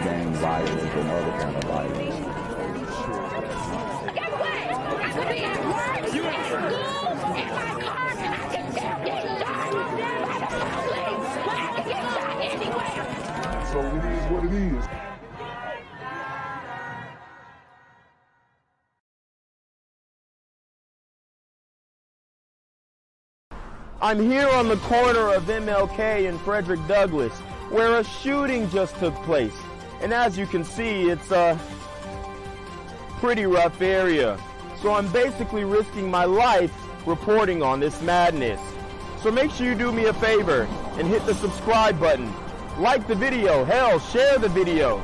gang violence and other kind of violence. Guess what? I could be at work, at school, in my car, I can still get shot by the police, but I can get shot anywhere. So it is what it is. I'm here on the corner of MLK and Frederick Douglass, where a shooting just took place. And as you can see, it's a pretty rough area. So I'm basically risking my life reporting on this madness. So make sure you do me a favor and hit the subscribe button. Like the video, hell, share the video.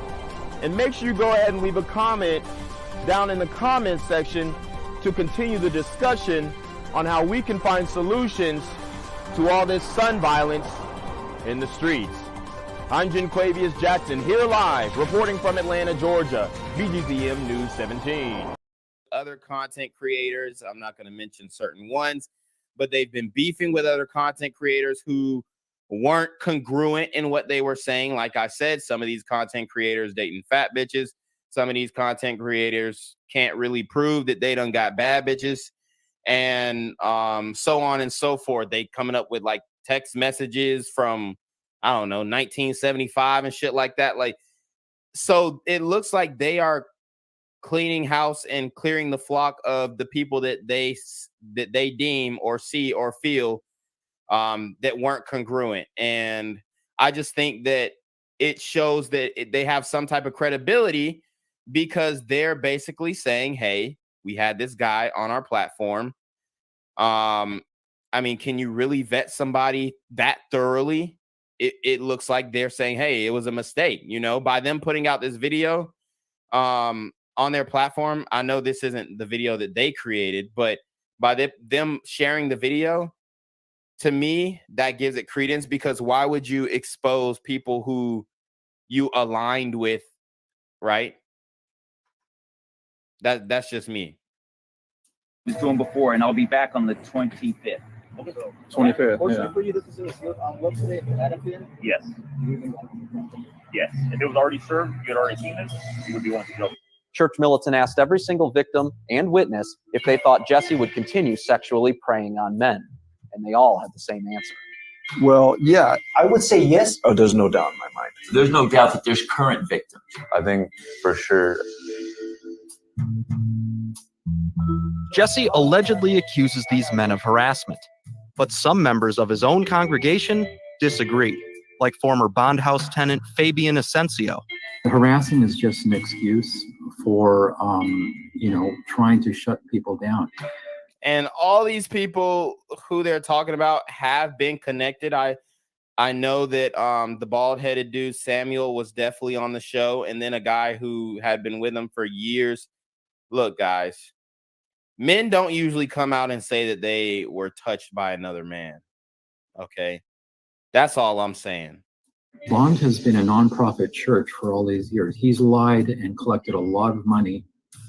And make sure you go ahead and leave a comment down in the comment section to continue the discussion on how we can find solutions to all this son violence in the streets. I'm Janquavius Jackson, here live, reporting from Atlanta, Georgia, BGZM News 17. Other content creators, I'm not going to mention certain ones, but they've been beefing with other content creators who weren't congruent in what they were saying. Like I said, some of these content creators dating fat bitches. Some of these content creators can't really prove that they done got bad bitches. And so on and so forth. They coming up with like text messages from, I don't know, 1975 and shit like that. Like, so it looks like they are cleaning house and clearing the flock of the people that they deem or see or feel that weren't congruent. And I just think that it shows that they have some type of credibility because they're basically saying, hey, we had this guy on our platform. I mean, can you really vet somebody that thoroughly? It looks like they're saying, hey, it was a mistake, you know, by them putting out this video on their platform. I know this isn't the video that they created, but by them sharing the video, to me, that gives it credence, because why would you expose people who you aligned with, right? That's just me. Was doing before, and I'll be back on the 25th. 25th. Fortunately Yeah. for you, this is a slip envelope today. If it hadn't been, Yes. Yes. If it was already served, you had already seen this, you would be wanting to go. Church militant asked every single victim and witness if they thought Jesse would continue sexually preying on men, and they all had the same answer. Well, yeah. I would say yes. Oh, there's no doubt in my mind. There's no doubt that there's current victims. I think for sure. Jesse allegedly accuses these men of harassment, but some members of his own congregation disagree, like former bond house tenant Fabian Asensio. Harassing is just an excuse for, trying to shut people down. And all these people who they're talking about have been connected. I know that the bald-headed dude, Samuel, was definitely on the show. And then a guy who had been with him for years. Look, guys, men don't usually come out and say that they were touched by another man. Okay? That's all I'm saying. Bond has been a nonprofit church for all these years. He's lied and collected a lot of money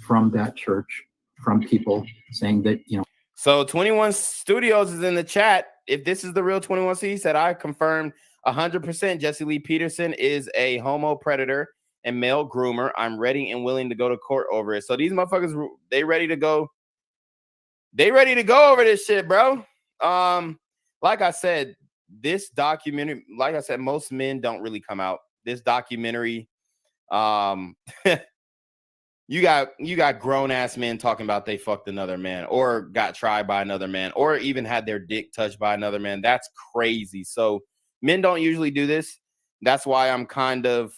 from that church, from people saying that, So 21 Studios is in the chat. If this is the real 21C, he said, I confirmed 100% Jesse Lee Peterson is a homo predator and male groomer. I'm ready and willing to go to court over it. So these motherfuckers, they ready to go. They ready to go over this shit, bro. Like I said, this documentary, like I said, most men don't really come out. This documentary, you got grown ass men talking about they fucked another man or got tried by another man or even had their dick touched by another man. That's crazy. So men don't usually do this. That's why I'm kind of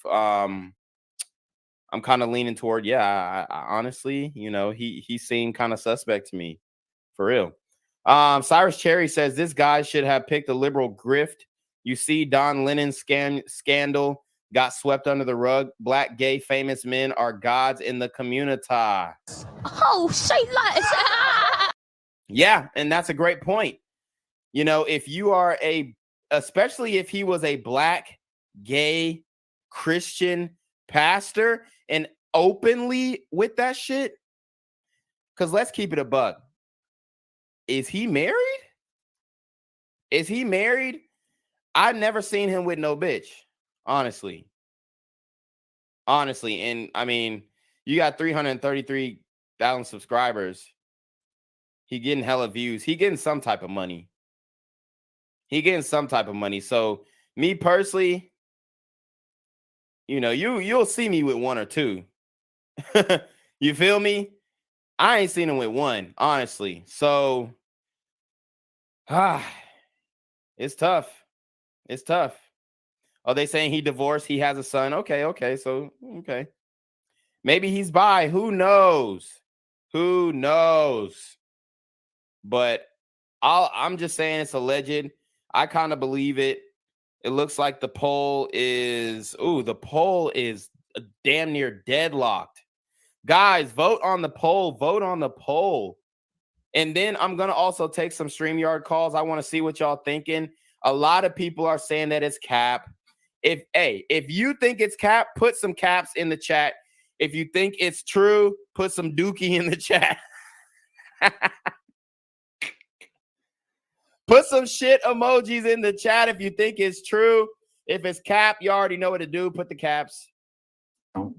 leaning toward, I honestly, he seemed kind of suspect to me, for real. Cyrus Cherry says this guy should have picked a liberal grift. You see, Don Lennon's scandal got swept under the rug. Black gay famous men are gods in the community. Oh, say less. Yeah, and that's a great point. If you are especially if he was a black gay Christian pastor and openly with that shit, because let's keep it a buck. Is he married? Is he married? I've never seen him with no bitch, honestly. honestly. And I mean, you got 333,000 subscribers. He getting hella views. He getting some type of money. So me personally, you know, you'll see me with one or two. You feel me? I ain't seen him with one, honestly. So it's tough. Oh, they saying he divorced, he has a son. Okay. So okay. Maybe he's bi. Who knows? But I'm just saying it's alleged. I kind of believe it. It looks like the poll is damn near deadlocked. Guys, vote on the poll. And then I'm going to also take some StreamYard calls. I want to see what y'all thinking. A lot of people are saying that it's cap. If you think it's cap, put some caps in the chat. If you think it's true, put some dookie in the chat. Put some shit emojis in the chat if you think it's true. If it's cap, you already know what to do. Put the caps.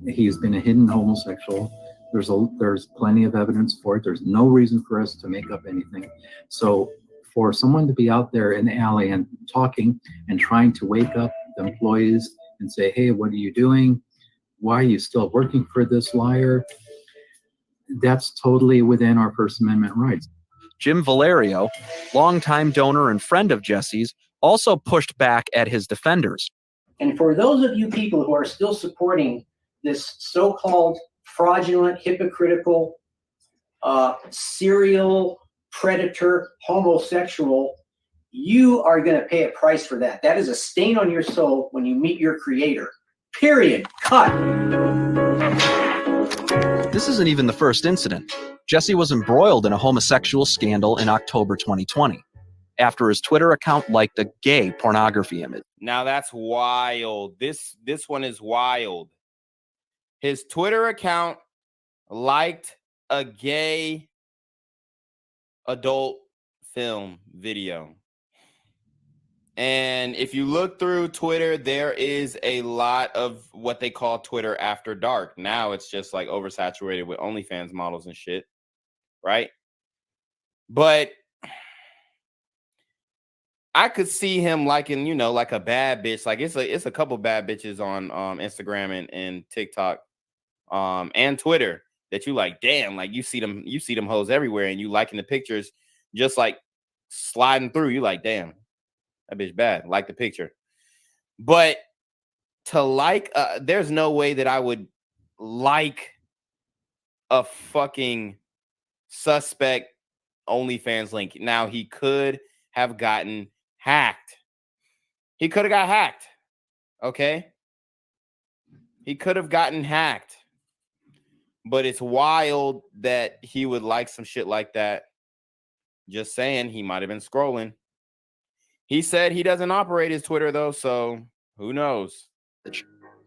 He's been a hidden homosexual. There's plenty of evidence for it. There's no reason for us to make up anything. So for someone to be out there in the alley and talking and trying to wake up the employees and say, hey, what are you doing? Why are you still working for this liar? That's totally within our First Amendment rights. Jim Valerio, longtime donor and friend of Jesse's, also pushed back at his defenders. And for those of you people who are still supporting this so-called fraudulent, hypocritical, serial predator homosexual, you are going to pay a price for that. That is a stain on your soul when you meet your creator. Period. Cut. This isn't even the first incident. Jesse was embroiled in a homosexual scandal in October 2020 after his Twitter account liked a gay pornography image. Now that's wild. This one is wild. His Twitter account liked a gay adult film video. And if you look through Twitter, there is a lot of what they call Twitter after dark. Now it's just like oversaturated with OnlyFans models and shit, right? But I could see him liking, you know, like a bad bitch. Like it's a couple bad bitches on Instagram and TikTok and Twitter that you like, damn, like you see them hoes everywhere and you liking the pictures, just like sliding through. You like, damn, that bitch bad. Like the picture. But to like, there's no way that I would like a fucking suspect OnlyFans link. Now, he could have gotten hacked. He could have got hacked. Okay? He could have gotten hacked. But it's wild that he would like some shit like that. Just saying, he might have been scrolling. He said he doesn't operate his Twitter, though, so who knows?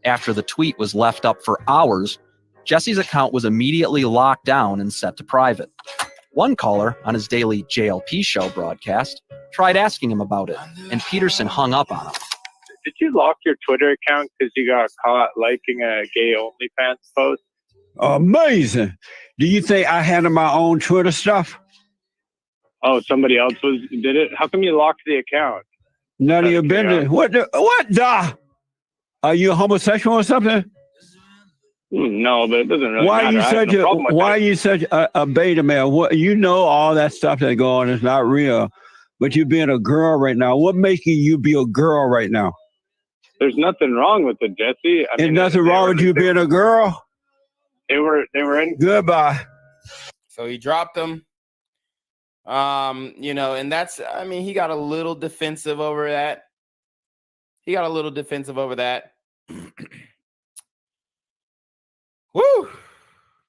After the tweet was left up for hours, Jesse's account was immediately locked down and set to private. One caller on his daily JLP show broadcast tried asking him about it, and Peterson hung up on him. Did you lock your Twitter account because you got caught liking a gay OnlyFans post? Amazing. Do you think I handle my own Twitter stuff? Oh, somebody else did it? How come you locked the account? None of your business. What the? Are you a homosexual or something? No, but it doesn't really why matter. Are you such a beta male? What, you know all that stuff that's going on is not real, but you being a girl right now. What making you be a girl right now? There's nothing wrong with it, Jesse. There's nothing wrong with you being a girl? They were in. Goodbye. So he dropped them. You know, and that's, I mean, he got a little defensive over that. Woo!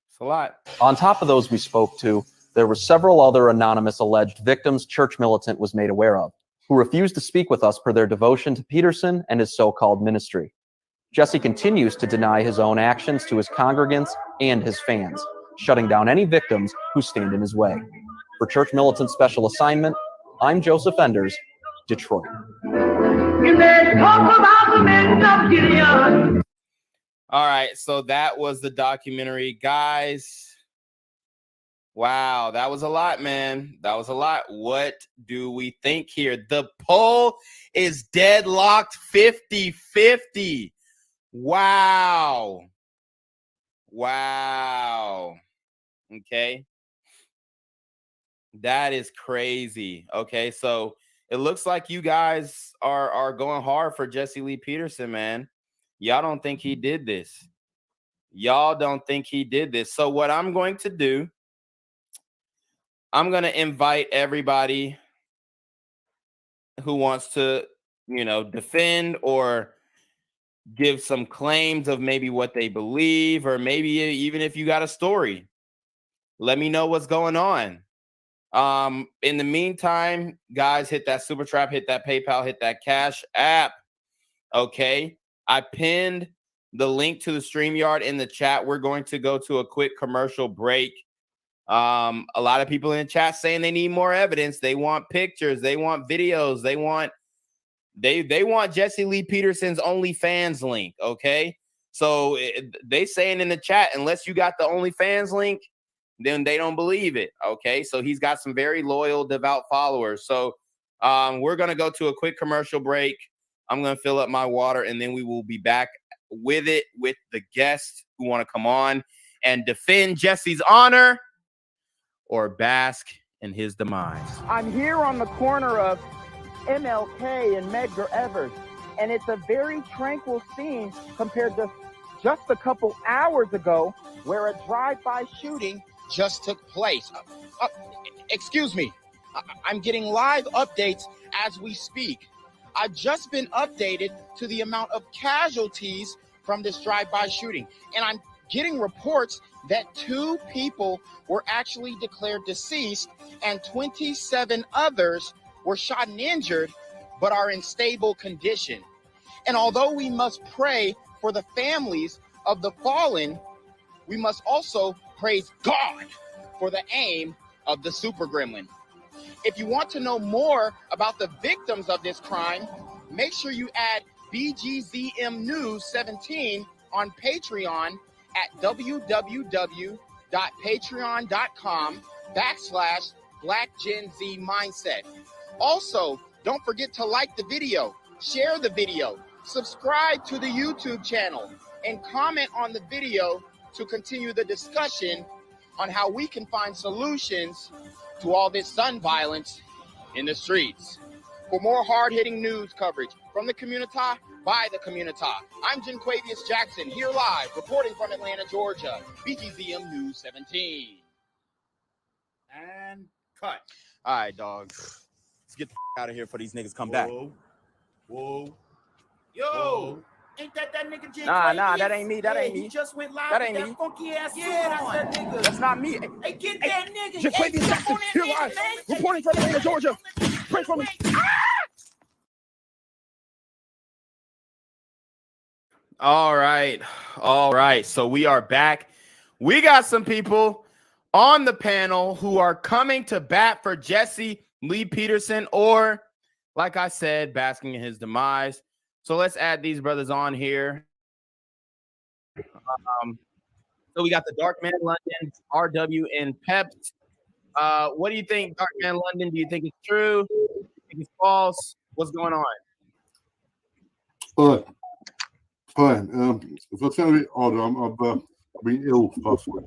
It's a lot. On top of those we spoke to, there were several other anonymous alleged victims Church Militant was made aware of, who refused to speak with us per their devotion to Peterson and his so-called ministry. Jesse continues to deny his own actions to his congregants and his fans, shutting down any victims who stand in his way. For Church Militant Special Assignment, I'm Joseph Enders, Detroit. All right, so that was the documentary, guys. Wow, that was a lot, man. That was a lot. What do we think here? The poll is deadlocked 50-50. Wow. Wow. Okay. That is crazy. Okay, so it looks like you guys are going hard for Jesse Lee Peterson, man. Y'all don't think he did this. Y'all don't think he did this. So what I'm going to do, I'm going to invite everybody who wants to, defend or give some claims of maybe what they believe, or maybe even if you got a story, let me know what's going on. In the meantime, guys, hit that Super Trap, hit that PayPal, hit that Cash App. Okay. I pinned the link to the StreamYard in the chat. We're going to go to a quick commercial break. A lot of people in the chat saying they need more evidence. They want pictures. They want videos. They want Jesse Lee Peterson's OnlyFans link. Okay. So they saying in the chat, unless you got the OnlyFans link, then they don't believe it. Okay. So he's got some very loyal, devout followers. So we're going to go to a quick commercial break. I'm going to fill up my water, and then we will be back with the guests who want to come on and defend Jesse's honor or bask in his demise. I'm here on the corner of MLK and Medgar Evers, and it's a very tranquil scene compared to just a couple hours ago where a drive-by shooting just took place. Excuse me. I'm getting live updates as we speak. I've just been updated to the amount of casualties from this drive-by shooting, and I'm getting reports that 2 people were actually declared deceased and 27 others were shot and injured but are in stable condition. And although we must pray for the families of the fallen, we must also praise God for the aim of the super gremlin. If you want to know more about the victims of this crime, make sure you add BGZM News 17 on Patreon at www.patreon.com/blackgenzmindset. Also, don't forget to like the video, share the video, subscribe to the YouTube channel, and comment on the video to continue the discussion on how we can find solutions to all this gun violence in the streets. For more hard-hitting news coverage from the community, by the community, I'm Janquavius Jackson, here live, reporting from Atlanta, Georgia, BGZM News 17. And cut. All right, dogs. Let's get the out of here before these niggas come back. Whoa. Yo. Whoa. Ain't that nigga J? Nah, that ain't me. That ain't me. He just went live That with ain't that me. funky ass suit on. That's that nigga. That's not me. Hey, get that nigga. Janquavius Jackson, here live, reporting from Atlanta, Georgia. Pray for me. All right. So we are back. We got some people on the panel who are coming to bat for Jesse Lee Peterson, or, like I said, basking in his demise. So let's add these brothers on here. So we got the Dark Man London, RW, and Peps. What do you think, Dark Man London? Do you think it's true? Do you think it's false? What's going on? Fine. If I sound a bit odd, I've been ill possibly.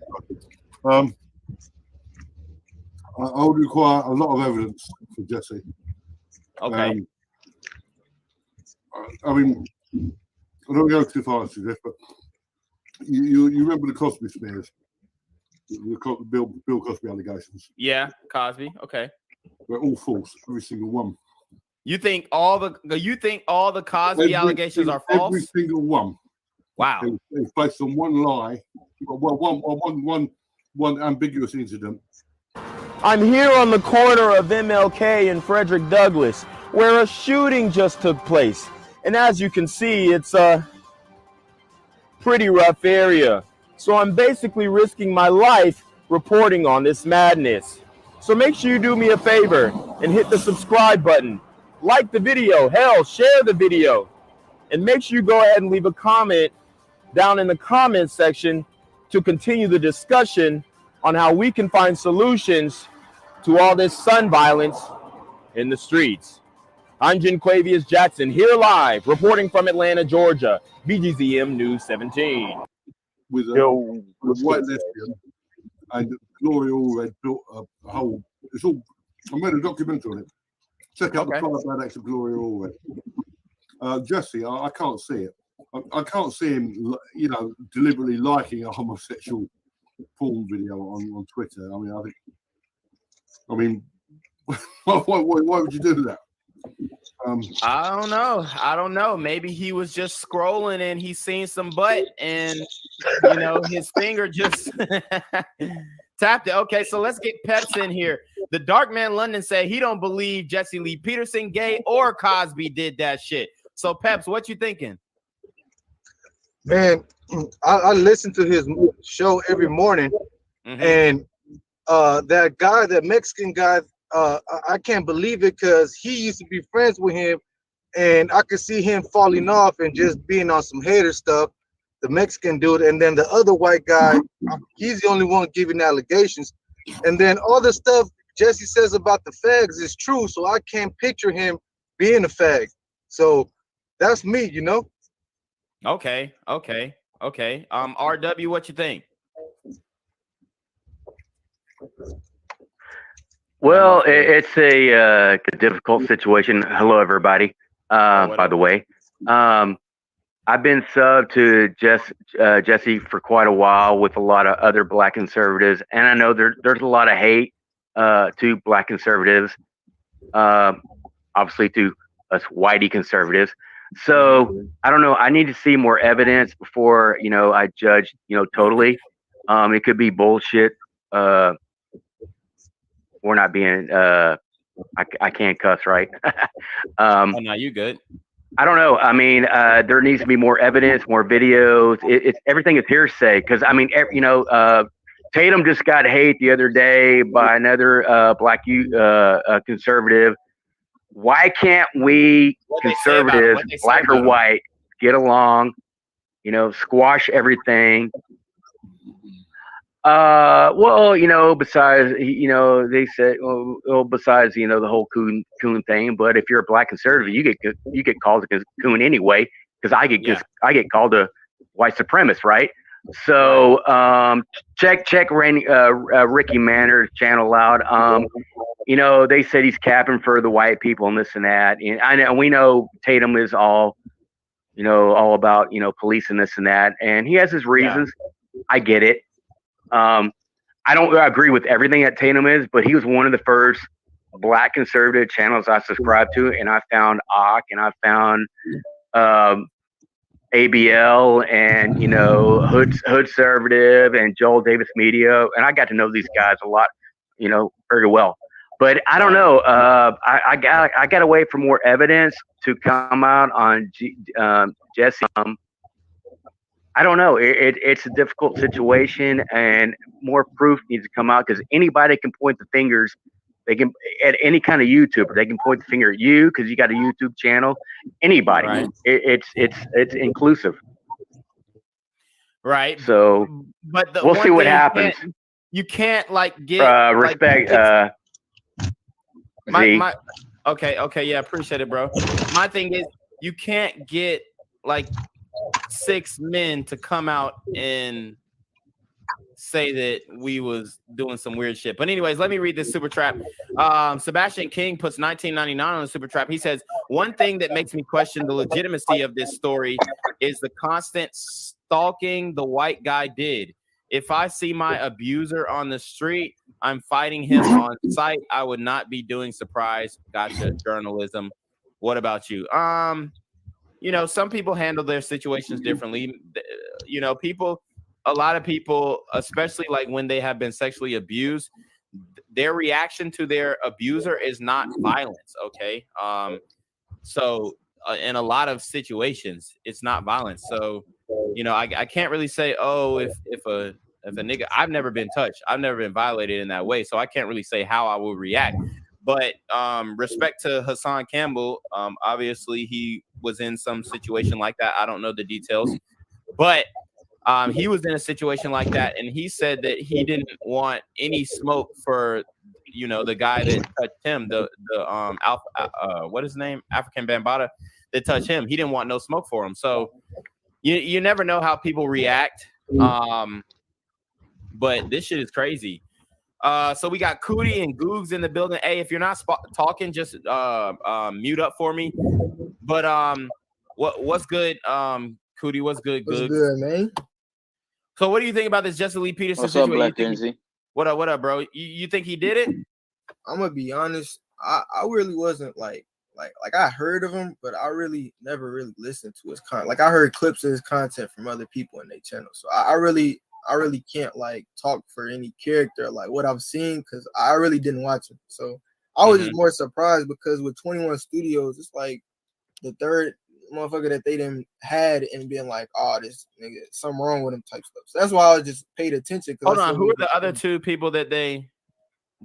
I would require a lot of evidence for Jesse. Okay. I mean, I don't go too far into this, but you remember the Cosby smears, the Bill Cosby allegations? Yeah, Cosby. Okay. They're all false, every single one. You think all the Cosby allegations are false? Every single one. Wow. It's based on one lie, one ambiguous incident. I'm here on the corner of MLK and Frederick Douglass, where a shooting just took place. And as you can see, it's a pretty rough area. So I'm basically risking my life reporting on this madness. So make sure you do me a favor and hit the subscribe button. Like the video, hell, share the video. And make sure you go ahead and leave a comment down in the comments section to continue the discussion on how we can find solutions to all this son violence in the streets. I'm Jenquavius Jackson, here live, reporting from Atlanta, Georgia, BGZM News 17. With a white lesbian, and Gloria Allred built a whole. It's all. I made a documentary on it. Check out the 5 bad acts of Gloria Allred. Jesse, I can't see it. I can't see him, deliberately liking a homosexual porn video on Twitter. I mean, why would you do that? I don't know. Maybe he was just scrolling and he seen some butt and his finger just tapped it. Okay, so let's get Peps in here. The Dark Man London said he don't believe Jesse Lee Peterson gay or Cosby did that shit. So Peps, what you thinking? Man, I listen to his show every morning, and that guy, that Mexican guy, I can't believe it because he used to be friends with him, and I could see him falling off and just being on some hater stuff, the Mexican dude, and then the other white guy, he's the only one giving allegations, and then all the stuff Jesse says about the fags is true, so I can't picture him being a fag. So that's me, Okay. RW, what you think? Well, it's a difficult situation. Hello, everybody. By the way, I've been sub to Jesse for quite a while with a lot of other Black conservatives, and I know there's a lot of hate to Black conservatives, obviously to us whitey conservatives. So I don't know. I need to see more evidence before I judge totally. It could be bullshit. We're not being. I can't cuss, right? Oh no, you good. I don't know. I mean, there needs to be more evidence, more videos. It's everything is hearsay because Tatum just got hate the other day by another Black conservative. Why can't we conservatives, Black or white, get along? Squash everything. Besides, they said, besides, the whole coon thing. But if you're a Black conservative, you get called a coon anyway, because I get called a white supremacist, right? So check Ricky Manor's channel out. They said he's capping for the white people and this and that. And I know we know Tatum is all about policing this and that, and he has his reasons. Yeah. I get it. I don't agree with everything that Tatum is, but he was one of the first Black conservative channels I subscribed to, and I found OC and I found ABL and Hood Conservative and Joel Davis Media, and I got to know these guys a lot, very well. But I don't know. I got to wait for more evidence to come out on Jesse. I don't know. It's a difficult situation, and more proof needs to come out because anybody can point the fingers. They can at any kind of YouTuber. They can point the finger at you because you got a YouTube channel. Anybody. Right. It's inclusive. Right. So, but we'll see what happens. You can't get respect. Okay, yeah, appreciate it, bro. My thing is, you can't get 6 men to come out and say that we was doing some weird shit. But anyways, let me read this super trap. Sebastian King puts $19.99 on the super trap. He says, one thing that makes me question the legitimacy of this story is the constant stalking the white guy did. If I see my abuser on the street, I'm fighting him on site. I would not be doing surprise gotcha journalism. What about you? Some people handle their situations differently. A lot of people, especially when they have been sexually abused, their reaction to their abuser is not violence. Okay. So in a lot of situations, it's not violence. So, I can't really say, if a nigga, I've never been touched. I've never been violated in that way. So I can't really say how I will react. But respect to Hassan Campbell, obviously he was in some situation like that. I don't know the details, but He was in a situation like that, and he said that he didn't want any smoke for, you know, the guy that touched him, the what is his name, African Bambaataa, that touched him. He didn't want no smoke for him. So you never know how people react. But this shit is crazy. So we got Cootie and Googs in the building. Hey, if you're not talking, just mute up for me. But what's good, Cootie? What's good, Googs? What's good, man? So what do you think about this Jesse Lee Peterson What's up, situation? Black Gen Z? What up, bro? You think he did it? I'm gonna be honest. I really wasn't like I heard of him, but I really never really listened to his content. Like I heard clips of his content from other people in their channel. So I really can't like talk for any character like what I've seen because I really didn't watch him. So I was just more surprised because with 21 Studios, it's like the third motherfucker that they didn't had and being like, oh, this nigga, something wrong with him type stuff. So that's why I just paid attention. Hold on, who are the other two people that they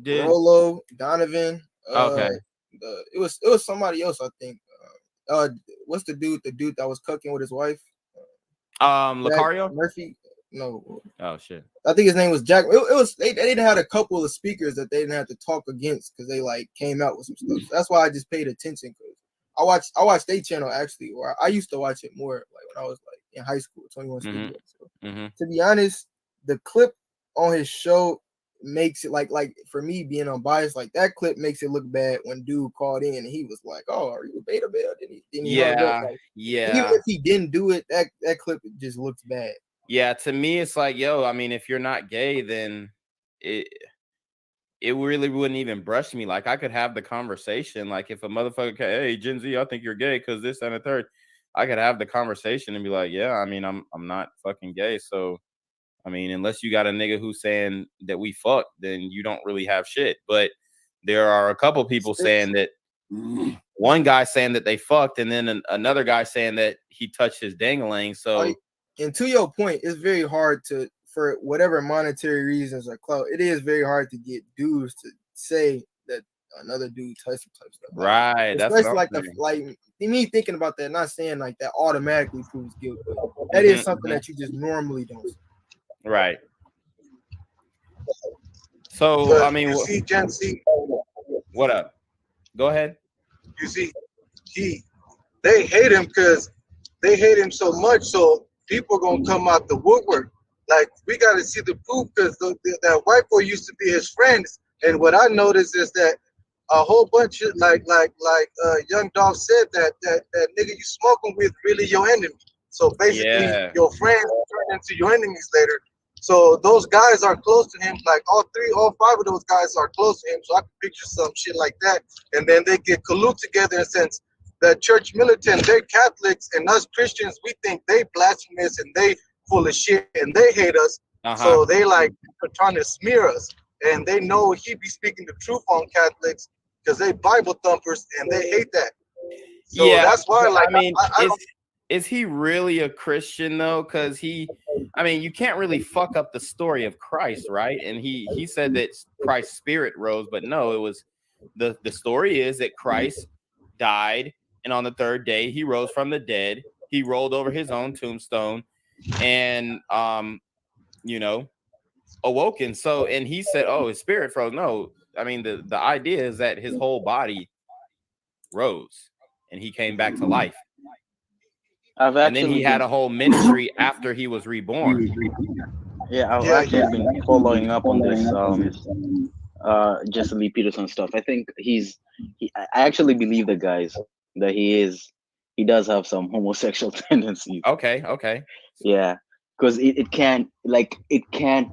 did? Rolo, Donovan. Okay. It was somebody else, I think. What's the dude that was cooking with his wife? Lucario Murphy. No. Oh shit. I think his name was Jack. It was they didn't have a couple of speakers that they didn't have to talk against because they like came out with some stuff. So that's why I just paid attention because I watched their channel actually, or I used to watch it more like when I was like in high school, 21 Studios. So, to be honest, the clip on his show makes it like for me being unbiased, like that clip makes it look bad when dude called in and he was like, "Oh, are you a beta male?" Didn't he like, even if he didn't do it, that clip just looks bad. Yeah, to me, it's like, yo, I mean, if you're not gay, then it really wouldn't even brush me. Like, I could have the conversation. Like, if a motherfucker, hey, Gen Z, I think you're gay because this and the third, I could have the conversation and be like, yeah, I mean, I'm not fucking gay. So, I mean, unless you got a nigga who's saying that we fucked, then you don't really have shit. But there are a couple people saying that, one guy saying that they fucked, and then another guy saying that he touched his dangling. So. And to your point, it's very hard for whatever monetary reasons or clout, it is very hard to get dudes to say that another dude touched him type stuff. Right. That's like me thinking about that, not saying like that automatically proves guilt, but that is something that you just normally don't say. Right. So I mean, you see, Gen Z. What up? Go ahead. You see, they hate him because they hate him so much. So people are gonna come out the woodwork. Like we got to see the proof because that white boy used to be his friends. And what I noticed is that a whole bunch of like Young Dolph said that nigga you smoking with really your enemy. So basically, your friends turn into your enemies later. So those guys are close to him. Like all five of those guys are close to him. So I can picture some shit like that. And then they get collude together in a sense. The church militant, they're Catholics, and us Christians, we think they blasphemous and they full of shit and they hate us. So they like are trying to smear us. And they know he be speaking the truth on Catholics because they Bible thumpers and they hate that. So that's why, like, I mean, is he really a Christian though? Because I mean, you can't really fuck up the story of Christ, right? And he said that Christ's spirit rose, but no, it was the story is that Christ died, and on the third day he rose from the dead. He rolled over his own tombstone, and awoken. So, and he said, "Oh, his spirit froze." No, I mean the idea is that his whole body rose, and he came back to life. And then he had a whole ministry after he was reborn. Yeah, I've actually been following up on this Jesse Lee Peterson stuff. I think I actually believe the guys that he does have some homosexual tendencies. Okay. Yeah, because it can't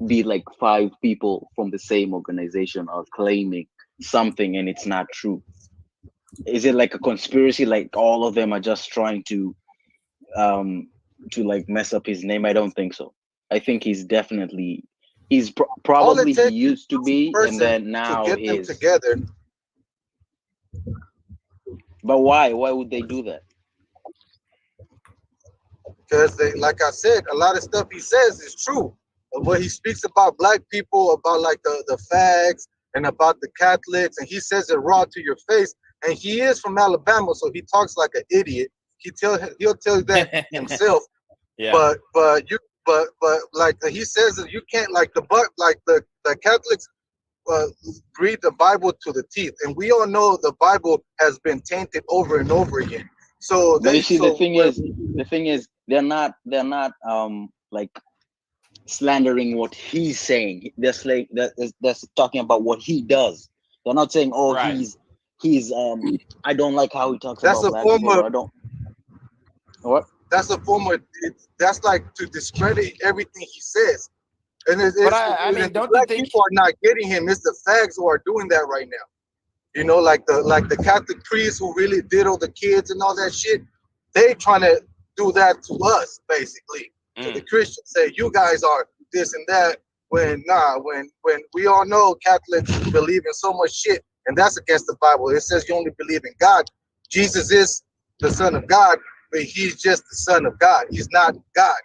be like 5 people from the same organization are claiming something and it's not true. Is it like a conspiracy? Like all of them are just trying to like mess up his name? I don't think so. I think he's probably he used to be, and then now to get them is together. But why would they do that? Because like I said, a lot of stuff he says is true. What he speaks about black people, about like the fags and about the Catholics, and he says it raw to your face. And he is from Alabama, so he talks like an idiot. He'll tell you that himself. Yeah. But but like he says that you can't like the Catholics read the Bible to the teeth, and we all know the Bible has been tainted over and over again. So But you see, the thing is, they're not like slandering what he's saying. They're talking about what he does. They're not saying, oh, he's I don't like how he talks that's about a black form people. of I don't. What? That's a form of that's like to discredit everything he says. And I mean, don't black you think people are not getting him? It's the fags who are doing that right now. You know, like the Catholic priests who really diddle the kids and all that shit. They trying to do that to us, basically. To the Christians, say you guys are this and that. When we all know Catholics believe in so much shit, and that's against the Bible. It says you only believe in God. Jesus is the Son of God, but he's just the Son of God. He's not God.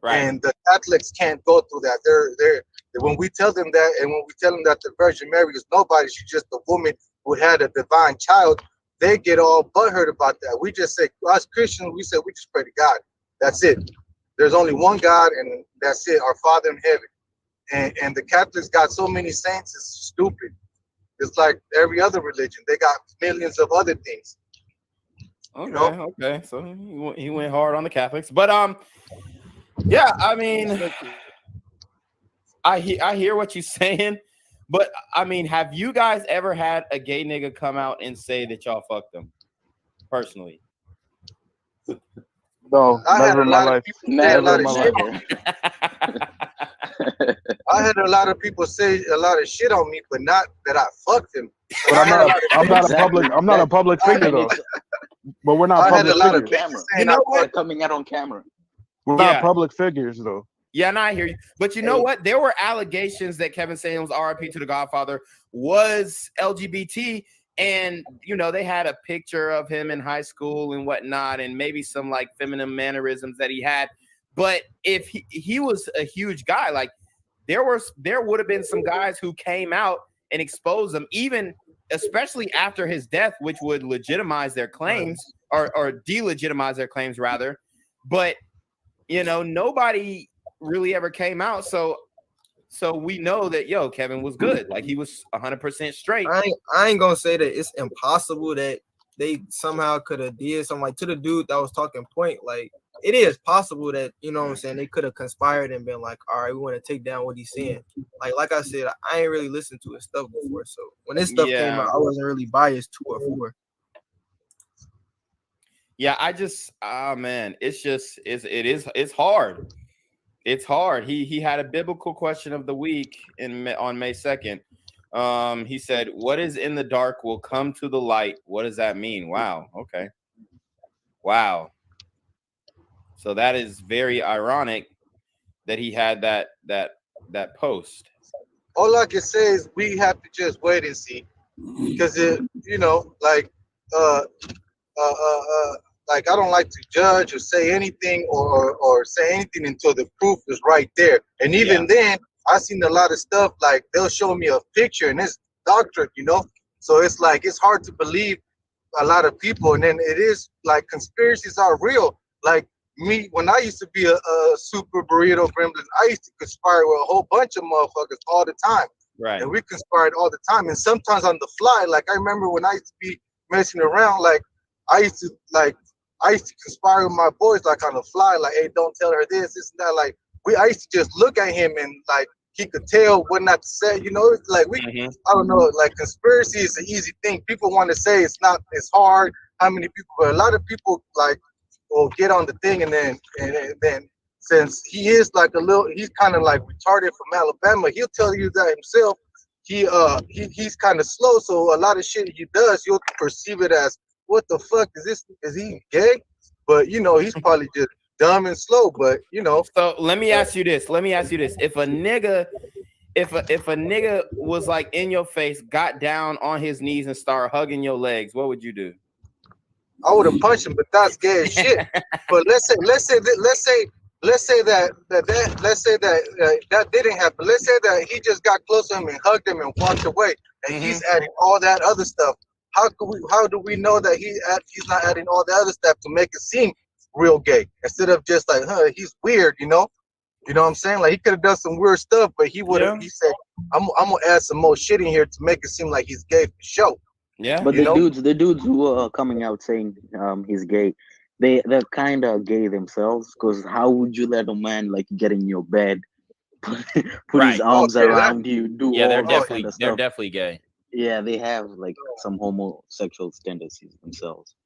Right. And the Catholics can't go through that. They're when we tell them that, and when we tell them that the Virgin Mary is nobody, she's just a woman who had a divine child, they get all butthurt about that. We just say, us Christians, we say we just pray to God. That's it. There's only one God, and that's it, our Father in heaven. And the Catholics got so many saints, it's stupid. It's like every other religion. They got millions of other things. Okay. So he went hard on the Catholics, but yeah, I mean, I hear what you're saying, but I mean, have you guys ever had a gay nigga come out and say that y'all fucked them personally? No, I had a lot of people say a lot of shit on life. me. I had a lot of people say a lot of shit on me, but not that I fucked them. But I'm not a public figure though. But we're not public figures. You know what? Coming out on camera. We're not public figures though. Yeah, and I hear you. But you know what? There were allegations that Kevin Samuels, RIP to the Godfather, was LGBT. And, you know, they had a picture of him in high school and whatnot, and maybe some like feminine mannerisms that he had. But if he was a huge guy, like there would have been some guys who came out and exposed him, even especially after his death, which would legitimize their claims or delegitimize their claims rather. But, you know, nobody really ever came out. So we know that, Kevin was good. Like he was 100% straight. I ain't gonna say that it's impossible that they somehow could have did something like to the dude that was talking point. Like it is possible that, you know what I'm saying, they could have conspired and been like, all right, we want to take down what he's saying. Like I said, I ain't really listened to his stuff before. So when this stuff came out, I wasn't really biased to or for. Yeah, man, it's hard. It's hard. He had a biblical question of the week on May 2nd. He said, "What is in the dark will come to the light." What does that mean? Wow. Okay. Wow. So that is very ironic that he had that post. All I can say is we have to just wait and see, because like I don't like to judge or say anything or say anything until the proof is right there. And even then, I've seen a lot of stuff like they'll show me a picture and it's doctored, So it's like it's hard to believe a lot of people. And then it is like conspiracies are real. Like me, when I used to be a super burrito gremlin, I used to conspire with a whole bunch of motherfuckers all the time. Right. And we conspired all the time. And sometimes on the fly, like I remember when I used to be messing around, like I used to conspire with my boys like on the fly, like, hey, don't tell her this and that. Like I used to just look at him and like he could tell what not to say. It's like I don't know, like conspiracy is an easy thing. People want to say it's hard. How many people? But a lot of people like will get on the thing and then since he is like he's kind of like retarded from Alabama, he'll tell you that himself. He's kind of slow, so a lot of shit he does, you'll perceive it as, what the fuck is this? Is he gay? But he's probably just dumb and slow. But So let me ask you this. If a nigga was like in your face, got down on his knees and started hugging your legs, what would you do? I would have punched him, but that's gay as shit. But let's say that didn't happen. Let's say that he just got close to him and hugged him and walked away, and he's adding all that other stuff. How do we know that he's not adding all the other stuff to make it seem real gay instead of just like, he's weird, You know what I'm saying? Like he could have done some weird stuff, but he would have. He said, "I'm gonna add some more shit in here to make it seem like he's gay for show." Yeah. But You know? the dudes who are coming out saying he's gay, they're kind of gay themselves. Because how would you let a man like get in your bed, put his arms around you, do Yeah, all that kind of they're stuff? definitely gay. Yeah, they have like some homosexual tendencies themselves.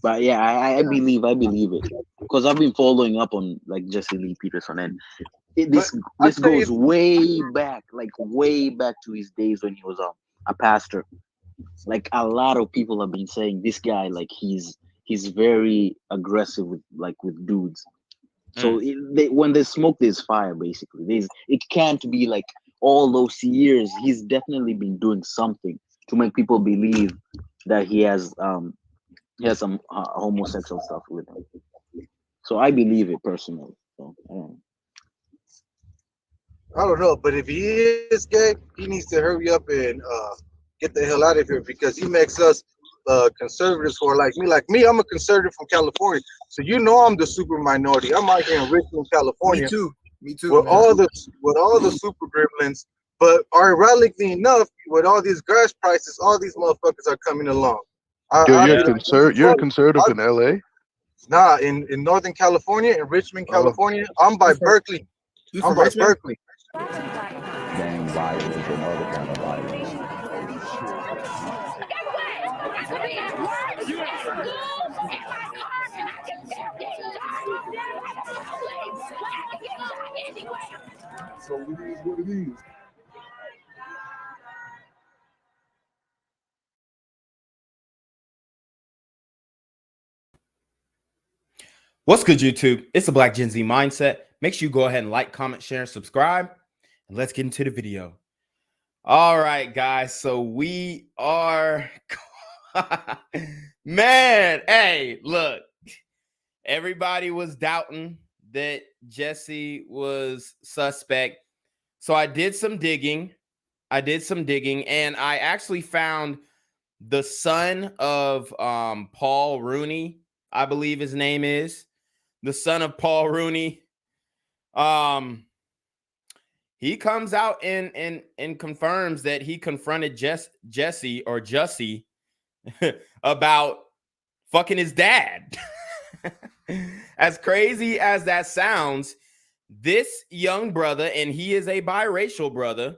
But yeah, I believe it because I've been following up on like Jesse Lee Peterson, and this goes way back, like way back to his days when he was a pastor. Like a lot of people have been saying this guy, like he's very aggressive with dudes. So when there's smoke, there's fire. Basically, it can't be like all those years. He's definitely been doing something to make people believe that he has some homosexual stuff with him. So I believe it personally. So I don't know, but if he is gay, he needs to hurry up and get the hell out of here because he makes us conservatives who are like me. Like me, I'm a conservative from California, so you know I'm the super minority. I'm out here in Richmond, California. Me too. With Man. all the super gremlins, but ironically enough, with all these gas prices, all these motherfuckers are coming along. You're a conservative in LA? Nah, in Northern California, in Richmond, California. I'm by Berkeley. I'm by Berkeley. Gang violence and other kind of violence. I could be at work, at school, in my car, and I can still get shot by the police. I can get shot anywhere. So it is what it is. What's good, YouTube? It's the Black Gen Z Mindset. Make sure you go ahead and like, comment, share, and subscribe. And let's get into the video. All right, guys. So we are... Man, hey, look. Everybody was doubting that Jesse was suspect. So I did some digging. And I actually found the son of Paul Rooney, I believe his name is. The son of Paul Rooney. He comes out and confirms that he confronted Jussie about fucking his dad. As crazy as that sounds, this young brother, and he is a biracial brother.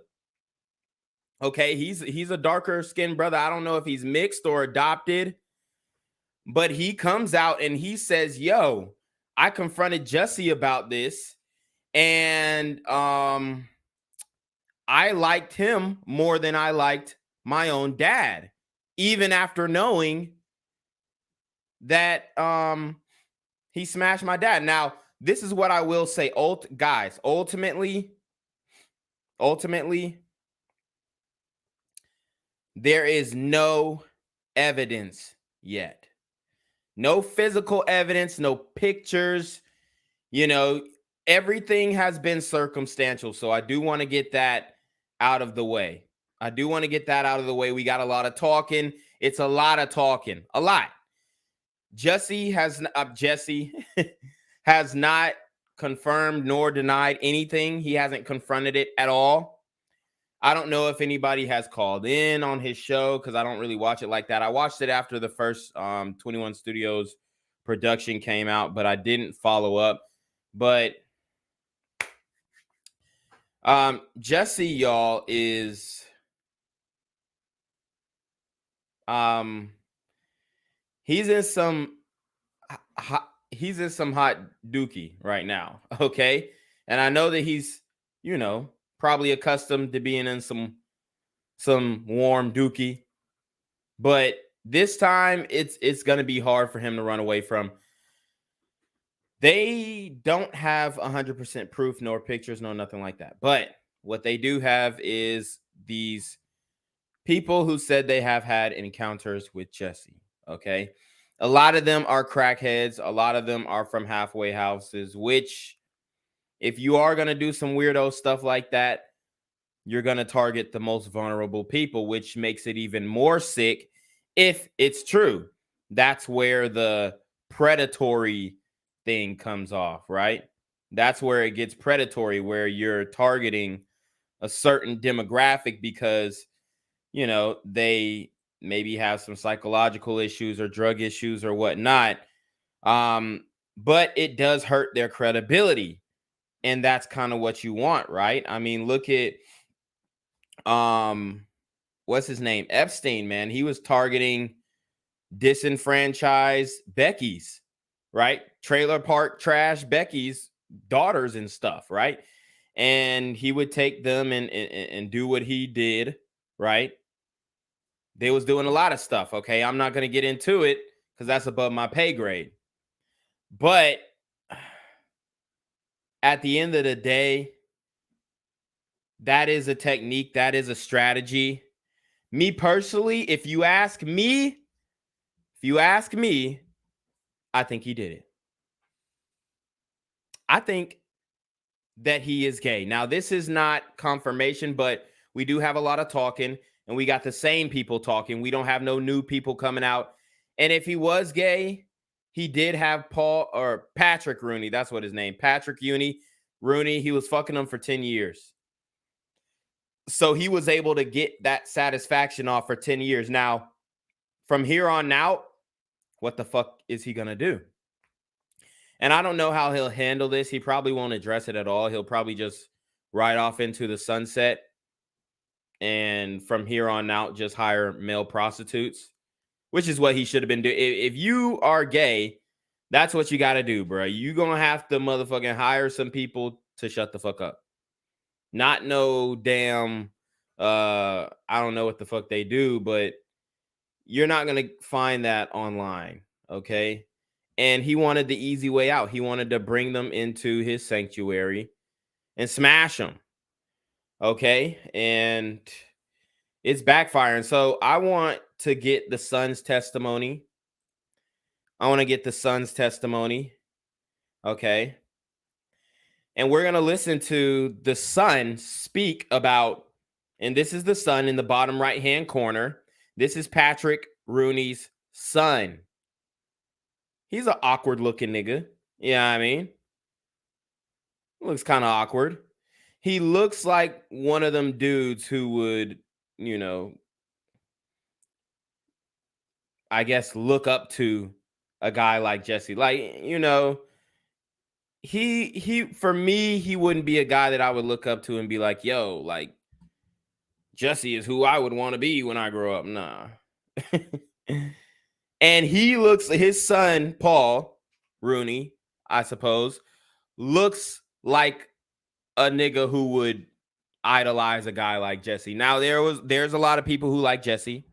Okay, he's a darker skinned brother. I don't know if he's mixed or adopted, but he comes out and he says, yo, I confronted Jussie about this, and I liked him more than I liked my own dad, even after knowing that he smashed my dad. Now, this is what I will say, guys. Ultimately, there is no evidence yet. No physical evidence, no pictures. You know, everything has been circumstantial. So I do want to get that out of the way. We got a lot of talking. It's a lot of talking. A lot. Jesse has not confirmed nor denied anything. He hasn't confronted it at all. I don't know if anybody has called in on his show because I don't really watch it like that. I watched it after the first 21 Studios production came out, but I didn't follow up. But Jesse, y'all, is he's in some hot dookie right now, okay? And I know that he's, you know, probably accustomed to being in some warm dookie, but this time it's going to be hard for him to run away from. They don't have 100% proof, nor pictures, nor nothing like that. But what they do have is these people who said they have had encounters with Jesse, okay? A lot of them are crackheads. A lot of them are from halfway houses, which if you are going to do some weirdo stuff like that, you're going to target the most vulnerable people, which makes it even more sick if it's true. That's where the predatory thing comes off, right? That's where it gets predatory, where you're targeting a certain demographic because, you know, they maybe have some psychological issues or drug issues or whatnot. But it does hurt their credibility. And that's kind of what you want, right? I mean, look at what's his name? Epstein, man. He was targeting disenfranchised Becky's, right? Trailer park trash Becky's daughters and stuff, right? And he would take them and do what he did, right? They was doing a lot of stuff, okay? I'm not going to get into it because that's above my pay grade. But at the end of the day, that is a technique. That is a strategy. Me personally, if you ask me, I think he did it. I think that he is gay. Now, this is not confirmation, but we do have a lot of talking, and we got the same people talking. We don't have no new people coming out. And if he was gay, he did have Patrick Rooney. That's what his name. Patrick Rooney. He was fucking him for 10 years. So he was able to get that satisfaction off for 10 years. Now, from here on out, what the fuck is he going to do? And I don't know how he'll handle this. He probably won't address it at all. He'll probably just ride off into the sunset. And from here on out, just hire male prostitutes, which is what he should have been doing. If you are gay, that's what you got to do, bro. You're going to have to motherfucking hire some people to shut the fuck up. Not no damn, I don't know what the fuck they do, but you're not going to find that online, okay? And he wanted the easy way out. He wanted to bring them into his sanctuary and smash them, okay? And it's backfiring. So I want to get the son's testimony. Okay? And we're going to listen to the son speak about, and this is the son in the bottom right-hand corner. This is Patrick Rooney's son. He's an awkward-looking nigga. Yeah, I mean, looks kind of awkward. He looks like one of them dudes who would, you know, I guess look up to a guy like Jesse. Like, you know, he for me, he wouldn't be a guy that I would look up to and be like, yo, like, Jesse is who I would want to be when I grow up. Nah. And his son, Paul Rooney, I suppose, looks like a nigga who would idolize a guy like Jesse. Now, there's a lot of people who like Jesse.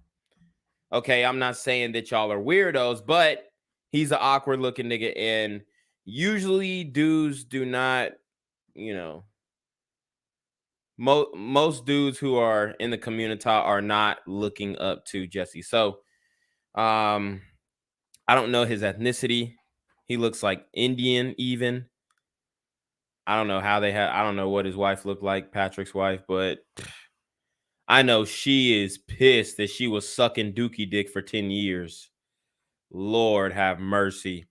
Okay, I'm not saying that y'all are weirdos, but he's an awkward looking nigga. And usually dudes do not, you know, most dudes who are in the community are not looking up to Jesse. So, I don't know his ethnicity. He looks like Indian even. I don't know I don't know what his wife looked like, Patrick's wife, but I know she is pissed that she was sucking dookie dick for 10 years. Lord have mercy.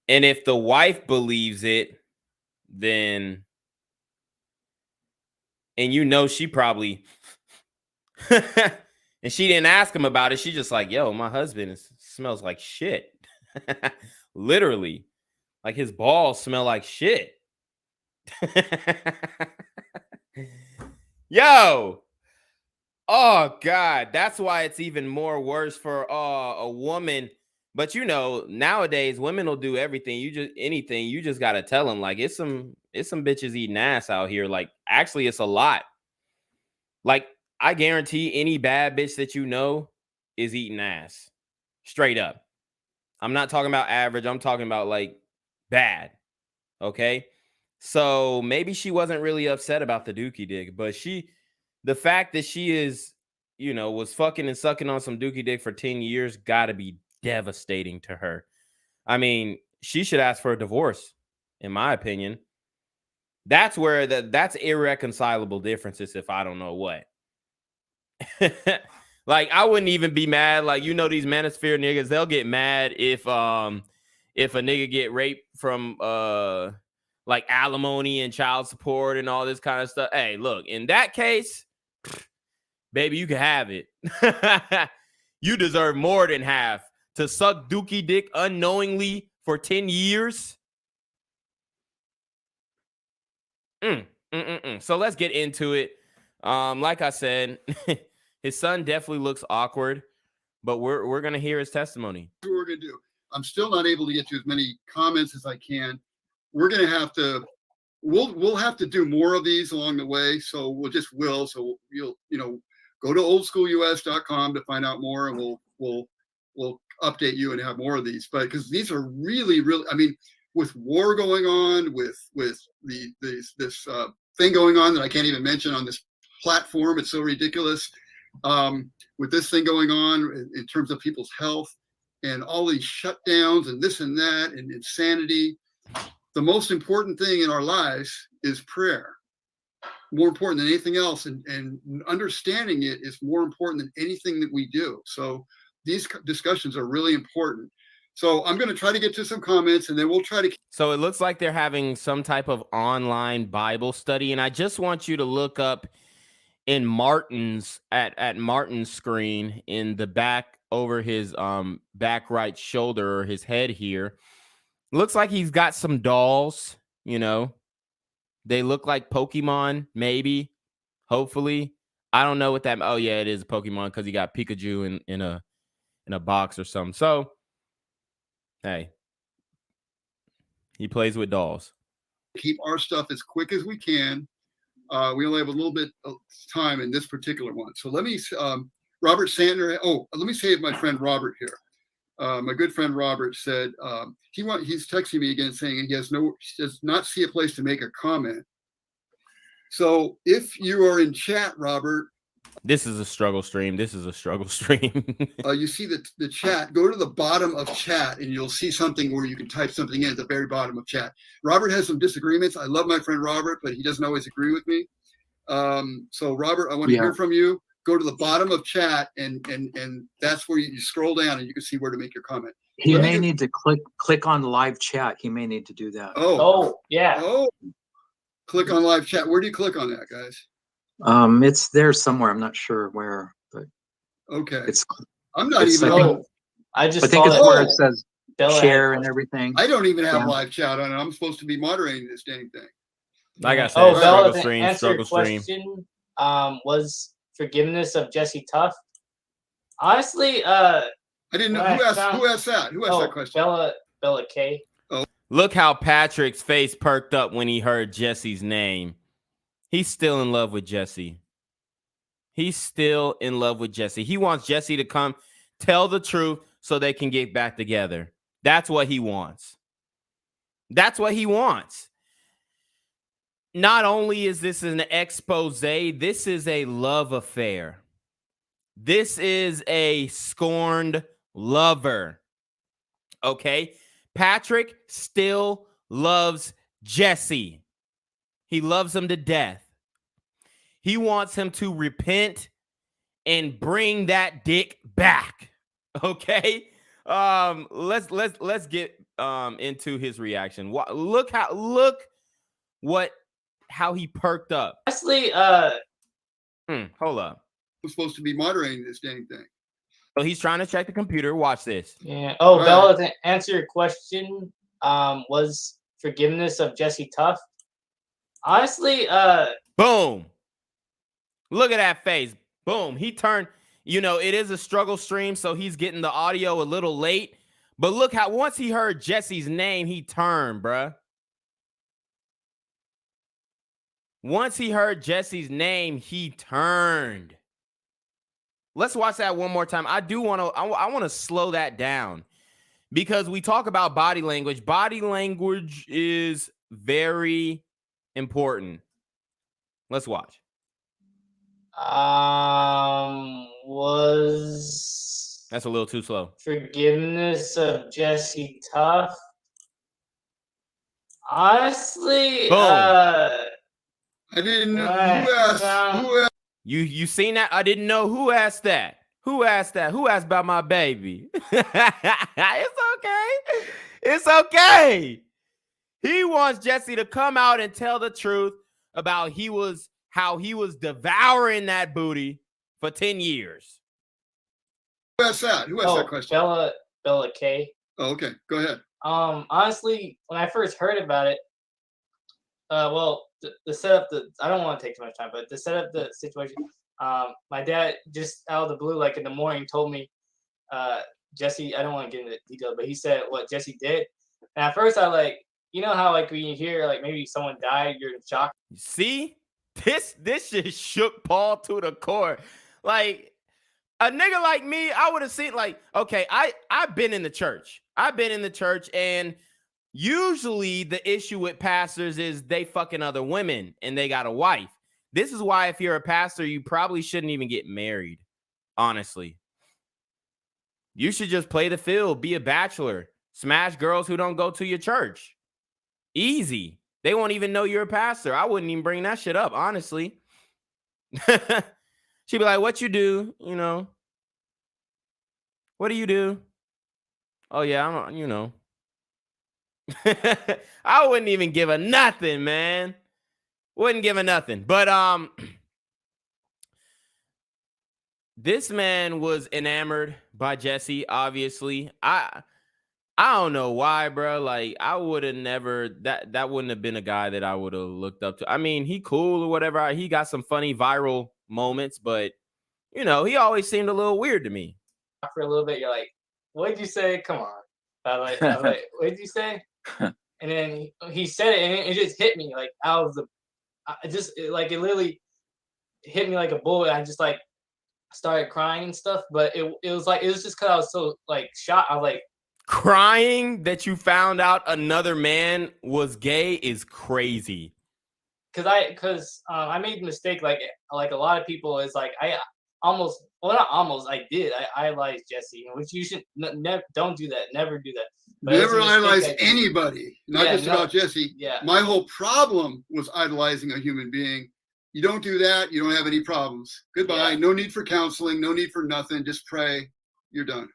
And if the wife believes it, then, and you know, she probably, and she didn't ask him about it. She just like, yo, my husband smells like shit. Literally. Like his balls smell like shit. Yo. Oh, God. That's why it's even more worse for a woman. But, you know, nowadays, women will do everything. Anything. You just got to tell them. Like, it's some bitches eating ass out here. Like, actually, it's a lot. Like, I guarantee any bad bitch that you know is eating ass. Straight up. I'm not talking about average. I'm talking about, like, bad. Okay? So, maybe she wasn't really upset about the dookie dick. But the fact that she is, you know, was fucking and sucking on some dookie dick for 10 years got to be devastating to her. I mean, she should ask for a divorce, in my opinion. That's where that's irreconcilable differences if I don't know what. Like, I wouldn't even be mad. Like, you know, these manosphere niggas, they'll get mad if a nigga get raped from like alimony and child support and all this kind of stuff. Hey, look, in that case, baby, you can have it. You deserve more than half. To suck dookie dick unknowingly for 10 years. So let's get into it. Like I said, his son definitely looks awkward, but we're gonna hear his testimony. What we're gonna do. I'm still not able to get to as many comments as I can. We're gonna have to. We'll have to do more of these along the way. So So you'll go to oldschoolus.com to find out more, and we'll update you and have more of these. But because these are really, I mean, with war going on, with this thing going on that I can't even mention on this platform, it's so ridiculous. With this thing going on in terms of people's health and all these shutdowns and this and that and insanity, the most important thing in our lives is prayer. More important than anything else, and understanding it is more important than anything that we do. So these discussions are really important. So I'm going to try to get to some comments, and then we'll try to. So it looks like they're having some type of online Bible study, and I just want you to look up in Martin's at Martin's screen in the back over his back right shoulder or his head here. Looks like he's got some dolls, you know. They look like Pokemon, maybe, hopefully. I don't know what that. Oh yeah, it is a Pokemon because he got Pikachu in a box or something. So, hey, he plays with dolls. Keep our stuff as quick as we can. We only have a little bit of time in this particular one. So let me, Robert Sandner. Oh, let me save my friend Robert here. My good friend Robert said he's texting me again saying he does not see a place to make a comment. So if you are in chat, Robert, this is a struggle stream. This is a struggle stream. You see the chat. Go to the bottom of chat and you'll see something where you can type something in at the very bottom of chat. Robert has some disagreements. I love my friend Robert, but he doesn't always agree with me. So Robert, I want to hear from you. Go to the bottom of chat and that's where you scroll down and you can see where to make your comment. He may need to click on live chat. He may need to do that. Click on live chat. Where do you click on that, guys? It's there somewhere. I'm not sure where, but okay. I'm not even. I think it's where it says share and everything. I don't even have live chat on it. I'm supposed to be moderating this dang thing. Like I said, Bella, struggle stream, answer struggle your stream. question, was forgiveness of Jesse Tuff. Honestly, I didn't know who asked that. Who asked that question? Bella K. Oh. Look how Patrick's face perked up when he heard Jesse's name. He's still in love with Jesse. He's still in love with Jesse. He wants Jesse to come tell the truth so they can get back together. That's what he wants. That's what he wants. Not only is this an expose, this is a love affair. This is a scorned lover. Okay? Patrick still loves Jesse. He loves him to death. He wants him to repent and bring that dick back. Okay? Let's get into his reaction. Look how he perked up. Honestly, hold up. I'm supposed to be moderating this dang thing. So he's trying to check the computer. Watch this. Yeah. Oh, Bella, to answer your question, was forgiveness of Jesse Tuff. Honestly, boom. Look at that face. Boom. He turned, it is a struggle stream, so he's getting the audio a little late. But look how once he heard Jesse's name, he turned, bruh. Once he heard Jesse's name, he turned. Let's watch that one more time. I want to slow that down because we talk about body language. Body language is very important. Let's watch. That's a little too slow. Forgiveness of Jesse Tuff. Honestly, I didn't know who asked. You seen that? I didn't know who asked that. Who asked that? Who asked about my baby? It's okay. It's okay. He wants Jesse to come out and tell the truth about how he was devouring that booty for 10 years. Who asked that? Who asked that question? Bella K. Oh, okay. Go ahead. Honestly, when I first heard about it, well, the setup, I don't want to take too much time, but to set up the situation, my dad just out of the blue, like in the morning, told me, Jesse, I don't want to get into detail, but he said what Jesse did. And at first I like, you know how like when you hear like maybe someone died, you're in shock. See? This shit shook Paul to the core. Like, a nigga like me, I would have seen like, okay, I've been in the church. And usually the issue with pastors is they fucking other women and they got a wife. This is why if you're a pastor, you probably shouldn't even get married, honestly. You should just play the field, be a bachelor, smash girls who don't go to your church. Easy. They won't even know you're a pastor. I wouldn't even bring that shit up, honestly. She'd be like, what you do? You know, what do you do? Oh, yeah, I'm, you know. I wouldn't even give a nothing, man. Wouldn't give a nothing. But this man was enamored by Jesse, obviously. I don't know why, bro. Like, I would have never, that wouldn't have been a guy that I would have looked up to. I mean, he cool or whatever. He got some funny viral moments, but, you know, he always seemed a little weird to me. For a little bit, you're like, what'd you say? Come on. I was like, what'd you say? And then he said it, and it just hit me like out of the, it literally hit me like a bullet. I just like started crying and stuff, but it was just because I was so like shocked. I was like, crying that you found out another man was gay is crazy. Because I made the mistake like a lot of people is like I did. I idolized Jesse, which you should don't do that. Never do that. But never idolize anybody, not just about Jesse. Yeah. My whole problem was idolizing a human being. You don't do that, you don't have any problems. Goodbye. Yeah. No need for counseling. No need for nothing. Just pray. You're done.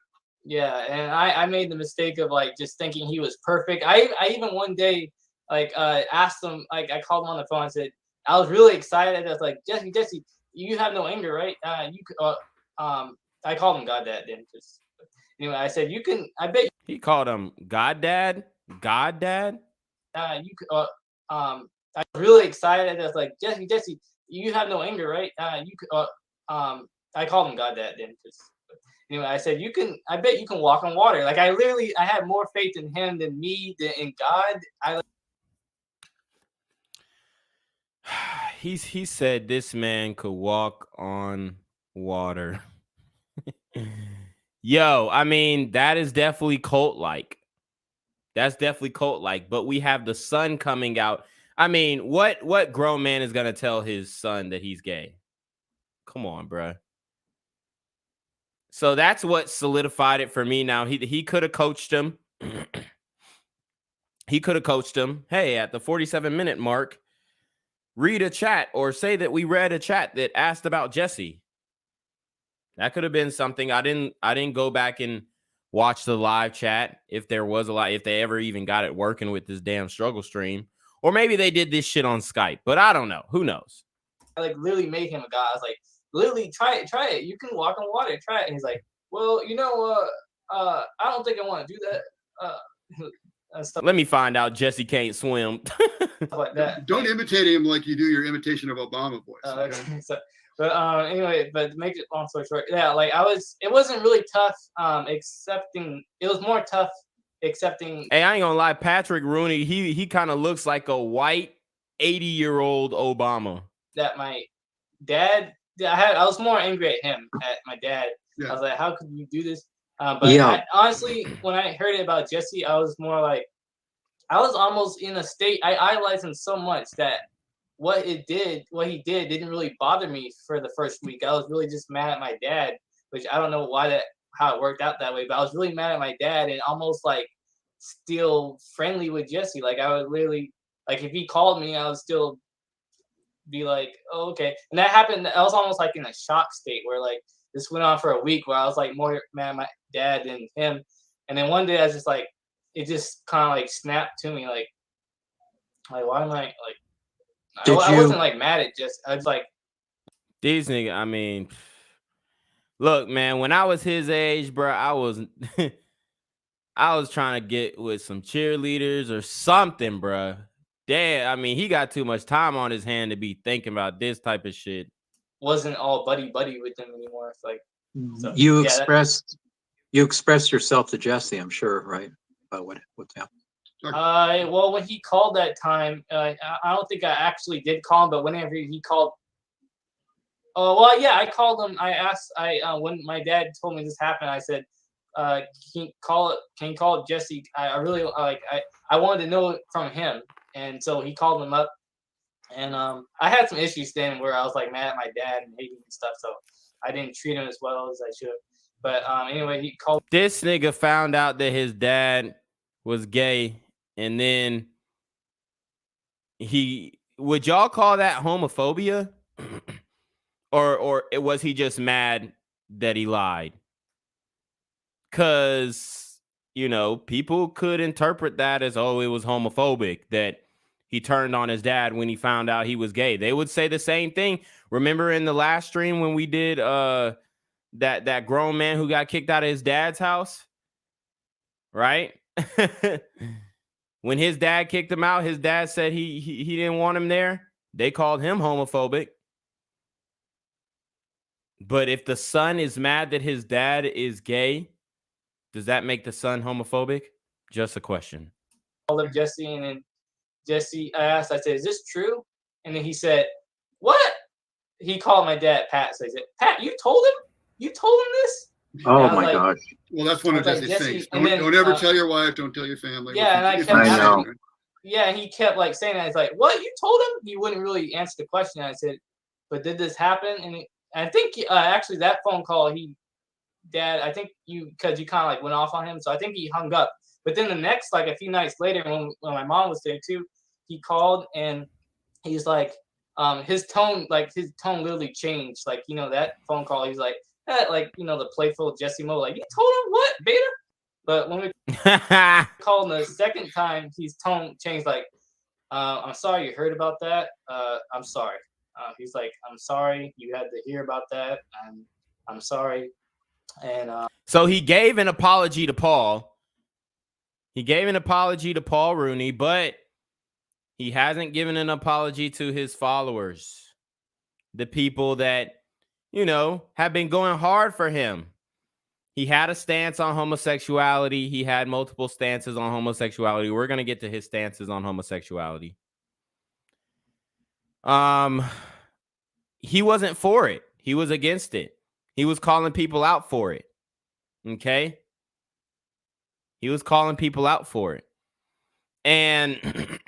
Yeah, and I made the mistake of like just thinking he was perfect. I even one day like asked him, like I called him on the phone and said I was really excited. I was like, Jesse, you have no anger, right? I called him God Dad then. Just anyway, I said you can. I bet he called him God Dad. God Dad. I was really excited. I was like, Jesse, you have no anger, right? I called him God Dad then. Just anyway, I said I bet you can walk on water. Like I had more faith in him than me, in God. He said this man could walk on water. Yo, I mean, that is definitely cult-like. That's definitely cult-like. But we have the son coming out. I mean, what grown man is gonna tell his son that he's gay? Come on, bro. So that's what solidified it for me. Now he could have coached him. He could have coached him. Hey, at the 47-minute mark, read a chat or say that we read a chat that asked about Jesse. That could have been something. I didn't go back and watch the live chat if there was a lot, if they ever even got it working with this damn struggle stream. Or maybe they did this shit on Skype, but I don't know. Who knows? I like literally made him a guy. I was like, literally try it. You can walk on water, try it. And he's like, well, you know, I don't think I want to do that. Let me find out Jesse can't swim. Like that. Don't imitate him like you do your imitation of Obama voice. Okay? But anyway, but to make it long story short, yeah, like it wasn't really tough accepting. It was more tough accepting. Hey, I ain't gonna lie, Patrick Rooney, he kind of looks like a white 80-year-old Obama. That my dad, I was more angry at him, at my dad. Yeah. I was like, how could you do this? But yeah. Honestly, when I heard it about Jesse, I was more like, I was almost in a state. I idolized him so much that what he did didn't really bother me for the first week. I was really just mad at my dad, which I don't know how it worked out that way, but I was really mad at my dad and almost like still friendly with Jesse. Like I would literally, like if he called me, I would still be like, oh, okay. And that happened. I was almost like in a shock state where like this went on for a week where I was like more mad at my dad than him. And then one day I was just like, it just kind of like snapped to me like, Like, why am I like? Did I you- wasn't like mad at just. I was like, These niggas. I mean, look, man. When I was his age, bro, I was I was trying to get with some cheerleaders or something, bro. Damn, I mean, he got too much time on his hand to be thinking about this type of shit. wasn't all buddy with them anymore. It's like, so, You yeah, expressed yourself to Jesse, I'm sure, right? About what's happened. Well, when he called that time, I don't think I actually did call him, but whenever he called, well, yeah, I called him. I asked, when my dad told me this happened, I said, can you call Jesse? I really I wanted to know it from him, and so he called him up, and I had some issues then where I was like mad at my dad and hating and stuff, so I didn't treat him as well as I should have. But anyway, he called. This nigga found out that his dad was gay, and then would y'all call that homophobia? or was he just mad that he lied? Cause, you know, people could interpret that as, oh, it was homophobic that he turned on his dad when he found out he was gay. They would say the same thing. Remember in the last stream when we did that grown man who got kicked out of his dad's house? Right? When his dad kicked him out, his dad said he didn't want him there. They called him homophobic. But if the son is mad that his dad is gay, does that make the son homophobic? Just a question. Called up Jesse, and then Jesse, I asked, I said, is this true? And then he said, what? He called my dad, Pat. So he said, Pat, you told him? You told him this? Oh my gosh. Well, that's one of I was Jesse's like, things. and then, Don't ever tell your wife. Don't tell your family. Yeah, and I If kept you- asking. Yeah, and he kept like saying that. It's like, what? You told him? He wouldn't really answer the question. I said, but did this happen? And I think actually that phone call, Dad, I think because you kind of like went off on him, so I think he hung up. But then the next, like a few nights later, when my mom was there too, he called and he's like, his tone literally changed. Like, you know, that phone call, he's like, like, you know, the playful Jesse Mo, like, you told him what, beta? But when we called the second time, his tone changed. Like, I'm sorry you heard about that. I'm sorry. He's like, I'm sorry you had to hear about that. I'm sorry. And so he gave an apology to Paul. He gave an apology to Paul Rooney, but he hasn't given an apology to his followers, the people that, you know, have been going hard for him. He had a stance on homosexuality. He had multiple stances on homosexuality. We're going to get to his stances on homosexuality. He wasn't for it. He was against it. He was calling people out for it. Okay? He was calling people out for it. And,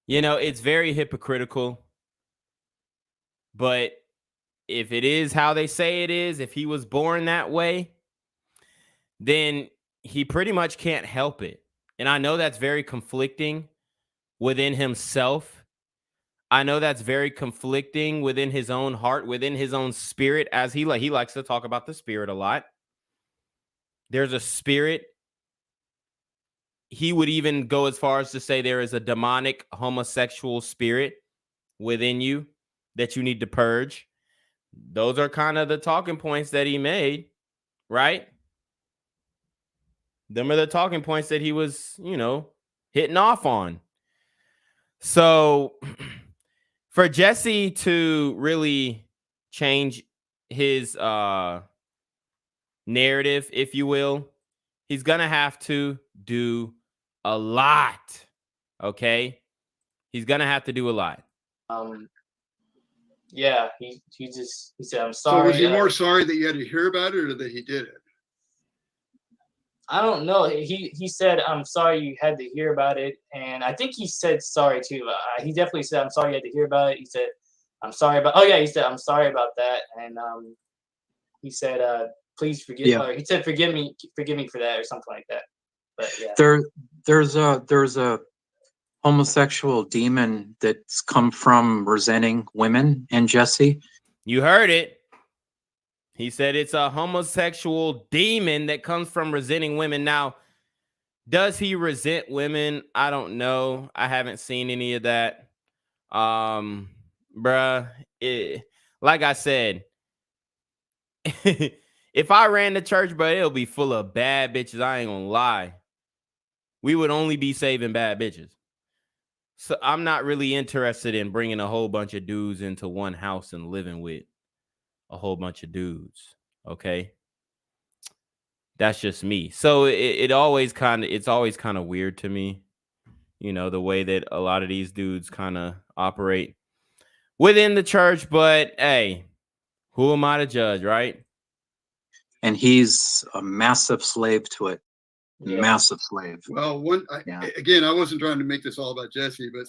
you know, it's very hypocritical. But if it is how they say it is, if he was born that way, then he pretty much can't help it. And I know that's very conflicting within himself. I know that's very conflicting within his own heart, within his own spirit, as he likes to talk about the spirit a lot. There's a spirit. He would even go as far as to say there is a demonic homosexual spirit within you that you need to purge. Those are kind of the talking points that he made, right? Them are the talking points that he was, you know, hitting off on. So for Jesse to really change his narrative, if you will, he's going to have to do a lot. Okay? He's going to have to do a lot. yeah, he said, I'm So sorry. was he more sorry that you had to hear about it or that he did it? I don't know. He said, I'm sorry you had to hear about it. And I think he said sorry too. He definitely said, I'm sorry you had to hear about it. He said, I'm sorry about, he said, I'm sorry about that. And he said, please forgive, he said, forgive me for that or something like that. But yeah. There's a homosexual demon that's come from resenting women and Jesse. You heard it. He said it's a homosexual demon that comes from resenting women. Now, Does he resent women? I don't know. I haven't seen any of that. Bruh, like I said, if I ran the church, bro, it'll be full of bad bitches. I ain't gonna lie. We would only be saving bad bitches. So I'm not really interested in bringing a whole bunch of dudes into one house and living with a whole bunch of dudes. Okay. That's just me. So it's always kind of weird to me, you know, the way that a lot of these dudes kind of operate within the church. But hey, who am I to judge, right? And he's a massive slave to it. Yeah. Massive slave. Well, again, I wasn't trying to make this all about Jesse, but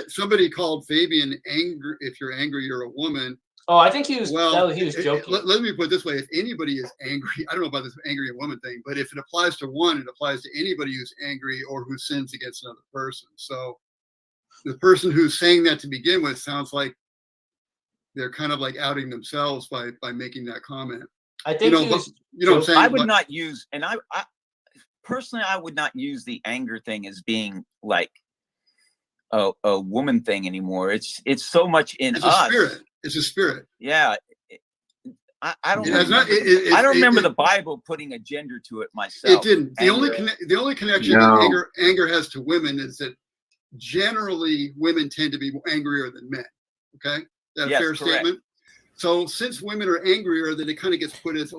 somebody called Fabian angry. If you're angry, you're a woman. Oh, I think he was. Well, he was joking. Let me put it this way: if anybody is angry, I don't know about this angry at woman thing, but if it applies to one, it applies to anybody who's angry or who sins against another person. So, the person who's saying that to begin with sounds like they're kind of like outing themselves by making that comment. I think you know what I'm saying. I would not use, and I personally, I would not use the anger thing as being like a woman thing anymore. It's so much in us. A spirit. It's a spirit. Yeah. I don't remember the Bible putting a gender to it myself. It didn't. The only connection that anger has to women is that generally women tend to be angrier than men. Okay? That a fair statement? So since women are angrier, then it kind of gets put as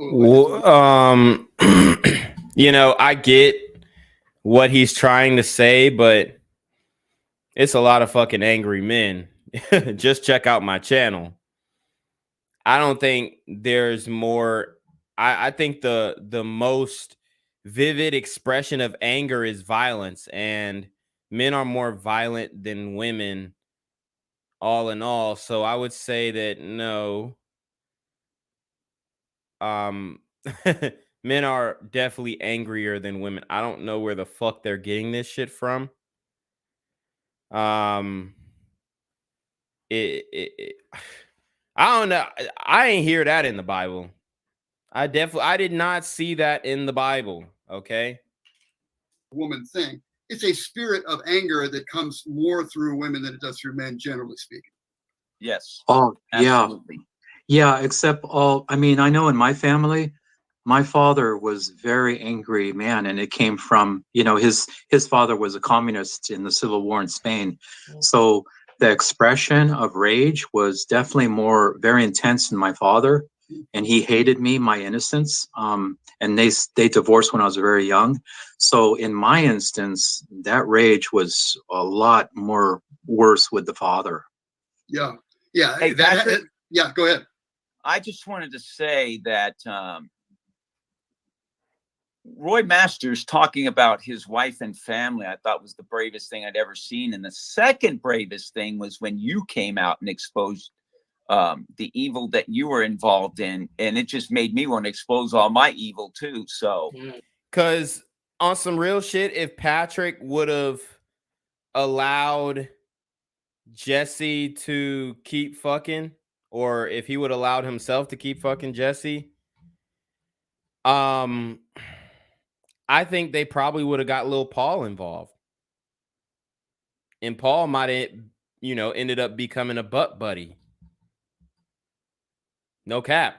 you know, I get what he's trying to say, but it's a lot of fucking angry men. Just check out my channel. I don't think there's more. I think the most vivid expression of anger is violence, and men are more violent than women, all in all. So I would say that no. Men are definitely angrier than women. I don't know where the fuck they're getting this shit from. I don't know. I ain't hear that in the Bible. I did not see that in the Bible. Okay. Woman thing. It's a spirit of anger that comes more through women than it does through men, generally speaking. Yes. Oh, absolutely. Yeah, except I mean, I know in my family, my father was very angry man, and it came from, you know, his father was a communist in the Civil War in Spain. So the expression of rage was definitely very intense in my father, and he hated me, my innocence. And they divorced when I was very young. So in my instance, that rage was a lot more worse with the father. Yeah. Yeah. Hey, Patrick, yeah, go ahead. I just wanted to say that Roy Masters talking about his wife and family, I thought was the bravest thing I'd ever seen. And the second bravest thing was when you came out and exposed the evil that you were involved in. And it just made me want to expose all my evil too. So, because on some real shit, if Patrick would have allowed Jesse to keep fucking, or if he would have allowed himself to keep fucking Jesse, I think they probably would have got Lil Paul involved. And Paul might have, you know, ended up becoming a butt buddy. No cap.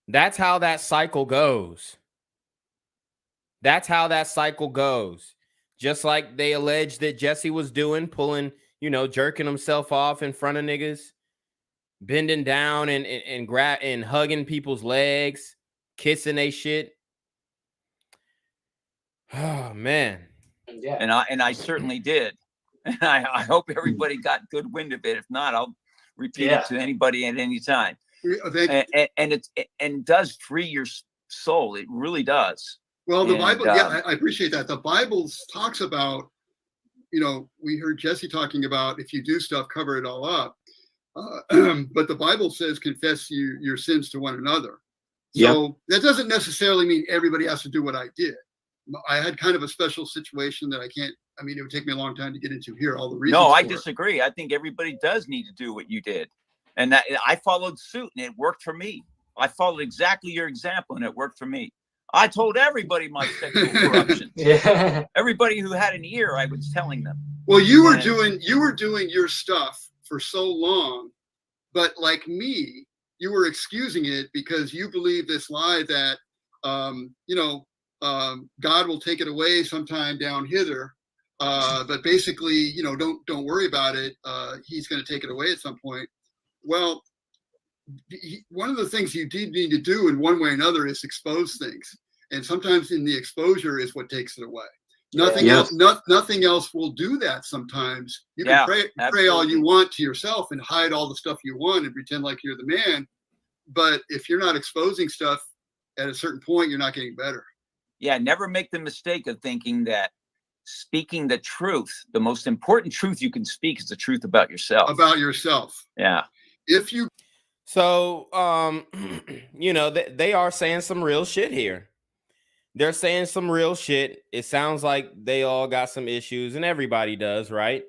That's how that cycle goes. That's how that cycle goes. Just like they alleged that Jesse was doing, pulling, you know, jerking himself off in front of niggas, bending down and hugging people's legs, kissing they shit. Oh man. Yeah. And I certainly did. And I hope everybody got good wind of it. If not, I'll repeat it to anybody at any time. And it does free your soul. It really does. Well, the Bible, I appreciate that. The Bible talks about, you know, we heard Jesse talking about if you do stuff, cover it all up. But the Bible says confess your sins to one another. So that doesn't necessarily mean everybody has to do what I did. I had kind of a special situation that it would take me a long time to get into here, all the reasons. No, I disagree. I think everybody does need to do what you did. And that I followed suit and it worked for me. I followed exactly your example and it worked for me. I told everybody my sexual corruption. Yeah. Everybody who had an ear, I was telling them. Well, you were doing your stuff for so long, but like me, you were excusing it because you believe this lie that God will take it away sometime down hither. But basically, don't worry about it. He's going to take it away at some point. Well, one of the things you do need to do in one way or another is expose things. And sometimes in the exposure is what takes it away. Nothing else. Nothing else will do that. Sometimes you can pray all you want to yourself and hide all the stuff you want and pretend like you're the man. But if you're not exposing stuff at a certain point, you're not getting better. Yeah, never make the mistake of thinking that speaking the truth, the most important truth you can speak, is the truth about yourself. About yourself. Yeah. If you. So, they are saying some real shit here. They're saying some real shit. It sounds like they all got some issues, and everybody does, right?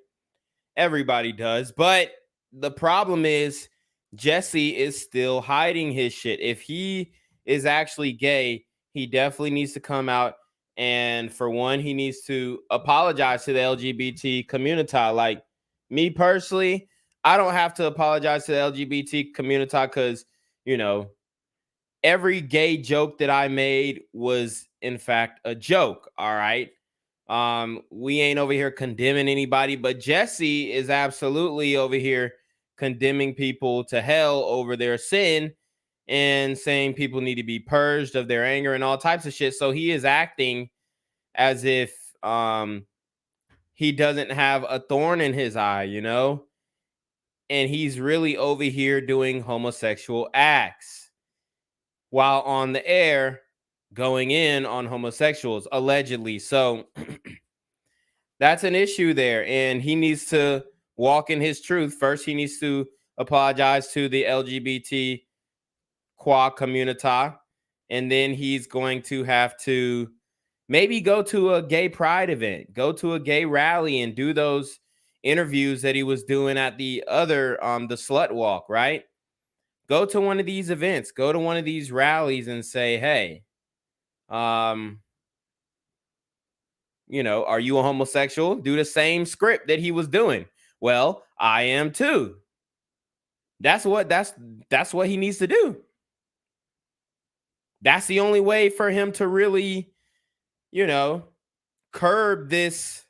Everybody does. But the problem is Jesse is still hiding his shit. If he is actually gay, he definitely needs to come out. And for one, he needs to apologize to the LGBT community. Like me personally, I don't have to apologize to the LGBT community because, every gay joke that I made was in fact a joke. All right. We ain't over here condemning anybody, but Jesse is absolutely over here condemning people to hell over their sin and saying people need to be purged of their anger and all types of shit. So he is acting as if he doesn't have a thorn in his eye, and he's really over here doing homosexual acts while on the air going in on homosexuals, allegedly. So that's an issue there, and he needs to walk in his truth. First, he needs to apologize to the LGBT community, and then he's going to have to maybe go to a gay pride event, go to a gay rally, and do those interviews that he was doing at the other, the slut walk, right? Go to one of these events, go to one of these rallies and say, hey, are you a homosexual? Do the same script that he was doing. Well, I am too. That's what he needs to do. That's the only way for him to really, curb this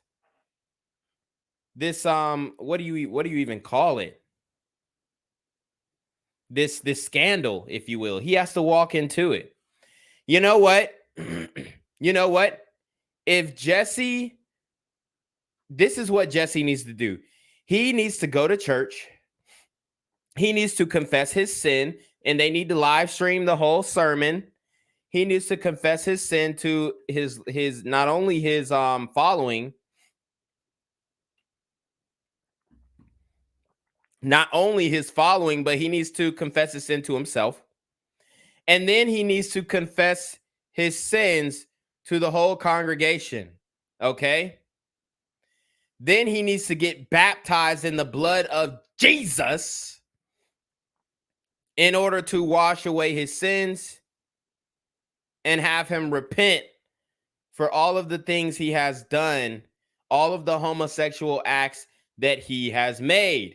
what do you even call it? This scandal, if you will. He has to walk into it. You know what? If Jesse, this is what Jesse needs to do. He needs to go to church. He needs to confess his sin, and they need to live stream the whole sermon. He needs to confess his sin to his not only his following, but he needs to confess his sin to himself. And then he needs to confess his sins to the whole congregation. Okay? Then he needs to get baptized in the blood of Jesus in order to wash away his sins and have him repent for all of the things he has done, all of the homosexual acts that he has made.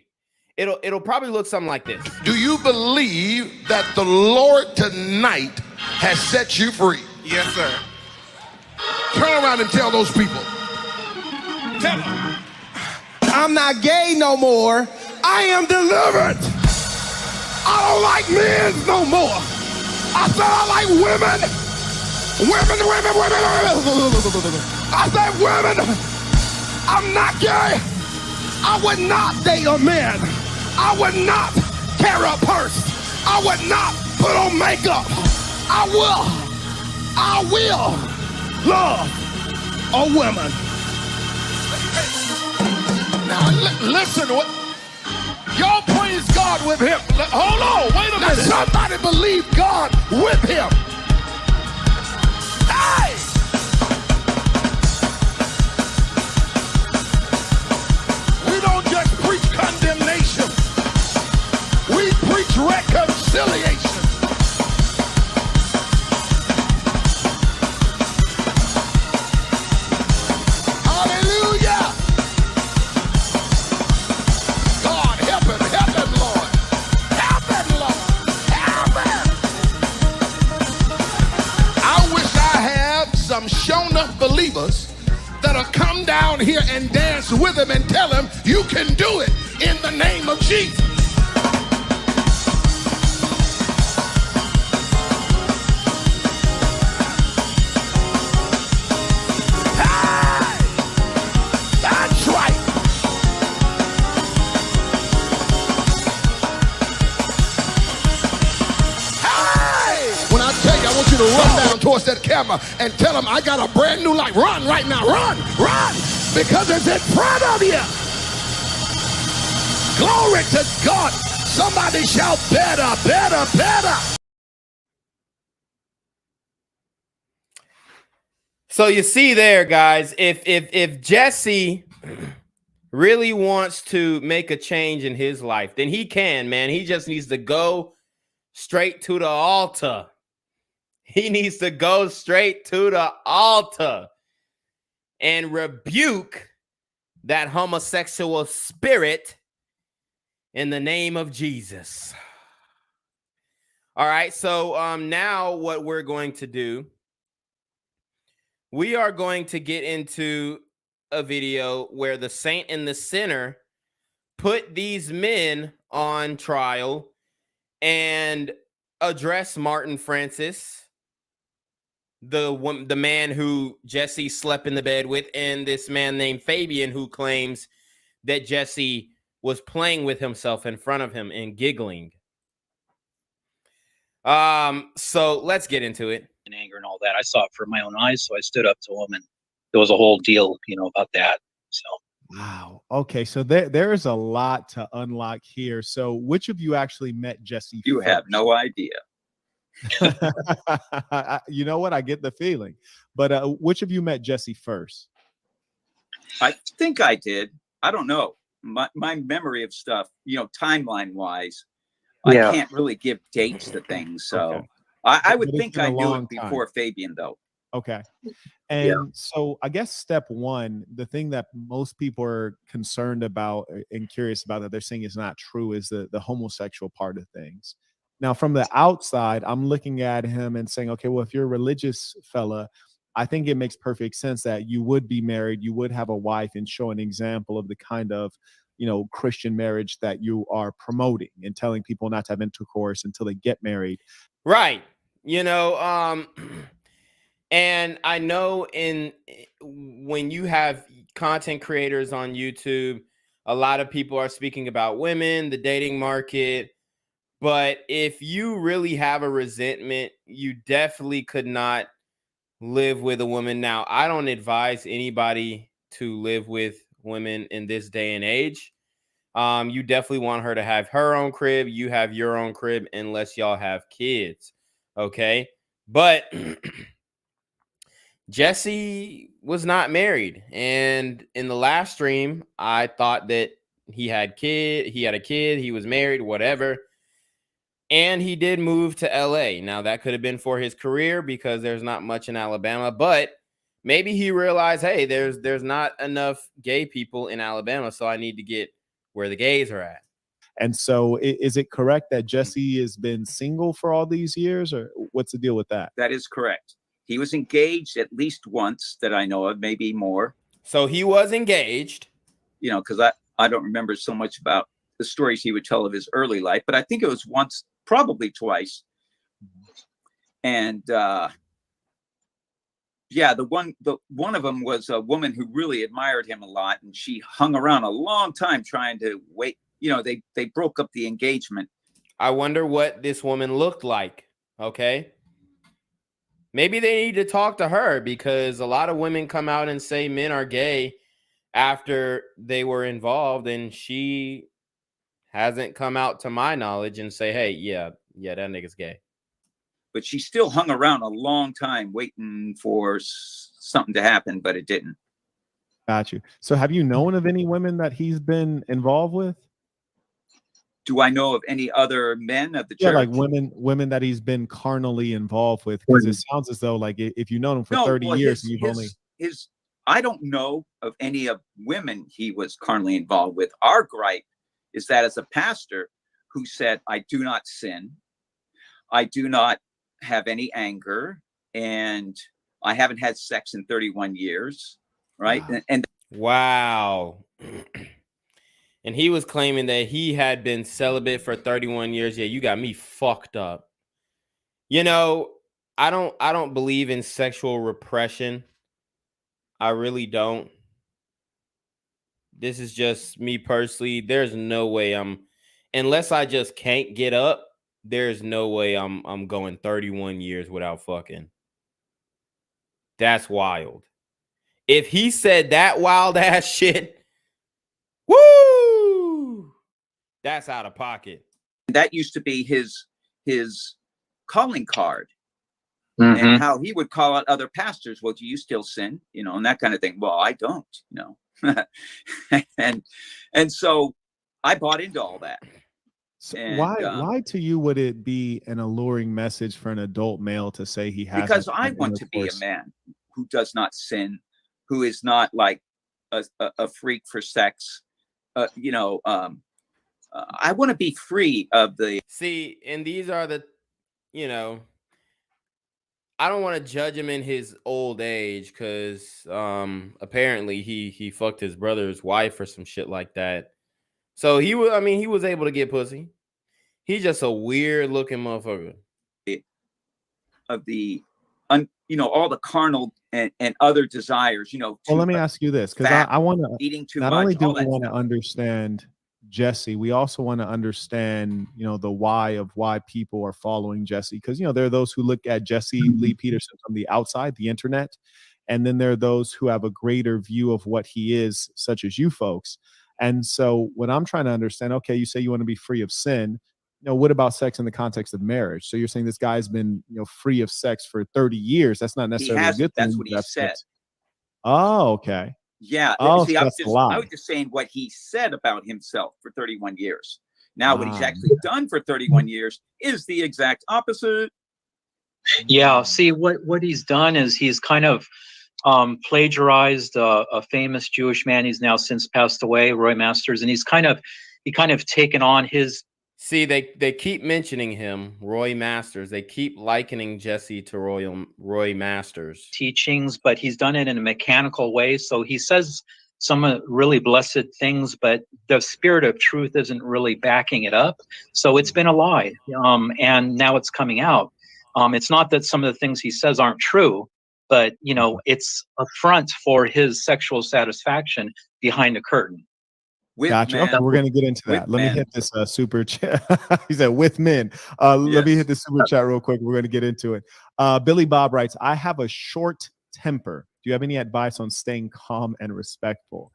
It'll probably look something like this. Do you believe that the Lord tonight has set you free? Yes, sir. Turn around and tell those people. Tell them. I'm not gay no more. I am delivered. I don't like men no more. I said I like women. Women. I said women. I'm not gay. I would not date a man. I would not carry a purse. I would not put on makeup. I will love a woman. Now listen, y'all praise God with him. Hold on, wait a minute. Somebody believe God with him. Hey! We don't just preach condemnation. We preach reconciliation. believers that'll come down here and dance with him and tell him you can do it in the name of Jesus. Hey! That's right. When I tell you, I want you to run down towards that camera and tell them I got a brand new life. Run right now, run, because it's in front of you. Glory to God. Somebody shout better, better, better. So you see there, guys, if Jesse really wants to make a change in his life, then he can, man. He just needs to go straight to the altar. He needs to go straight to the altar and rebuke that homosexual spirit in the name of Jesus. All right, so now what we're going to do, we are going to get into a video where the saint and the sinner put these men on trial and address Martin Francis, the man who Jesse slept in the bed with, and this man named Fabian who claims that Jesse was playing with himself in front of him and giggling. So let's get into it. And anger and all that. I saw it for my own eyes, so I stood up to him, and there was a whole deal, about that. So wow. Okay, so there is a lot to unlock here. So which of you actually met Jesse? You first? have no idea. You know what? I get the feeling. But which of you met Jesse first? I think I did. I don't know. My memory of stuff, timeline wise, Yeah. I can't really give dates to things. So Okay. I would But it's think been a I knew long it before time. Fabian, though. Okay. And so I guess step one, the thing that most people are concerned about and curious about that they're saying is not true is the homosexual part of things. Now, from the outside, I'm looking at him and saying, okay, well, if you're a religious fella, I think it makes perfect sense that you would be married, you would have a wife, and show an example of the kind of, Christian marriage that you are promoting and telling people not to have intercourse until they get married. Right. And I know when you have content creators on YouTube, a lot of people are speaking about women, the dating market. But if you really have a resentment, you definitely could not live with a woman. Now, I don't advise anybody to live with women in this day and age. You definitely want her to have her own crib. You have your own crib unless y'all have kids. Okay. But Jesse was not married. And in the last stream, I thought that he had a kid, he was married, whatever. And he did move to LA. Now that could have been for his career because there's not much in Alabama, but maybe he realized, hey, there's not enough gay people in Alabama, so I need to get where the gays are at. And so is it correct that Jesse has been single for all these years, or what's the deal with that? That is correct. He was engaged at least once that I know of, maybe more. So he was engaged. Because I don't remember so much about the stories he would tell of his early life, but I think it was once, probably twice. And the one of them was a woman who really admired him a lot, and she hung around a long time trying to wait. They broke up the engagement. I wonder what this woman looked like. Okay. Maybe they need to talk to her, because a lot of women come out and say men are gay after they were involved, and she hasn't come out to my knowledge and say, hey, yeah, that nigga's gay. But she still hung around a long time waiting for something to happen, but it didn't. Got you. So have you known of any women that he's been involved with? Do I know of any other men of the church? Yeah, like women that he's been carnally involved with? Because it sounds as though, like, if you've known him for 30 years and you've only... I don't know of any of women he was carnally involved with. Our gripe is that as a pastor who said, I do not sin, I do not have any anger, and I haven't had sex in 31 years, right? And wow. And he was claiming that he had been celibate for 31 years. Yeah, you got me fucked up. You know, I don't believe in sexual repression. I really don't. This is just me personally. There's no way unless I just can't get up, there's no way I'm going 31 years without fucking. That's wild. If he said that wild ass shit, woo! That's out of pocket. that used to be his calling card. And how he would call out other pastors. Well, do you still sin? You know, and that kind of thing. Well, I don't, you know. and so I bought into all that. So And, why to you would it be an alluring message for an adult male to say he has? Because I want to be a man who does not sin, who is not like a freak for sex. You know, I want to be free of the. See, and these are the, you know, I don't want to judge him in his old age because apparently he fucked his brother's wife or some shit like that. So he was able to get pussy. He's just a weird looking motherfucker. Of the you know, all the carnal and other desires, you know. Well, let me ask you this, because I want to eating too not much, only do all we that want to stuff. understand Jesse, we also want to understand, you know, the why of why people are following Jesse, because you know there are those who look at Jesse Lee Peterson from the outside, the internet, and then there are those who have a greater view of what he is, such as you folks. And so, what I'm trying to understand, okay, you say you want to be free of sin. You know, what about sex in the context of marriage? So you're saying this guy's been, you know, free of sex for 30 years. That's not He necessarily a hasn't. good thing. That's what he said. Sex. Oh, okay. Yeah. Oh, See, so that's a lie. I was just saying what he said about himself for 31 years. Now, what he's actually done for 31 years is the exact opposite. Yeah. See, what he's done is he's kind of plagiarized a famous Jewish man. He's now since passed away, Roy Masters, and he kind of taken on his. See, they keep mentioning him, Roy Masters. They keep likening Jesse to Roy Masters teachings, but he's done it in a mechanical way. So he says some really blessed things, but the spirit of truth isn't really backing it up. So it's been a lie, and now it's coming out. It's not that some of the things he says aren't true, but you know, it's a front for his sexual satisfaction behind the curtain. Gotcha. Okay, we're going to get into that. Let me hit this super chat. He said with men. Let me hit the super chat real quick. We're going to get into it. Billy Bob writes, I have a short temper. Do you have any advice on staying calm and respectful?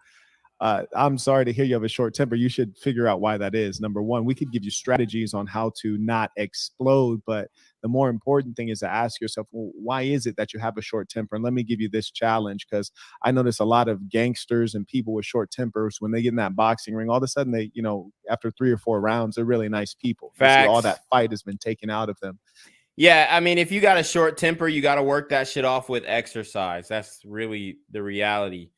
I'm sorry to hear you have a short temper. You should figure out why that is. Number one, we could give you strategies on how to not explode, but the more important thing is to ask yourself, well, why is it that you have a short temper? And let me give you this challenge, because I notice a lot of gangsters and people with short tempers, when they get in that boxing ring, all of a sudden they, you know, after 3 or 4 rounds, they're really nice people. You see, all that fight has been taken out of them. Yeah, I mean, if you got a short temper, you got to work that shit off with exercise. That's really the reality.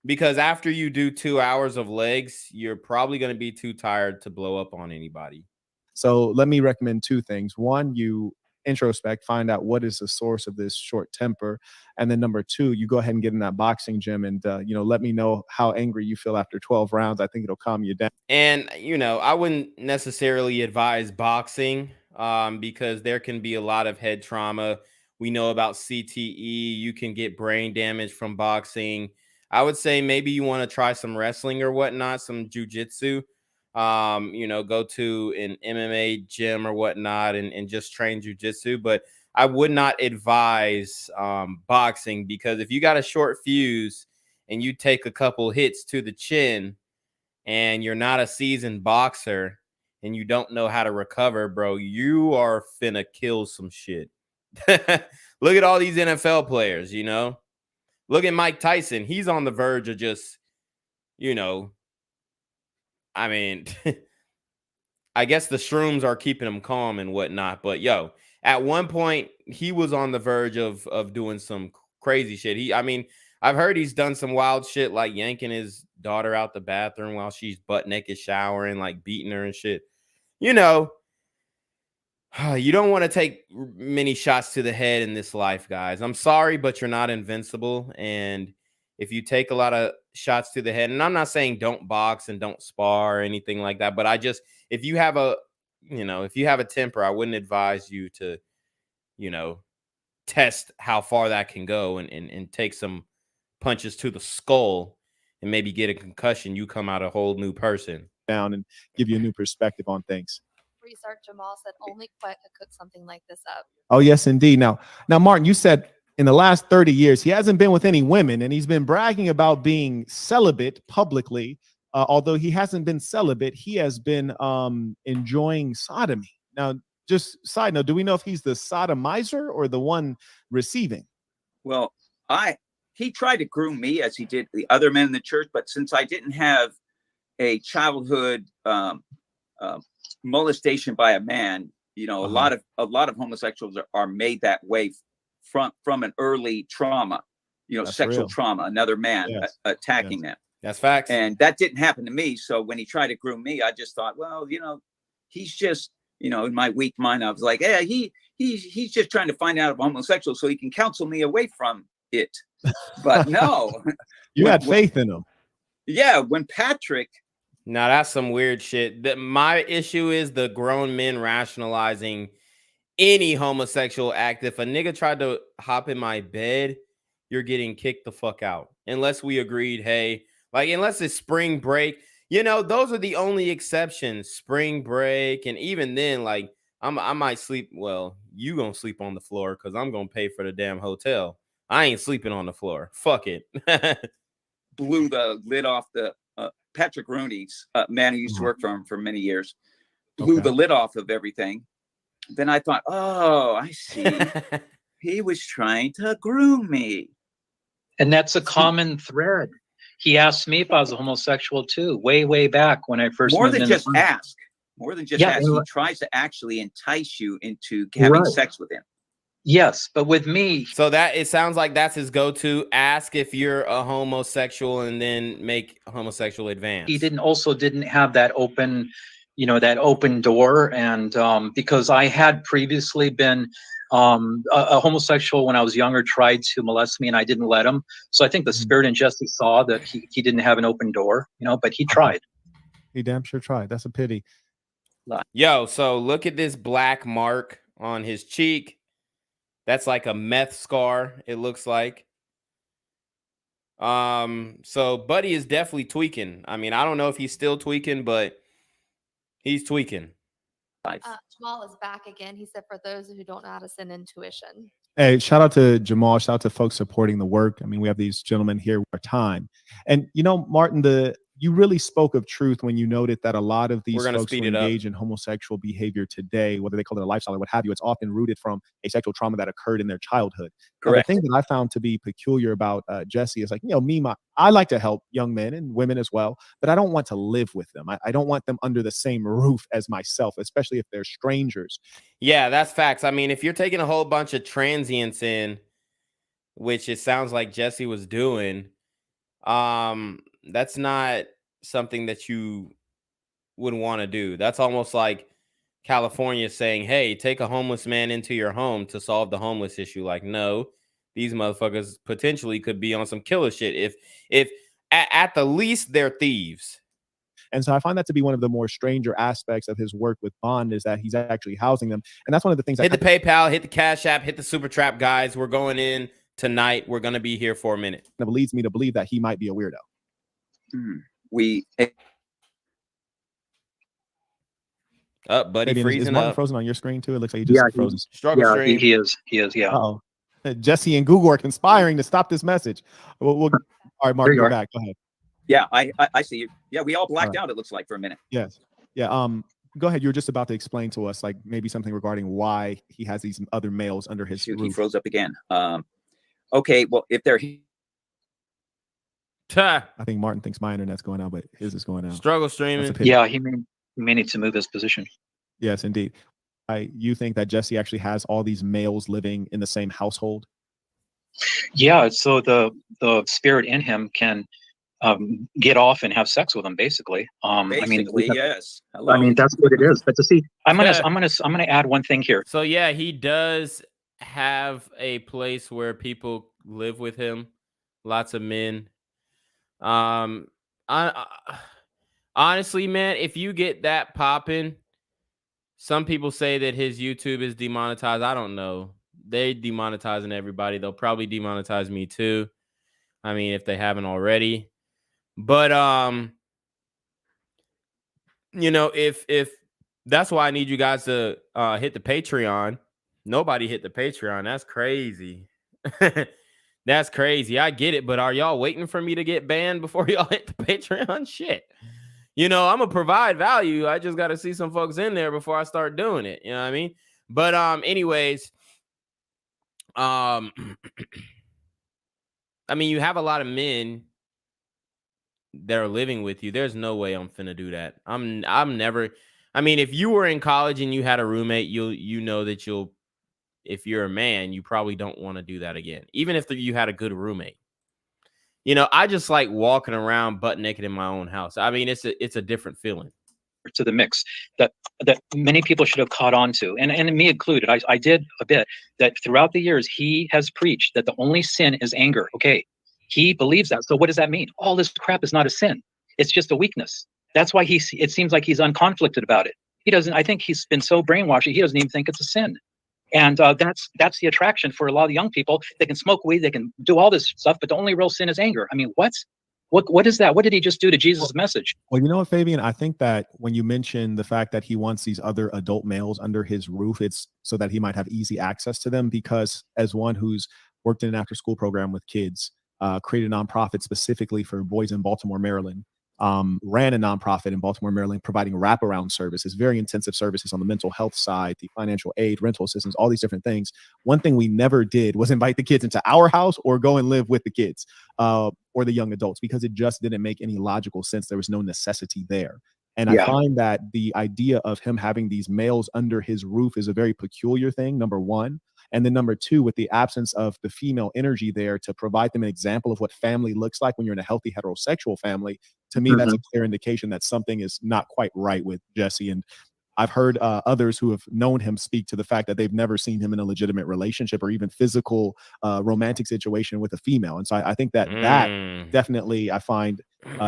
Because after you do 2 hours of legs, you're probably going to be too tired to blow up on anybody. So let me recommend 2 things. One, you introspect, find out what is the source of this short temper. And then number 2, you go ahead and get in that boxing gym and, you know, let me know how angry you feel after 12 rounds. I think it'll calm you down. And, you know, I wouldn't necessarily advise boxing because there can be a lot of head trauma. We know about CTE. You can get brain damage from boxing. I would say maybe you want to try some wrestling or whatnot, some jujitsu. You know, go to an MMA gym or whatnot and just train jujitsu. But I would not advise boxing, because if you got a short fuse and you take a couple hits to the chin and you're not a seasoned boxer and you don't know how to recover, bro, you are finna kill some shit. Look at all these NFL players, you know. Look at Mike Tyson. He's on the verge of just, you know, I mean, I guess the shrooms are keeping him calm and whatnot. But, yo, at one point, he was on the verge of doing some crazy shit. I mean, I've heard he's done some wild shit, like yanking his daughter out the bathroom while she's butt naked showering, like beating her and shit. You know, You don't want to take many shots to the head in this life, guys. I'm sorry, but you're not invincible. And if you take a lot of shots to the head, and I'm not saying don't box and don't spar or anything like that, but if you have a temper, I wouldn't advise you to, test how far that can go and take some punches to the skull and maybe get a concussion. You come out a whole new person. Down and give you a new perspective on things. Research, Jamal said only Quet could cook something like this up. Oh, yes, indeed. Now, Martin, you said in the last 30 years, he hasn't been with any women, and he's been bragging about being celibate publicly. Although he hasn't been celibate, he has been enjoying sodomy. Now, just side note, do we know if he's the sodomizer or the one receiving? Well, he tried to groom me as he did the other men in the church, but since I didn't have a childhood molestation by a man, a lot of homosexuals are made that way from an early trauma, sexual trauma, another man attacking them. That's facts. And that didn't happen to me. So when he tried to groom me, I just thought, well, he's just, in my weak mind, I was like, yeah, he's just trying to find out if I'm homosexual so he can counsel me away from it. But no. You had faith in him. Yeah, when Patrick. Now that's some weird shit. My issue is the grown men rationalizing any homosexual act. If a nigga tried to hop in my bed, you're getting kicked the fuck out. Unless we agreed, hey, unless it's spring break, those are the only exceptions. Spring break, and even then, I might sleep. Well, you gonna sleep on the floor because I'm gonna pay for the damn hotel. I ain't sleeping on the floor. Fuck it. Blew the lid off the Patrick Rooney's man who used to work for him for many years. Blew the lid off of everything. Then I thought, oh, I see. He was trying to groom me. And that's a common thread. He asked me if I was a homosexual too, way back when I first More than just ask. He tries to actually entice you into having sex with him. Yes, but with me. So that it sounds like that's his go-to. Ask if you're a homosexual and then make a homosexual advance. He didn't have that open, that open door. And because I had previously been a homosexual when I was younger, tried to molest me and I didn't let him. So I think the Spirit and Jesse saw that he didn't have an open door, but he tried. He damn sure tried. That's a pity. Yo, so look at this black mark on his cheek. That's like a meth scar, it looks like. So Buddy is definitely tweaking. I mean, I don't know if he's still tweaking, but he's tweaking. Jamal is back again. He said, for those who don't know how to send intuition. Hey, shout out to Jamal. Shout out to folks supporting the work. I mean, we have these gentlemen here with time. And, Martin, you really spoke of truth when you noted that a lot of these folks who engage in homosexual behavior today, whether they call it a lifestyle or what have you, it's often rooted from a sexual trauma that occurred in their childhood. Correct. The thing that I found to be peculiar about Jesse is I like to help young men and women as well, but I don't want to live with them. I don't want them under the same roof as myself, especially if they're strangers. Yeah, that's facts. I mean, if you're taking a whole bunch of transients in, which it sounds like Jesse was doing, that's not something that you would want to do. That's almost like California saying, hey, take a homeless man into your home to solve the homeless issue. Like, no, these motherfuckers potentially could be on some killer shit. If at the least they're thieves. And so I find that to be one of the more stranger aspects of his work with Bond is that he's actually housing them. And that's one of the things hit the PayPal, hit the Cash App, hit the Super Trap, guys. We're going in tonight. We're going to be here for a minute. That leads me to believe that he might be a weirdo. Buddy freezing is Martin up. Frozen on your screen too? It looks like he just frozen. Struggle stream. He is. Yeah. Uh-oh. Jesse and Google are conspiring to stop this message. All right, Martin, you're back. Go ahead. Yeah, I see you. Yeah, we all blacked out, it looks like, for a minute. Yes. Yeah. Go ahead. You were just about to explain to us, like maybe something regarding why he has these other males under his roof. He froze up again. Okay, well, if they're I think Martin thinks my internet's going out, but his is going out. Struggle streaming. Yeah, he may need to move his position. Yes, indeed. You think that Jesse actually has all these males living in the same household? Yeah, so the spirit in him can get off and have sex with him, basically. Basically, yes. I mean, that's what it is. But to see, I'm gonna add one thing here. So yeah, he does have a place where people live with him. Lots of men. Honestly, man, if you get that popping, some people say that his YouTube is demonetized. I don't know. They demonetizing everybody. They'll probably demonetize me too. I mean, if they haven't already. But you know, if that's why I need you guys to hit the Patreon. Nobody hit the Patreon. That's crazy. That's crazy. I get it, but are y'all waiting for me to get banned before y'all hit the Patreon? Shit. You know, I'm gonna provide value. I just got to see some folks in there before I start doing it. You know what I mean? But anyways, I mean, you have a lot of men that are living with you. There's no way I'm finna do that. I'm never. I mean, if you were in college and you had a roommate, you know that if you're a man, you probably don't want to do that again. Even if you had a good roommate. You know, I just like walking around butt naked in my own house. I mean, it's a different feeling. To the mix that many people should have caught on to, and me included. I did a bit that throughout the years. He has preached that the only sin is anger. Okay, he believes that. So what does that mean? All this crap is not a sin. It's just a weakness. That's why it seems like he's unconflicted about it. He doesn't. I think he's been so brainwashed. He doesn't even think it's a sin. And that's the attraction for a lot of young people. They can smoke weed, they can do all this stuff, but the only real sin is anger. I mean, what is that? What did he just do to Jesus' message? Well, you know what, Fabian? I think that when you mention the fact that he wants these other adult males under his roof, it's so that he might have easy access to them, because as one who's worked in an after-school program with kids, created a nonprofit specifically for boys in Baltimore, Maryland, ran a nonprofit in Baltimore, Maryland, providing wraparound services, very intensive services on the mental health side, the financial aid, rental assistance, all these different things. One thing we never did was invite the kids into our house or go and live with the kids or the young adults, because it just didn't make any logical sense. There was no necessity there. And I find that the idea of him having these males under his roof is a very peculiar thing, number one. And then number two, with the absence of the female energy there to provide them an example of what family looks like when you're in a healthy heterosexual family, to me, that's a clear indication that something is not quite right with Jesse. And I've heard others who have known him speak to the fact that they've never seen him in a legitimate relationship or even physical romantic situation with a female. And so I think that definitely I find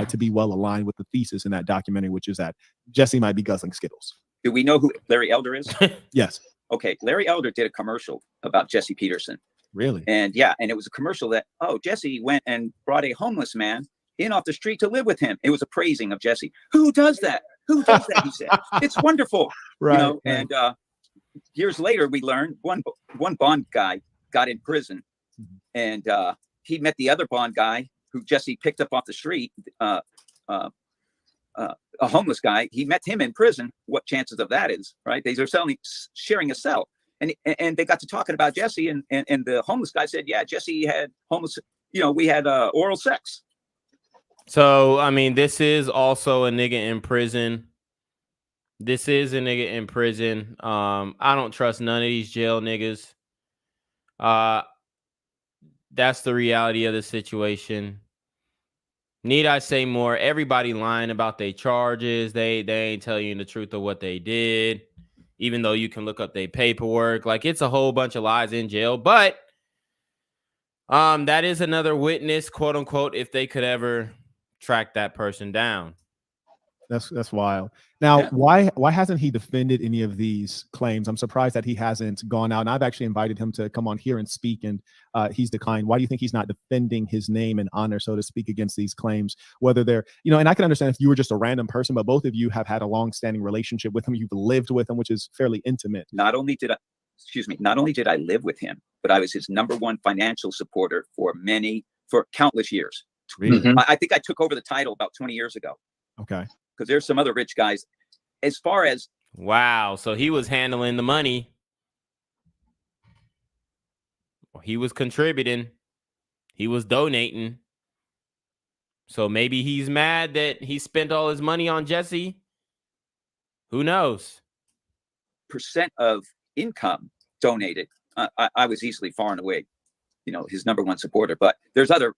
to be well aligned with the thesis in that documentary, which is that Jesse might be guzzling Skittles. Do we know who Larry Elder is? Yes. Okay, Larry Elder did a commercial about Jesse Peterson. Really? And yeah, and it was a commercial that, Jesse went and brought a homeless man in off the street to live with him. It was a praising of Jesse. Who does that? Who does that? He said. It's wonderful. Right. You know, and years later, we learned one Bond guy got in prison, and he met the other Bond guy who Jesse picked up off the street, a homeless guy. He met him in prison. What chances of that is, right? They are sharing a cell. And they got to talking about Jesse, and the homeless guy said, yeah, Jesse had we had oral sex. So, I mean, this is also a nigga in prison. This is a nigga in prison. I don't trust none of these jail niggas. That's the reality of the situation. Need I say more? Everybody lying about their charges. They ain't telling you the truth of what they did, even though you can look up their paperwork. Like, it's a whole bunch of lies in jail. But that is another witness, quote unquote, if they could ever track that person down. That's wild. Now, why hasn't he defended any of these claims? I'm surprised that he hasn't gone out. And I've actually invited him to come on here and speak, and he's declined. Why do you think he's not defending his name and honor, so to speak, against these claims? Whether they're, and I can understand if you were just a random person, but both of you have had a long-standing relationship with him. You've lived with him, which is fairly intimate. Not only did I live with him, but I was his number one financial supporter for countless years. Really? I think I took over the title about 20 years ago. Okay. Because there's some other rich guys. As far as wow, so he was handling the money. He was contributing. He was donating. So maybe he's mad that he spent all his money on Jesse. Who knows? Percent of income donated. I was easily far and away, his number one supporter. But there's other,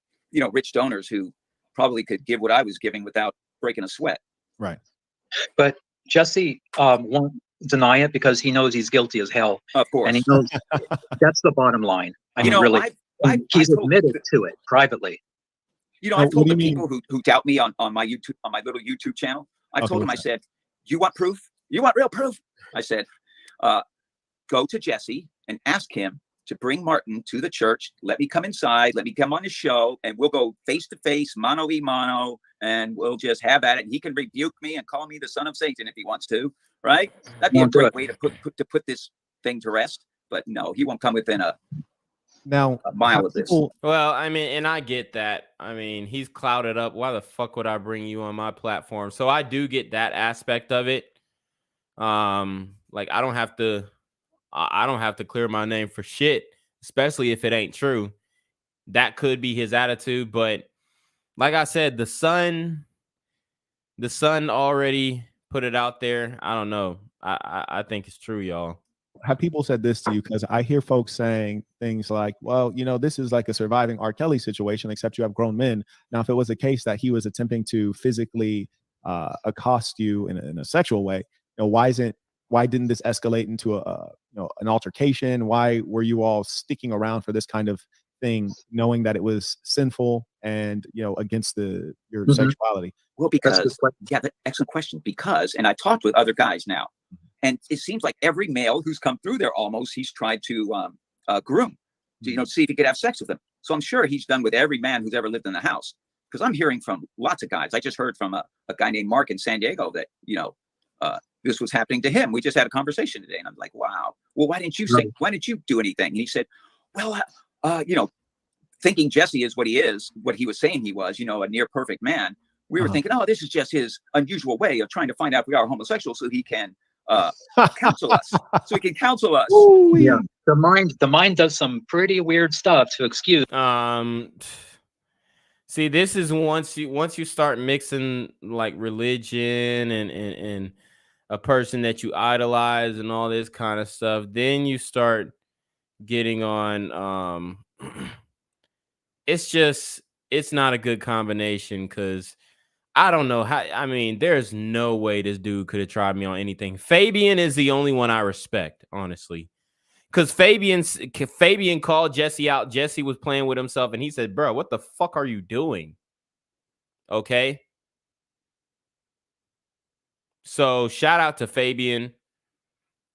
rich donors who probably could give what I was giving without breaking a sweat. Right. But Jesse won't deny it because he knows he's guilty as hell. Of course. And he knows that's the bottom line. I mean, know, really, he's I told- admitted to it privately. You know, I've told the people who doubt me on my YouTube, on my little YouTube channel, I told them, I said, you want proof? You want real proof? I said, go to Jesse and ask him to bring Martin to the church. Let me come inside. Let me come on his show, and we'll go face to face, mano y mano, and we'll just have at it. And he can rebuke me and call me the son of Satan if he wants to. Right? That'd be a great way to put this thing to rest. But no, he won't come within a mile of this. Well, I mean, and I get that. I mean, he's clouded up. Why the fuck would I bring you on my platform? So I do get that aspect of it. Like I don't have to clear my name for shit, especially if it ain't true. That could be his attitude, but like I said, the sun already put it out there. I don't know. I think it's true, y'all. Have people said this to you? Because I hear folks saying things like, well, you know, this is like a surviving R. Kelly situation, except you have grown men. Now, if it was a case that he was attempting to physically accost you in a sexual way, you know, why didn't this escalate into an altercation? Why were you all sticking around for this kind of thing, knowing that it was sinful and, you know, against your sexuality? Well, because excellent question. Because, and I talked with other guys now, and it seems like every male who's come through there he's tried to groom, to, you know, see if he could have sex with them. So I'm sure he's done with every man who's ever lived in the house. Because I'm hearing from lots of guys. I just heard from a guy named Mark in San Diego that, you know, this was happening to him. We just had a conversation today, and I'm like, wow. Well, why didn't you why didn't you do anything? And he said, well, you know, thinking Jesse is what he was saying he was, you know, a near perfect man. We were thinking, oh, this is just his unusual way of trying to find out if we are homosexual so he can counsel us. So he can counsel us. Ooh, yeah. The mind does some pretty weird stuff to excuse. See, this is once you start mixing like religion and a person that you idolize and all this kind of stuff, then you start getting on it's not a good combination, because I don't know how. I mean, there's no way this dude could have tried me on anything. Fabian is the only one I respect, honestly, because Fabian called Jesse out. Jesse was playing with himself, and he said, bro, what the fuck are you doing? Okay. So shout out to Fabian.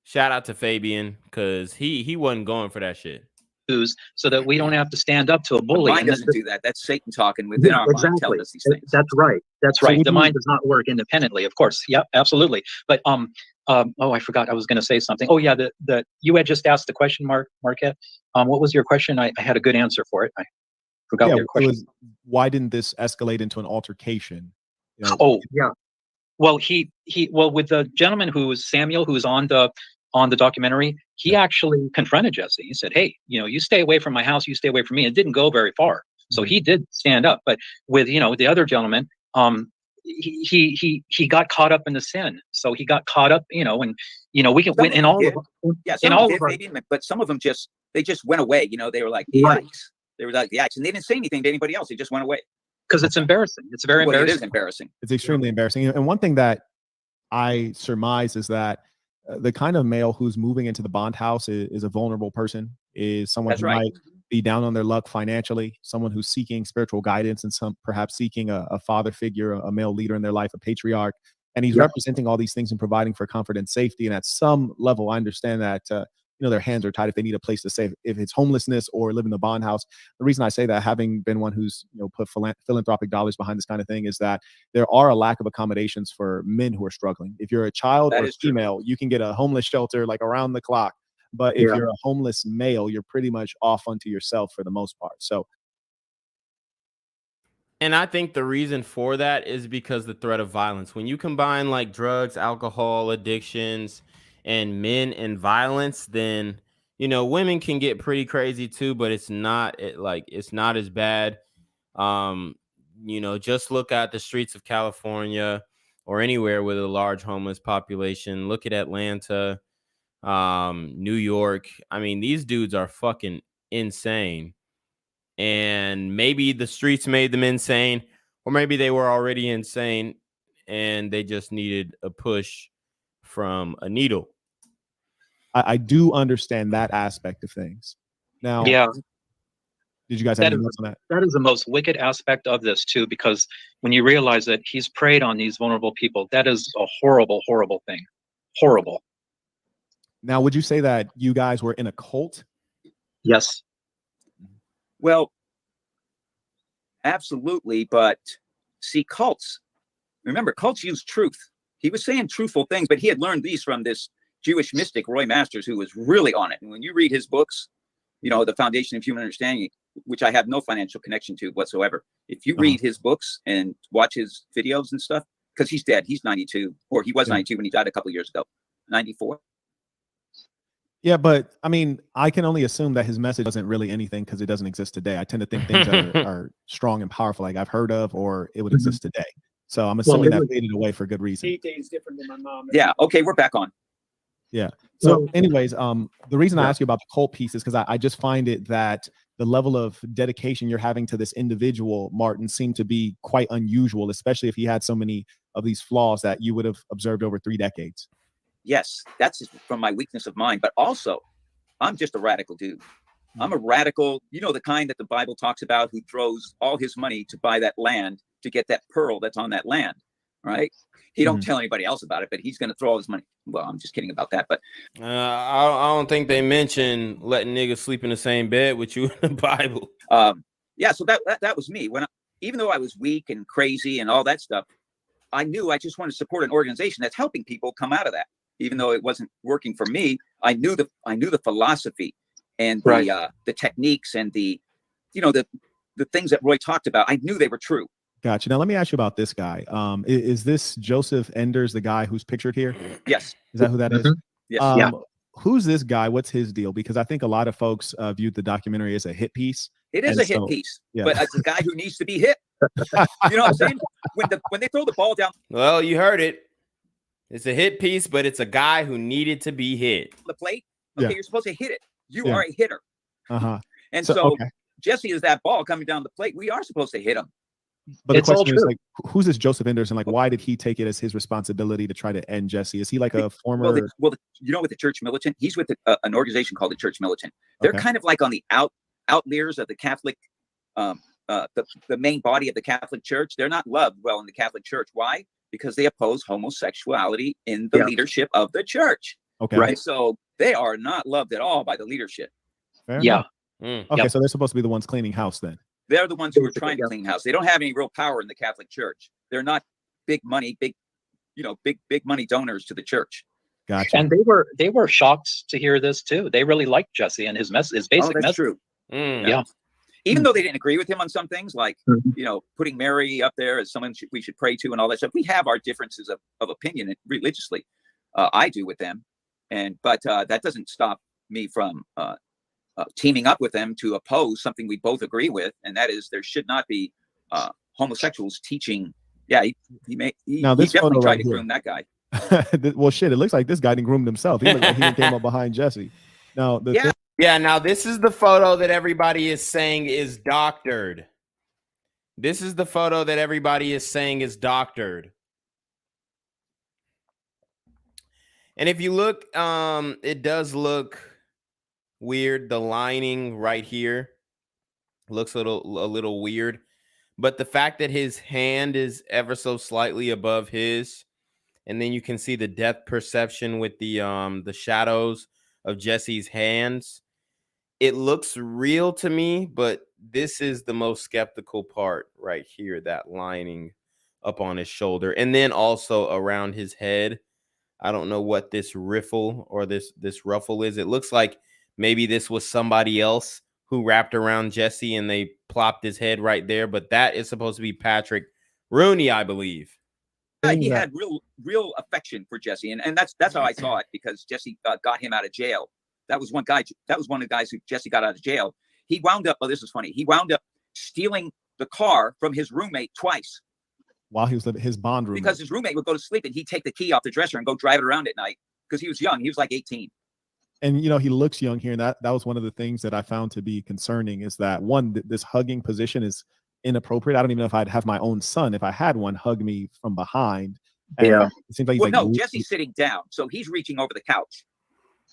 Because he wasn't going for that shit. So that we don't have to stand up to a bully. The mind doesn't do that. That's Satan talking within our mind telling us these things. That's right. That's right. The mind does not work independently, of course. Yep, absolutely. But oh, I forgot I was going to say something. Oh yeah, you had just asked the question, Marquette. What was your question? I had a good answer for it. I forgot your question. Why didn't this escalate into an altercation? You know, oh yeah. Well, well, with the gentleman who's Samuel, who's on the documentary, he actually confronted Jesse. He said, hey, you know, you stay away from my house, you stay away from me. It didn't go very far. So he did stand up. But with, you know, the other gentleman, he got caught up in the sin. So he got caught up, you know, and, you know, we can win in all of them. But some of them just went away. You know, they were like, yikes. They were like, yikes. And they didn't say anything to anybody else. They just went away. Because it's embarrassing. It's very embarrassing. It is embarrassing. It's extremely embarrassing. And one thing that I surmise is that the kind of male who's moving into the bond house is a vulnerable person, is someone who might be down on their luck financially, someone who's seeking spiritual guidance, and perhaps seeking a father figure, a male leader in their life, a patriarch. And he's representing all these things and providing for comfort and safety. And at some level, I understand that you know, their hands are tied if they need a place to stay, if it's homelessness or live in the bond house. The reason I say that, having been one who's, you know, put philanthropic dollars behind this kind of thing, is that there are a lack of accommodations for men who are struggling. If you're a child or a female, you can get a homeless shelter like around the clock. But if you're a homeless male, you're pretty much off unto yourself for the most part. So, and I think the reason for that is because the threat of violence. When you combine like drugs, alcohol, addictions, and men and violence, then, you know, women can get pretty crazy too, but it's not as bad. You know, just look at the streets of California or anywhere with a large homeless population. Look at Atlanta, New York. I mean, these dudes are fucking insane. And maybe the streets made them insane, Or maybe they were already insane and they just needed a push from a needle. I do understand that aspect of things. Now, Yeah. did you guys have any notes on that? That is the most wicked aspect of this too, because when you realize that he's preyed on these vulnerable people, that is a horrible, horrible thing. Horrible. Now, would you say that you guys were in a cult? Yes. Well, absolutely. But see, cults, remember, cults use truth. He was saying truthful things, but he had learned these from this Jewish mystic, Roy Masters, who was really on it. And when you read his books, you know, The Foundation of Human Understanding, which I have no financial connection to whatsoever. If you read his books and watch his videos and stuff, because he's dead, he's 92, or he was 92 when he died a couple of years ago, 94. Yeah, but I mean, I can only assume that his message isn't really anything because it doesn't exist today. I tend to think things that are strong and powerful, like I've heard of, or it would exist today. So I'm assuming that faded away for good reason. is different than my mom. Yeah. Okay, we're back on. Yeah. So anyways, the reason I ask you about the cult piece is because I just find it that the level of dedication you're having to this individual, Martin, seemed to be quite unusual, especially if he had so many of these flaws that you would have observed over 3 decades. Yes, that's from my weakness of mind. But also, I'm just a radical dude. I'm a radical, you know, the kind that the Bible talks about, who throws all his money to buy that land to get that pearl that's on that land, right? He don't tell anybody else about it, but he's going to throw all his money. Well, I'm just kidding about that. But I don't think they mention letting niggas sleep in the same bed with you in the Bible. Yeah, so that was me. Even though I was weak and crazy and all that stuff, I knew I just wanted to support an organization that's helping people come out of that. Even though it wasn't working for me, I knew the philosophy and the techniques and the things that Roy talked about. I knew they were true. Gotcha. Now let me ask you about this guy. Is this Joseph Enders, the guy who's pictured here? Yes. Is that who that is? Yes. Who's this guy? What's his deal? Because I think a lot of folks viewed the documentary as a hit piece. It is a hit piece, but it's a guy who needs to be hit. You know what I'm saying? When they throw the ball down. Well, you heard it. It's a hit piece, but it's a guy who needed to be hit. The plate. Okay, you're supposed to hit it. You are a hitter. And so Jesse is that ball coming down the plate. We are supposed to hit him. But the question is, like, who's this Joseph Enders, and like, why did he take it as his responsibility to try to end Jesse? Is he like a former? Well, you know, with the Church Militant, he's with an organization called the Church Militant. They're kind of like on the outliers of the Catholic, the main body of the Catholic Church. They're not loved well in the Catholic Church. Why? Because they oppose homosexuality in the leadership of the church. Okay. Right. So they are not loved at all by the leadership. Fair enough. Okay, so they're supposed to be the ones cleaning house then. They're the ones who are trying to clean house. They don't have any real power in the Catholic Church. They're not big money donors to the church. Gotcha. And they were shocked to hear this too. They really liked Jesse and his basic message. That's true. Yeah. Even though they didn't agree with him on some things, like putting Mary up there as someone we should pray to and all that stuff. We have our differences of opinion religiously. I do with them, but that doesn't stop me from teaming up with them to oppose something we both agree with, and that is there should not be homosexuals teaching. Yeah, he definitely tried to groom that guy. Well, shit, it looks like this guy didn't groom himself. He looked like he came up behind Jesse. Now, now this is the photo that everybody is saying is doctored. This is the photo that everybody is saying is doctored. And if you look, it does look weird. The lining right here looks a little weird, but the fact that his hand is ever so slightly above his, and then you can see the depth perception with the shadows of Jesse's hands. It looks real to me, but this is the most skeptical part right here, that lining up on his shoulder, and then also around his head. I don't know what this riffle or this ruffle is. It looks like maybe this was somebody else who wrapped around Jesse and they plopped his head right there, but that is supposed to be Patrick Rooney, I believe. He had real affection for Jesse, and that's how I saw it, because Jesse got him out of jail. That was one guy. That was one of the guys who Jesse got out of jail. He wound up. Oh, this is funny. He wound up stealing the car from his roommate twice while he was living his bond roommate, because his roommate would go to sleep and he'd take the key off the dresser and go drive it around at night, because he was young. He was like 18. And you know, he looks young here, and that was one of the things that I found to be concerning, is that one, this hugging position is inappropriate. I don't even know if I'd have my own son, if I had one, hug me from behind. And Yeah. it seems like he's Well, like, no, Jesse's sitting down, so he's reaching over the couch.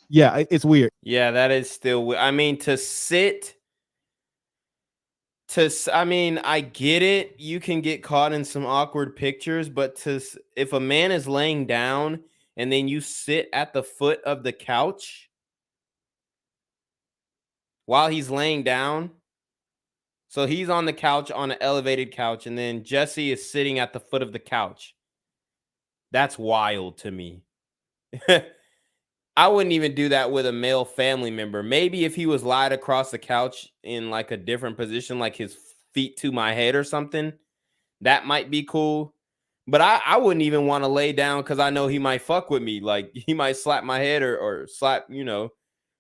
yeah, it's weird. Yeah, that is still I mean, I mean, I get it. You can get caught in some awkward pictures, but if a man is laying down and then you sit at the foot of the couch while he's laying down, so he's on the couch, on an elevated couch, and then Jesse is sitting at the foot of the couch. That's wild to me. I wouldn't even do that with a male family member. Maybe if he was lied across the couch in like a different position, like his feet to my head or something, that might be cool. But I wouldn't even want to lay down because I know he might fuck with me. Like he might slap my head or slap,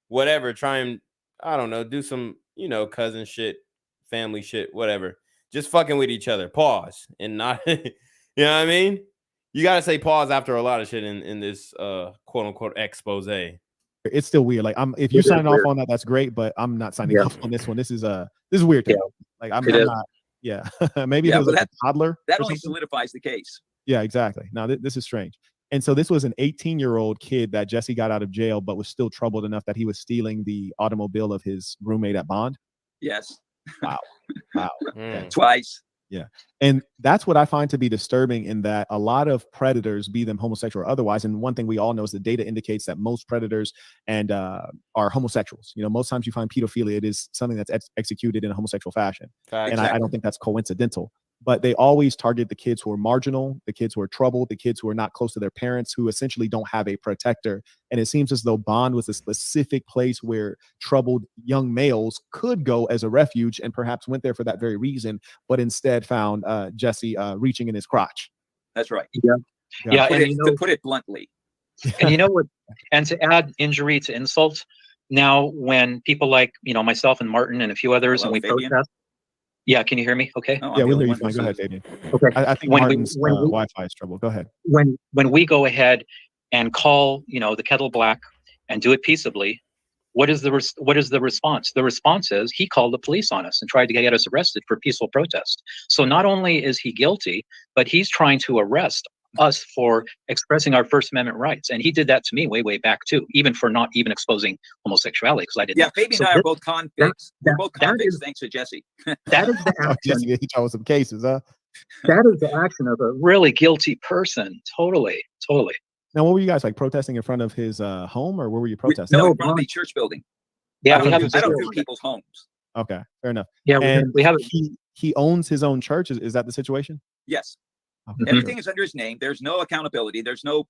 whatever. Try and, I don't know, do some, cousin shit, family shit, whatever. Just fucking with each other. Pause. And not, you know what I mean? You got to say pause after a lot of shit in this quote unquote expose. It's still weird. Like if you're signing off on that, that's great, but I'm not signing off on this one. This is weird to me. Like I'm not. Yeah, maybe if it was like a toddler. That only solidifies the case. Yeah, exactly. Now this is strange. And so this was an 18-year-old kid that Jesse got out of jail, but was still troubled enough that he was stealing the automobile of his roommate at Bond. Yes. Wow. Okay. Twice. Yeah. And that's what I find to be disturbing, in that a lot of predators, be them homosexual or otherwise, and one thing we all know is the data indicates that most predators and are homosexuals. Most times you find pedophilia, it is something that's executed in a homosexual fashion. And I don't think that's coincidental. But they always target the kids who are marginal, the kids who are troubled, the kids who are not close to their parents, who essentially don't have a protector. And it seems as though Bond was a specific place where troubled young males could go as a refuge, and perhaps went there for that very reason, but instead found Jesse reaching in his crotch. That's right. Yeah. To put it bluntly. And you know what? And to add injury to insult, now when people like myself and Martin and a few others, and we protest. Yeah, can you hear me? Okay. Yeah, we'll hear you fine. Go ahead, Fabian. Okay. I think Martin's Wi-Fi is trouble. Go ahead. When we go ahead and call the kettle black and do it peaceably, what is the response? The response is he called the police on us and tried to get us arrested for peaceful protest. So not only is he guilty, but he's trying to arrest us for expressing our First Amendment rights. And he did that to me way back too, even for not even exposing homosexuality, because I did. Yeah, Fabian and I are both convicts. We're both convicts, thanks to Jesse. That is the action. Jesse, he told some cases, huh? That is the action of a really guilty person. Totally. Now, what were you guys like, protesting in front of his home, or where were you protesting? No, in front of the church building. Yeah, I don't do people's homes. Okay, fair enough. Yeah, and we have. He owns his own church. Is that the situation? Yes. Okay. Everything is under his name. There's no accountability. There's no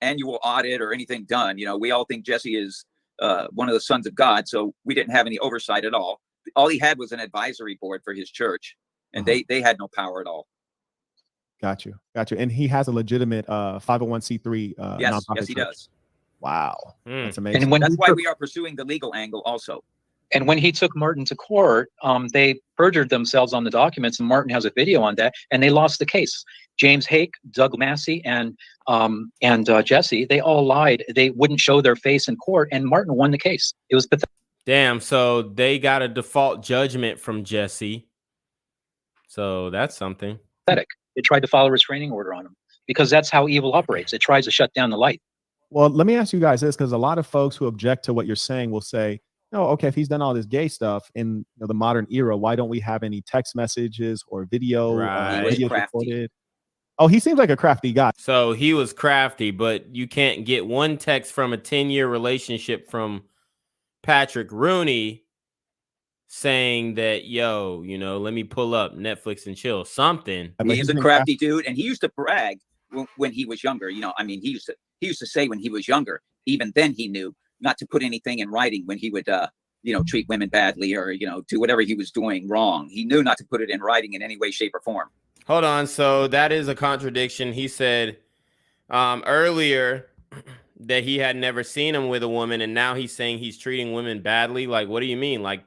annual audit or anything done. We all think Jesse is one of the sons of God, so we didn't have any oversight at all. All he had was an advisory board for his church, and they had no power at all. Got you. And he has a legitimate 501c3 yes, nonprofit yes, he church. does. Wow, that's amazing. And that's why we are pursuing the legal angle also. And when he took Martin to court, they perjured themselves on the documents, and Martin has a video on that, and they lost the case. James Hake, Doug Massey, and Jesse, they all lied. They wouldn't show their face in court, and Martin won the case. It was pathetic. Damn, so they got a default judgment from Jesse. So that's something. Pathetic. They tried to file a restraining order on him because that's how evil operates. It tries to shut down the light. Well, let me ask you guys this, because a lot of folks who object to what you're saying will say, oh, okay, if he's done all this gay stuff in the modern era, why don't we have any text messages or video? Videos recorded? Oh, he seems like a crafty guy. So he was crafty, but you can't get one text from a 10-year relationship from Patrick Rooney saying that, yo, let me pull up Netflix and chill, something. He's a crafty dude, and he used to brag when he was younger. He used to say when he was younger, even then he knew not to put anything in writing when he would, treat women badly or, do whatever he was doing wrong. He knew not to put it in writing in any way, shape, or form. Hold on. So that is a contradiction. He said earlier that he had never seen him with a woman, and now he's saying he's treating women badly. Like, what do you mean? Like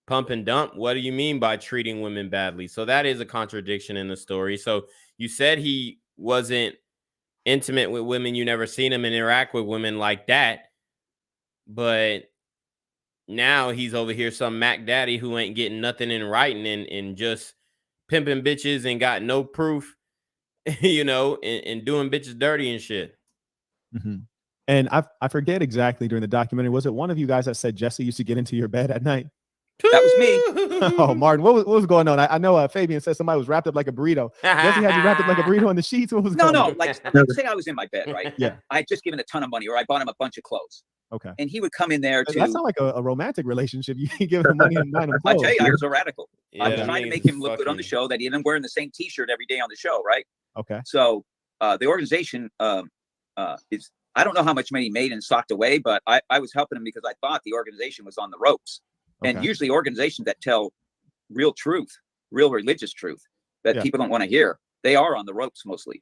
pump and dump? What do you mean by treating women badly? So that is a contradiction in the story. So you said he wasn't intimate with women. You never seen him interact with women like that. But now he's over here some Mac Daddy who ain't getting nothing in writing and just pimping bitches and got no proof, you know, and doing bitches dirty and shit. Mm-hmm. And I forget exactly during the documentary, was it one of you guys that said Jesse used to get into your bed at night? That was me. Oh, Martin, what was going on? I know Fabian said somebody was wrapped up like a burrito. Jesse had you wrapped up like a burrito on the sheets. What was going on? Like say I was in my bed, right? Yeah. I had just given a ton of money, or I bought him a bunch of clothes. Okay. And he would come in there to. That sounds like a romantic relationship. You give him money and buy him I clothes. tell you, I was a radical. I was Yeah. trying to make him look good on the show, that he didn't wearing the same T-shirt every day on the show, right? Okay. So the organization is, I don't know how much money he made and socked away, but I was helping him because I thought the organization was on the ropes. And Okay. usually organizations that tell real truth, real religious truth that Yeah. people don't want to hear, they are on the ropes mostly.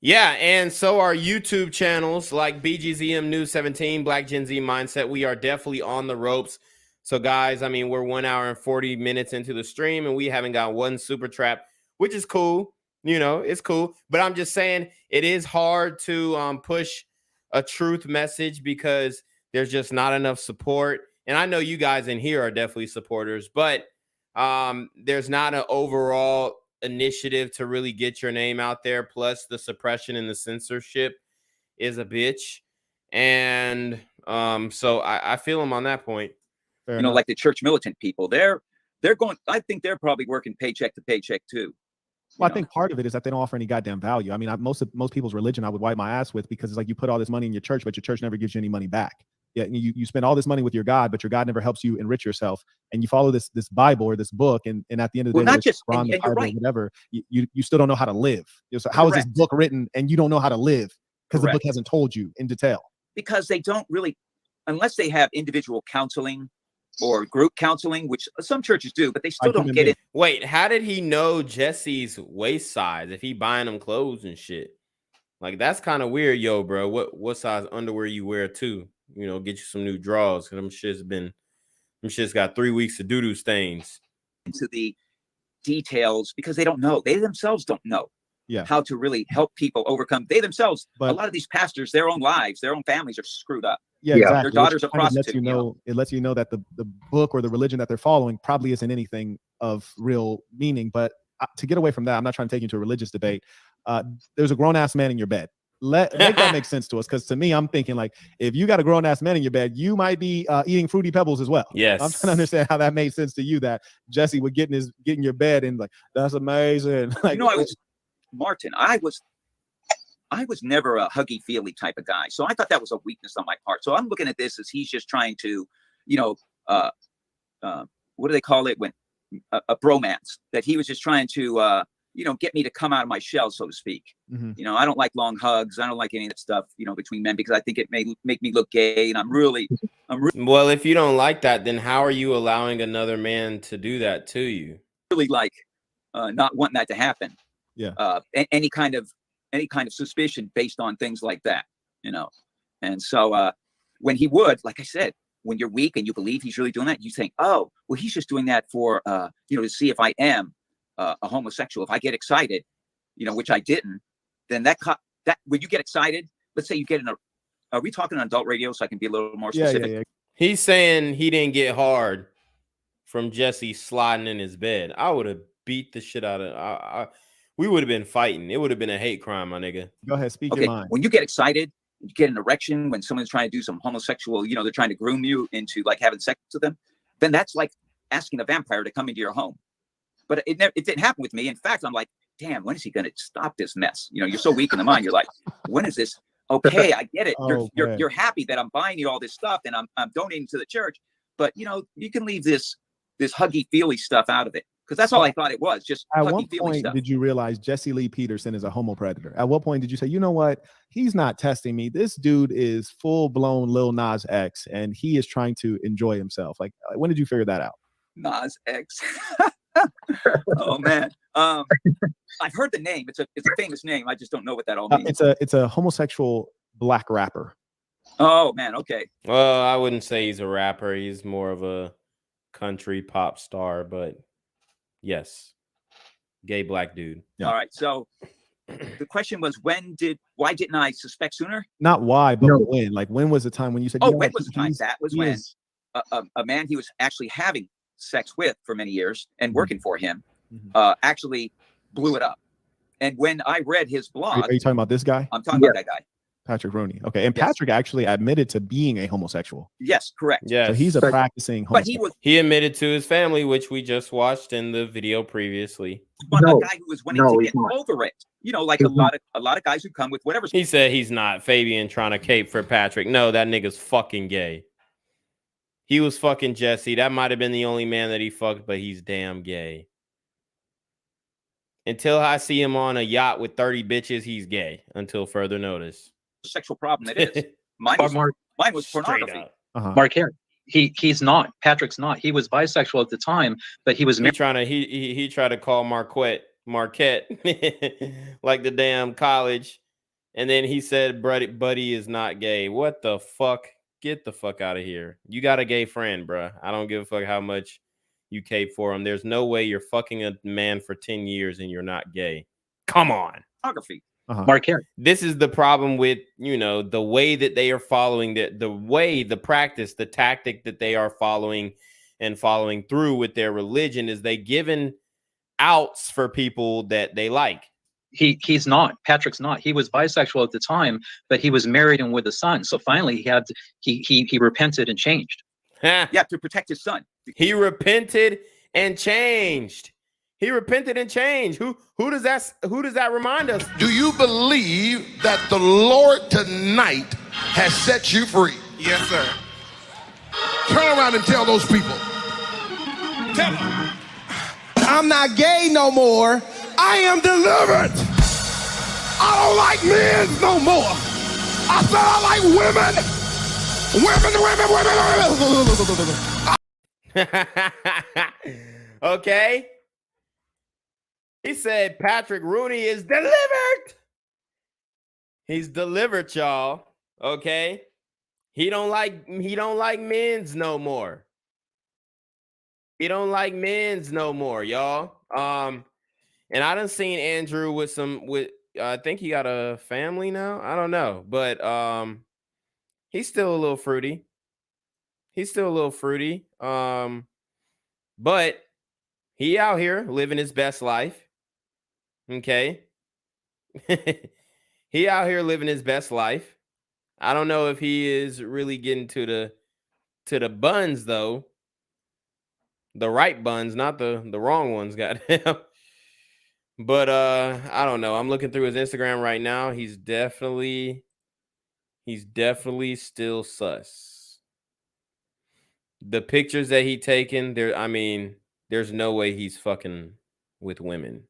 Yeah, and so our YouTube channels like BGZM News 17, Black Gen Z Mindset, we are definitely on the ropes. So guys, I mean, we're 1 hour and 40 minutes into the stream and we haven't got one super trap, which is cool. You know, it's cool. But I'm just saying it is hard to push a truth message because there's just not enough support. And I know you guys in here are definitely supporters, but there's not an overall initiative to really get your name out there. Plus the suppression and the censorship is a bitch. And so I feel them on that point. You know, like the church militant people, they're going, I think they're probably working paycheck to paycheck too. Well, I think part of it is that they don't offer any goddamn value. I mean, most people's religion I would wipe my ass with, because it's like you put all this money in your church, but your church never gives you any money back. Yeah, you spend all this money with your God, but your God never helps you enrich yourself. And you follow this Bible or this book, and at the end of the day, not whether it's just Quran, and the you're Bible, right. whatever, you still don't know how to live. So how is this book written and you don't know how to live because the book Correct. hasn't told you in detail? Because they don't really, unless they have individual counseling or group counseling, which some churches do, but they still don't get it. Wait, how did he know Jesse's waist size if he buying him clothes and shit? Like, that's kind of weird, yo, bro. What size underwear you wear too? You know, get you some new drawers, because them shit's got 3 weeks of doo-doo stains. Into the details because they don't know. They themselves don't know how to really help people overcome. They themselves, a lot of these pastors, their own lives, their own families are screwed up. Yeah, exactly. Their daughters are Which kind of lets prostitutes. you know, it lets you know that the book or the religion that they're following probably isn't anything of real meaning. But to get away from that, I'm not trying to take you to a religious debate. There's a grown-ass man in your bed. Make that make sense to us, because to me, I'm thinking like, if you got a grown-ass man in your bed, you might be eating Fruity Pebbles as well. Yes. I'm trying to understand how that made sense to you, that Jesse would get in your bed and like, that's amazing. Like, You know, Martin, I was never a huggy feely type of guy. So I thought that was a weakness on my part. So I'm looking at this as he's just trying to, you know, what do they call it when a bromance, that he was just trying to, you know, get me to come out of my shell, so to speak. Mm-hmm. You know, I don't like long hugs. I don't like any of that stuff, you know, between men, because I think it may make me look gay. And I'm really Well, if you don't like that, then how are you allowing another man to do that to you? really like not wanting that to happen. Yeah. Any kind of suspicion based on things like that, you know. And so when he would, like I said, when you're weak and you believe he's really doing that, you think, oh, well, he's just doing that for you know, to see if I am a homosexual. If I get excited, you know, which I didn't, then that when you get excited, let's say you get in are we talking on adult radio so I can be a little more specific? Yeah. He's saying he didn't get hard from Jesse sliding in his bed. I would have beat the shit out of we would have been fighting. It would have been a hate crime, my nigga. Go ahead, speak Okay, your mind. when you get excited, you get an erection, when someone's trying to do some homosexual, you know, they're trying to groom you into like having sex with them, then that's like asking a vampire to come into your home. But it didn't happen with me. In fact, I'm like, damn, when is he going to stop this mess? You know, you're so weak in the mind. You're like, when is this? Okay, I get it. You're happy that I'm buying you all this stuff and I'm donating to the church. But, you know, you can leave this huggy feely stuff out of it. Because that's all I thought it was, just At huggy what feely point stuff. did you realize Jesse Lee Peterson is a homo predator? At what point did you say, you know what? He's not testing me. This dude is full blown Lil Nas X, and he is trying to enjoy himself. Like, when did you figure that out? Nas X. Oh man, I've heard the name. It's a famous name. I just don't know what that all means. It's a homosexual black rapper. Oh man, okay. Well, I wouldn't say he's a rapper. He's more of a country pop star, but yes, gay black dude. All right. So the question was, why didn't I suspect sooner? Not why, but when. Like, when was the time when you said? Oh, you know when what, was the time? That was he when. is a man he was actually having sex with for many years and working for him, actually blew it up. And when I read his blog, Are you talking about this guy? I'm talking about that guy. Patrick Rooney. Okay, and Yes. Patrick actually admitted to being a homosexual. Yes, correct. Yes. So he's a practicing homosexual. He admitted to his family, which we just watched in the video previously. But a guy who was wanting to get over it. You know, like a lot of guys who come with whatever. He said he's not. Fabian trying to cape for Patrick. No, that nigga's fucking gay. He was fucking Jesse. That might have been the only man that he fucked, but he's damn gay. Until I see him on a yacht with 30 bitches, he's gay. Until further notice. Sexual problem it is. Mine was pornography. Mark here. He's not. Patrick's not. He was bisexual at the time, but he was he tried to call Marquette like the damn college, and then he said Buddy is not gay. What the fuck? Get the fuck out of here. You got a gay friend, bruh. I don't give a fuck how much you cape for him. There's no way you're fucking a man for 10 years and you're not gay. Come on. Pornography. Mark here. This is the problem with, you know, the way that they are following the practice, the tactic that they are following and following through with their religion is they giving outs for people that they like. He's not. Patrick's not. He was bisexual at the time, but he was married and with a son. So finally he repented and changed. Yeah, to protect his son. He repented and changed. He repented and changed. Who does that remind us? Do you believe that the Lord tonight has set you free? Yes, sir. Turn around and tell those people. Tell them. I'm not gay no more. I am delivered. I don't like men no more. I said I like women. Okay. He said Patrick Rooney is delivered. He's delivered, y'all. Okay. He don't like men's no more. He don't like men's no more, y'all. And I done seen Andrew with I think he got a family now. I don't know, but he's still a little fruity. But he out here living his best life. Okay. He out here living his best life. I don't know if he is really getting to the buns though. The right buns, not the wrong ones, goddamn. But I don't know. I'm looking through his Instagram right now. He's definitely still sus. The pictures that he taken, there's no way he's fucking with women.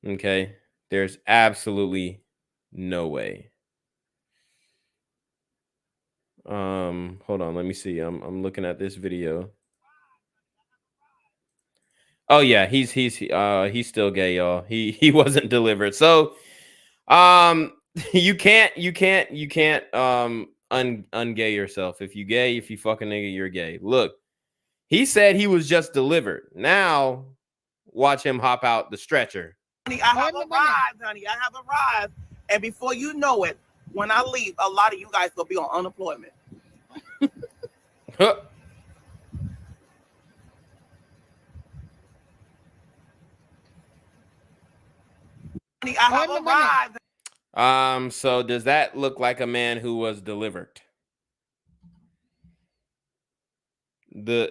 Okay? There's absolutely no way. Hold on, let me see. I'm looking at this video. Oh yeah, he's still gay, y'all. He wasn't delivered. So you can't ungay yourself. If you fucking nigga, you're gay. Look, he said he was just delivered. Now watch him hop out the stretcher. Honey, I have arrived, honey. I have arrived. And before you know it, when I leave, a lot of you guys will be on unemployment. I have arrived. So does that look like a man who was delivered? Does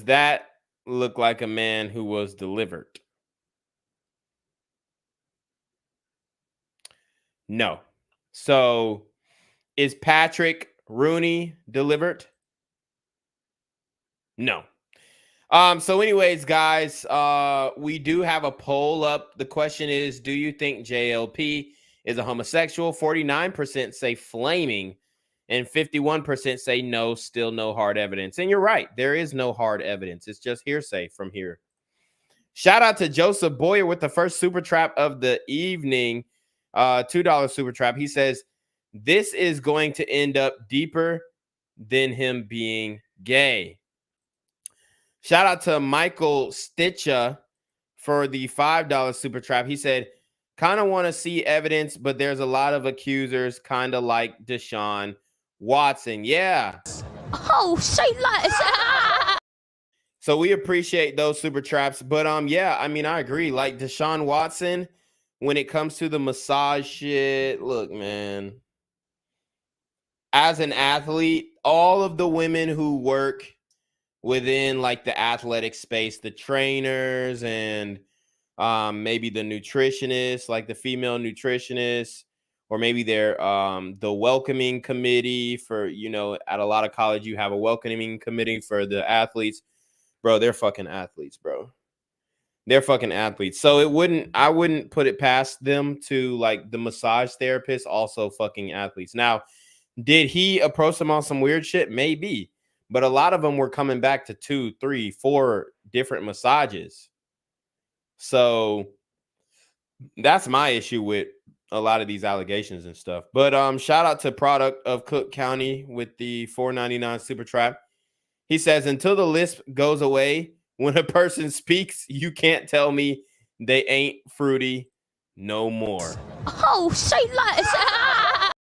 that look like a man who was delivered? No. So is Patrick Rooney delivered? No. So anyways, guys, we do have a poll up. The question is, do you think JLP is a homosexual? 49% say flaming and 51% say no, still no hard evidence. And you're right. There is no hard evidence. It's just hearsay from here. Shout out to Joseph Boyer with the first super trap of the evening. $2 super trap. He says, this is going to end up deeper than him being gay. Shout out to Michael Stitcher for the $5 super trap. He said, Kind of want to see evidence, but there's a lot of accusers, kind of like Deshaun Watson. Yeah. Oh, say less. So we appreciate those super traps, but yeah, I mean, I agree. Like Deshaun Watson, when it comes to the massage shit, look, man. As an athlete, all of the women who work within like the athletic space, the trainers and maybe the nutritionists, like the female nutritionists, or maybe they're the welcoming committee for, you know, at a lot of college, you have a welcoming committee for the athletes. Bro, they're fucking athletes, bro. They're fucking athletes. So I wouldn't put it past them to like the massage therapist, also fucking athletes. Now, did he approach them on some weird shit? Maybe. But a lot of them were coming back to 2, 3, 4 different massages. So that's my issue with a lot of these allegations and stuff. But shout out to Product of Cook County with the $4.99 super trap. He says, until the lisp goes away, when a person speaks, you can't tell me they ain't fruity no more. Oh, say less.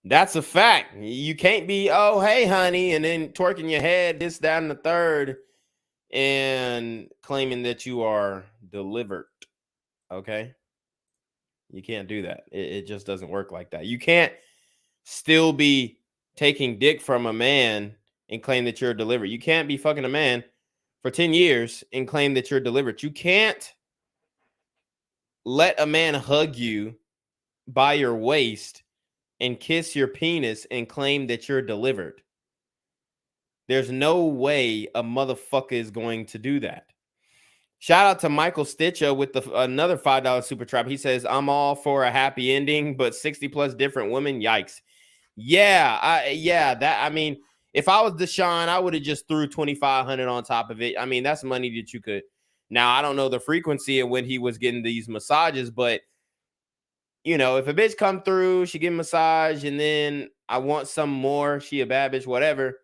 That's a fact. You can't be, oh, hey, honey, and then twerking your head, this, that, and the third, and claiming that you are delivered. Okay? You can't do that. It just doesn't work like that. You can't still be taking dick from a man and claim that you're delivered. You can't be fucking a man for 10 years and claim that you're delivered. You can't let a man hug you by your waist and kiss your penis and claim that you're delivered. There's no way a motherfucker is going to do that. Shout out to Michael Stitcher with another $5 super trap. He says, I'm all for a happy ending, but 60 plus different women, yikes. I mean, if I was Deshaun, I would have just threw $2,500 on top of it. I mean, that's money that you could. Now, I don't know the frequency of when he was getting these massages, but you know, if a bitch come through, she get a massage, and then I want some more, she a bad bitch, whatever,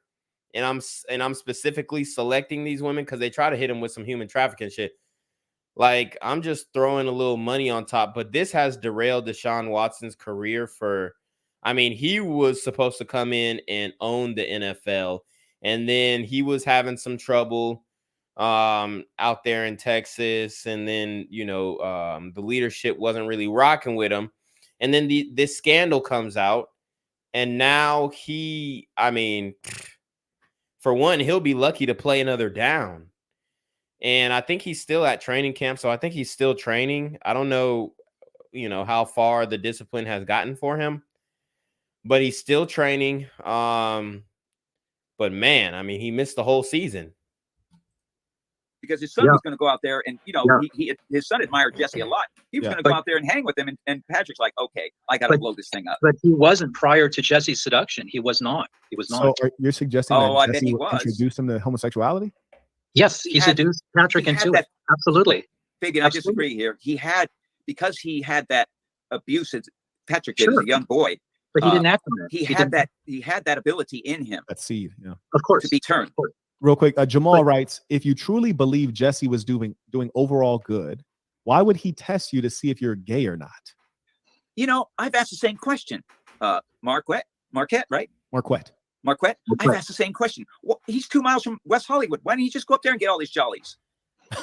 and I'm specifically selecting these women because they try to hit them with some human trafficking shit. Like, I'm just throwing a little money on top, but this has derailed Deshaun Watson's career for. I mean, he was supposed to come in and own the NFL, and then he was having some trouble out there in Texas, and then, you know, the leadership wasn't really rocking with him, and then this scandal comes out, and now I mean, for one, he'll be lucky to play another down, and I think he's still at training camp, so I think he's still training. I don't know, you know, how far the discipline has gotten for him, but he's still training. But man, I mean, he missed the whole season. Because his son was going to go out there and, you know, his son admired Jesse a lot. He was going to go out there and hang with him. And Patrick's like, okay, I got to blow this thing up. But he wasn't prior to Jesse's seduction. He was not. He was not. So you're suggesting that Jesse introduced him to homosexuality? Yes, he seduced Patrick into it. Absolutely. Fabian, I disagree here. Because he had that abuse, Patrick did as a young boy. But he didn't act on it. He had that ability in him. That seed, yeah. Of course. To be turned. Real quick, Jamal writes, if you truly believe Jesse was doing overall good, why would he test you to see if you're gay or not? You know, I've asked the same question. Marquette, right? Marquette. I've asked the same question. Well, he's 2 miles from West Hollywood. Why don't you just go up there and get all these jollies?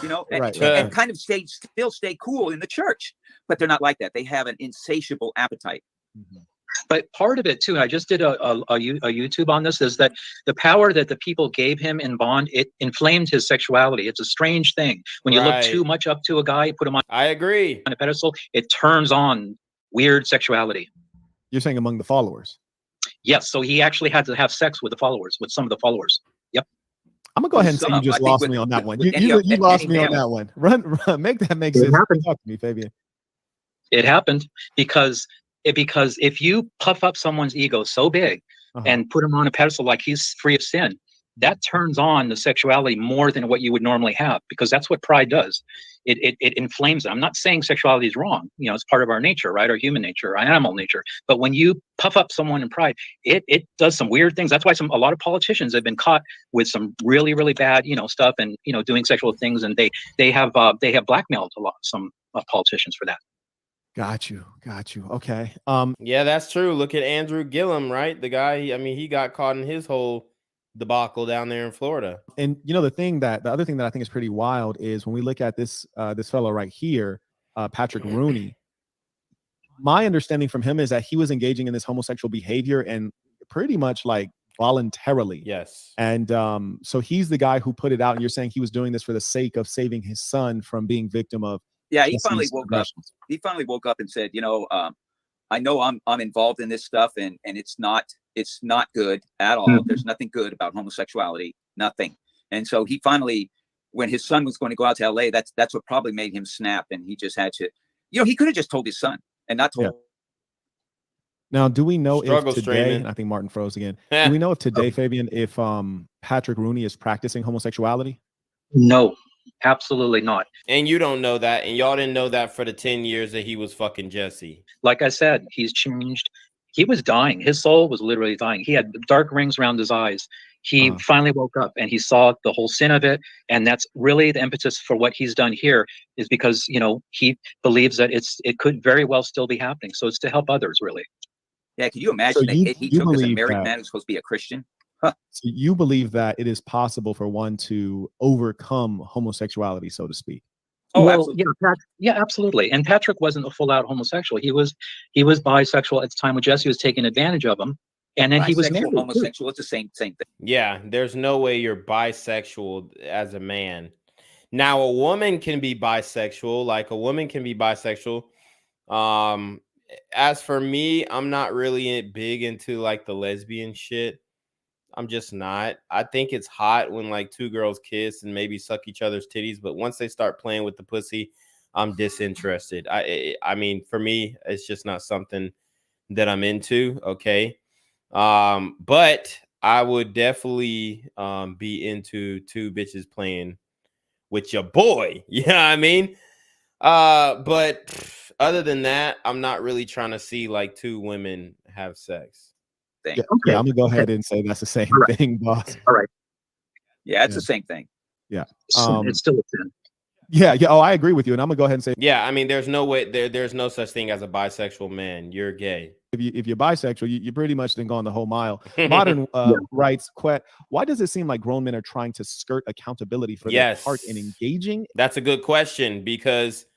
You know, and kind of still stay cool in the church. But they're not like that. They have an insatiable appetite. Mm-hmm. But part of it too, and I just did a YouTube on this, is that the power that the people gave him in Bond, it inflamed his sexuality. It's a strange thing. When you look too much up to a guy, put him on I agree on a pedestal, it turns on weird sexuality. You're saying among the followers? Yes. So he actually had to have sex with some of the followers. Yep. I'm gonna go ahead and say you just lost me on that one. You lost me on that one. Run, make that make sense. Talk to me, Fabian. It happened because if you puff up someone's ego so big and put him on a pedestal like he's free of sin, that turns on the sexuality more than what you would normally have, because that's what pride does. It inflames it. I'm not saying sexuality is wrong. You know, it's part of our nature, right? Our human nature, our animal nature. But when you puff up someone in pride, it does some weird things. That's why a lot of politicians have been caught with some really, really bad, stuff, and doing sexual things, and they have blackmailed some politicians for that. Got you. Okay. Yeah, that's true. Look at Andrew Gillum, right? The guy, I mean, he got caught in his whole debacle down there in Florida. And the other thing that I think is pretty wild is when we look at this fellow right here, Patrick Rooney. My understanding from him is that he was engaging in this homosexual behavior and pretty much like voluntarily. Yes. And so he's the guy who put it out, and you're saying he was doing this for the sake of saving his son from being victim of. Yeah, he finally woke up. He finally woke up and said, I know I'm involved in this stuff, and it's not good at all. Mm-hmm. There's nothing good about homosexuality, nothing. And so he finally, when his son was going to go out to LA, that's what probably made him snap, and he just had to, he could have just told his son and not told. Yeah. Now, do we know if today, streaming. I think Martin froze again. Do we know if today, Fabian, if Patrick Rooney is practicing homosexuality? No, absolutely not. And you don't know that, and y'all didn't know that for the 10 years that he was fucking Jesse. Like I said, he's changed. He was dying. His soul was literally dying. He had dark rings around his eyes. He finally woke up and he saw the whole sin of it. And that's really the impetus for what he's done here, is because, he believes that it could very well still be happening. So it's to help others, really. Yeah, can you imagine the hit he took as a married man who's supposed to be a Christian? Huh. So you believe that it is possible for one to overcome homosexuality, so to speak? Oh, well, absolutely. Yeah, absolutely. And Patrick wasn't a full-out homosexual. He was bisexual at the time when Jesse was taking advantage of him, and then he was married. Homosexual. It's the same thing. Yeah, there's no way you're bisexual as a man. Now, a woman can be bisexual. Like a woman can be bisexual. As for me, I'm not really big into like the lesbian shit. I'm just not. I think it's hot when like two girls kiss and maybe suck each other's titties, but once they start playing with the pussy, I'm disinterested. I mean, for me, it's just not something that I'm into. Okay. But I would definitely be into two bitches playing with your boy. You know what I mean? But other than that, I'm not really trying to see like two women have sex. Yeah, okay, I'm gonna go ahead and say that's the same thing, boss. All right. Yeah, it's the same thing. Yeah. It's still a sin. Yeah. Oh, I agree with you, and I'm gonna go ahead and say. Yeah, I mean, there's no way there's no such thing as a bisexual man. You're gay. If you're bisexual, you pretty much done gone the whole mile. Modern writes, why does it seem like grown men are trying to skirt accountability for their part in engaging? That's a good question, because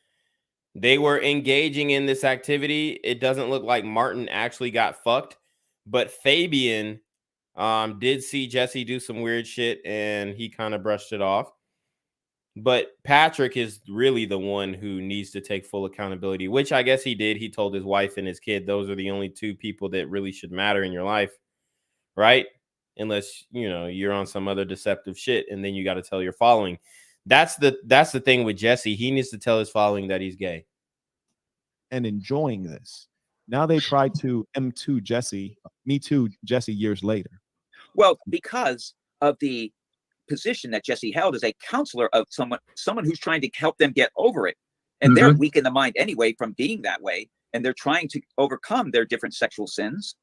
they were engaging in this activity. It doesn't look like Martin actually got fucked. But Fabian did see Jesse do some weird shit, and he kind of brushed it off. But Patrick is really the one who needs to take full accountability, which I guess he did. He told his wife and his kid, those are the only two people that really should matter in your life, right? Unless, you're on some other deceptive shit, and then you got to tell your following. That's the thing with Jesse. He needs to tell his following that he's gay. And enjoying this. Now they try to Me Too Jesse years later. Well, because of the position that Jesse held as a counselor of someone who's trying to help them get over it. And they're weak in the mind anyway from being that way. And they're trying to overcome their different sexual sins.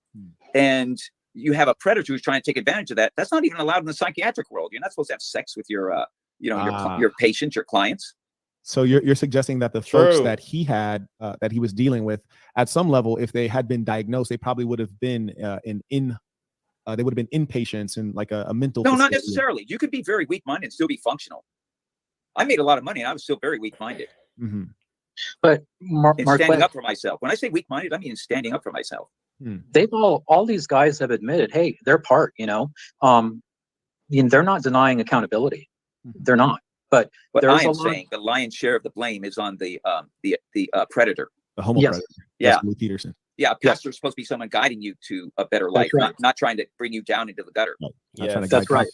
And you have a predator who's trying to take advantage of that. That's not even allowed in the psychiatric world. You're not supposed to have sex with your patients, your clients. So you're suggesting that the folks that he had, that he was dealing with, at some level, if they had been diagnosed, they probably would have been they would have been inpatients in like a mental. No, not necessarily. You could be very weak-minded and still be functional. I made a lot of money and I was still very weak-minded. Mm-hmm. But standing up for myself. When I say weak-minded, I mean standing up for myself. They've all these guys have admitted, hey, their part, they're not denying accountability. They're not. But I am saying the lion's share of the blame is on the predator. The homo predator. Yeah. Peterson. Yeah, a pastor's supposed to be someone guiding you to a better life, not trying to bring you down into the gutter. Right. That's right.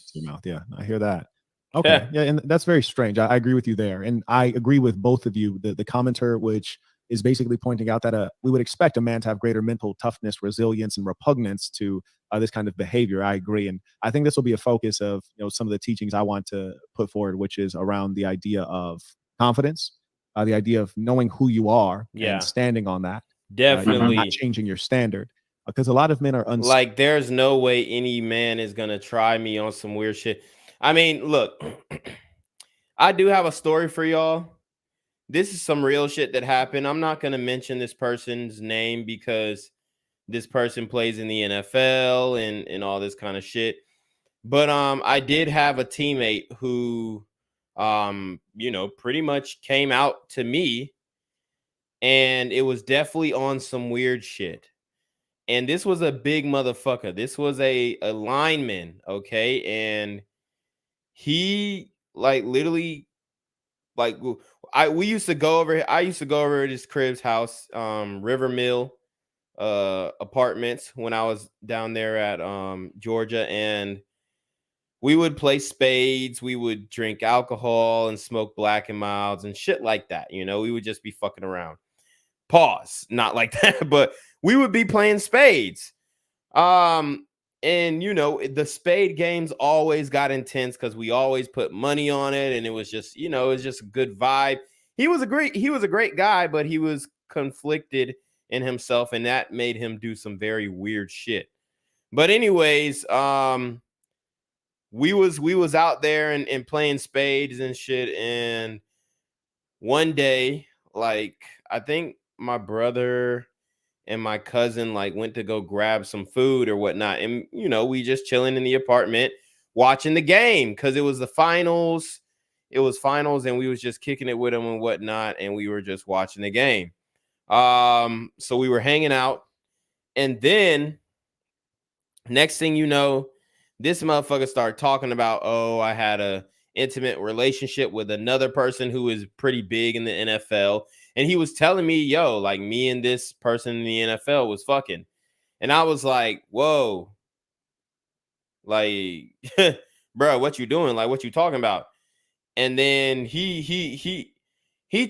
Yeah, I hear that. Okay. Yeah, and that's very strange. I agree with you there. And I agree with both of you. The commenter, which is basically pointing out that we would expect a man to have greater mental toughness, resilience, and repugnance to this kind of behavior. I agree. And I think this will be a focus of some of the teachings I want to put forward, which is around the idea of confidence, the idea of knowing who you are and standing on that. Definitely. Not changing your standard. Because a lot of men are like, there's no way any man is going to try me on some weird shit. I mean, look, I do have a story for y'all. this is some real shit that happened. I'm not going to mention this person's name because this person plays in the NFL and all this kind of shit. But I did have a teammate who, you know, pretty much came out to me, and it was definitely on some weird shit. And this was a big motherfucker. This was a lineman, okay? And he like literally like I used to go over to this crib's house, River Mill apartments when I was down there at Georgia, and we would play spades, we would drink alcohol and smoke Black and Milds and shit like that. You know, we would just be fucking around. Pause. Not like that, but we would be playing spades. And you know, the spade games always got intense because we always put money on it, and it was just, you know, it was just a good vibe. He was a great guy, but he was conflicted in himself, and that made him do some very weird shit. But anyways, we was out there and playing spades and shit, and one day, like, I think my brother and my cousin like went to go grab some food or whatnot, and you know, we just chilling in the apartment watching the game because it was the finals. It was finals, and we was just kicking it with them and whatnot, and we were just watching the game. So we were hanging out, and then next thing you know, this motherfucker started talking about, oh, I had a intimate relationship with another person who is pretty big in the NFL. And he was telling me, yo, like me and this person in the NFL was fucking. And I was like, whoa, like, bro, what you doing? Like, what you talking about? And then he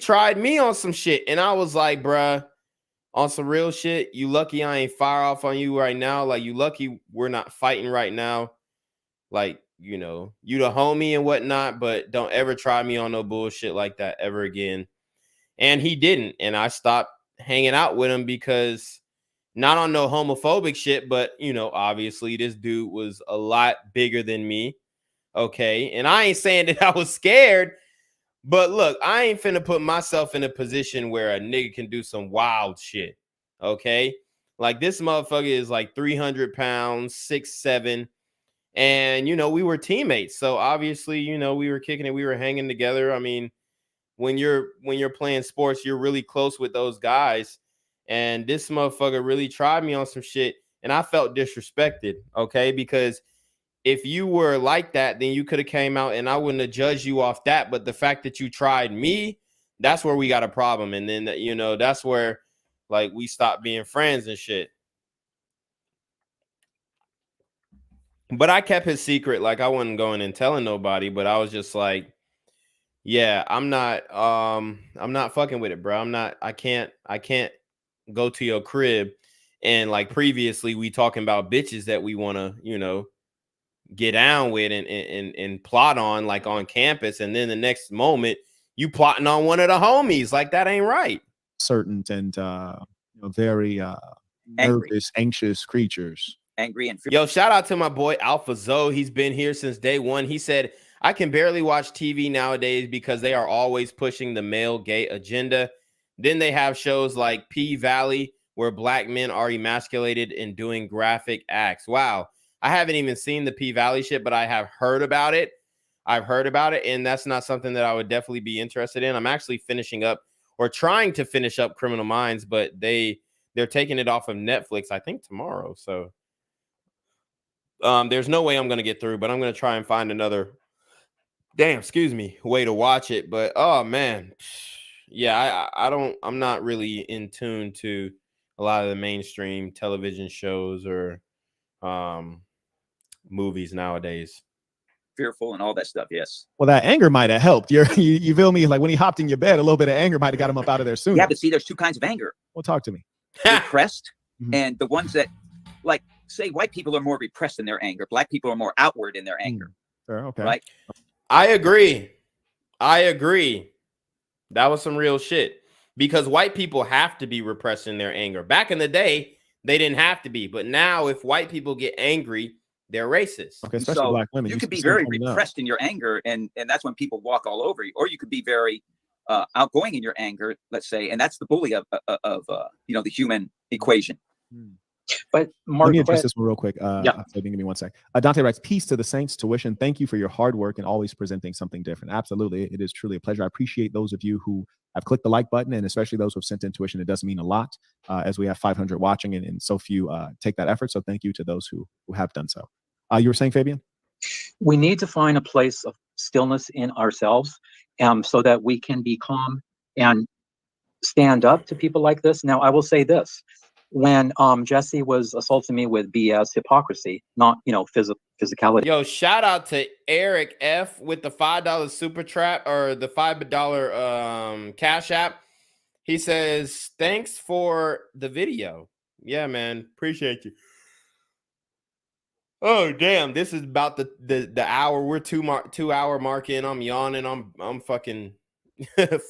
tried me on some shit. And I was like, bruh, on some real shit, you lucky I ain't fire off on you right now. Like, you lucky we're not fighting right now. Like, you know, you the homie and whatnot, but don't ever try me on no bullshit like that ever again. And he didn't. And I stopped hanging out with him because not on no homophobic shit, but, you know, obviously this dude was a lot bigger than me. Okay. And I ain't saying that I was scared, but look, I ain't finna put myself in a position where a nigga can do some wild shit. Okay. Like, this motherfucker is like 300 pounds, 6'7". And, you know, we were teammates. So obviously, you know, we were kicking it. We were hanging together. I mean, when you're playing sports, you're really close with those guys. And this motherfucker really tried me on some shit, and I felt disrespected, okay? Because if you were like that, then you could have came out and I wouldn't have judged you off that. But the fact that you tried me, that's where we got a problem. And then, you know, that's where, like, we stopped being friends and shit. But I kept his secret. Like, I wasn't going and telling nobody, but I was just like, yeah, I'm not fucking with it, bro. I can't go to your crib and, like, previously we talking about bitches that we want to, you know, get down with and plot on, like, on campus. And then the next moment you plotting on one of the homies. Like, that ain't right. Certain and, you know, very nervous, anxious creatures. Angry and yo, shout out to my boy Alpha Zoe. He's been here since day one. He said, I can barely watch TV nowadays because they are always pushing the male gay agenda. Then they have shows like P Valley where black men are emasculated and doing graphic acts. Wow. I haven't even seen the P Valley shit, but I have heard about it. I've heard about it, and that's not something that I would definitely be interested in. I'm actually finishing up or trying to finish up Criminal Minds, but they're taking it off of Netflix, I think tomorrow. So there's no way I'm going to get through, but I'm going to try and find another way to watch it. But oh man, yeah, I'm not really in tune to a lot of the mainstream television shows or movies nowadays. Fearful and all that stuff. Yes. Well, that anger might have helped. You feel me? Like, when he hopped in your bed, a little bit of anger might have got him up out of there sooner. Yeah, but see, there's two kinds of anger. Well, talk to me. Repressed, and the ones that, like, say, white people are more repressed in their anger. Black people are more outward in their anger. Sure, okay. Right. I agree. That was some real shit, because white people have to be repressed in their anger. Back in the day, they didn't have to be, but now if white people get angry, they're racist. Okay, especially so black women. You could be very repressed in your anger, and that's when people walk all over you. Or you could be very outgoing in your anger, let's say, and that's the bully of you know, the human equation. But Let Mark, me address this one real quick. Yeah. So give me one sec. Dante writes, peace to the saints, tuition. Thank you for your hard work and always presenting something different. Absolutely. It is truly a pleasure. I appreciate those of you who have clicked the like button, and especially those who have sent in tuition. It does mean a lot as we have 500 watching and so few take that effort. So thank you to those who have done so. You were saying, Fabian? We need to find a place of stillness in ourselves so that we can be calm and stand up to people like this. Now, I will say this. When Jesse was assaulting me with BS hypocrisy, not, you know, physicality. Yo, shout out to Eric F with the $5 super trap or the $5 cash app. He says, thanks for the video. Yeah, man. Appreciate you. Oh, damn. This is about the hour. We're 2 hour mark in. I'm yawning. I'm fucking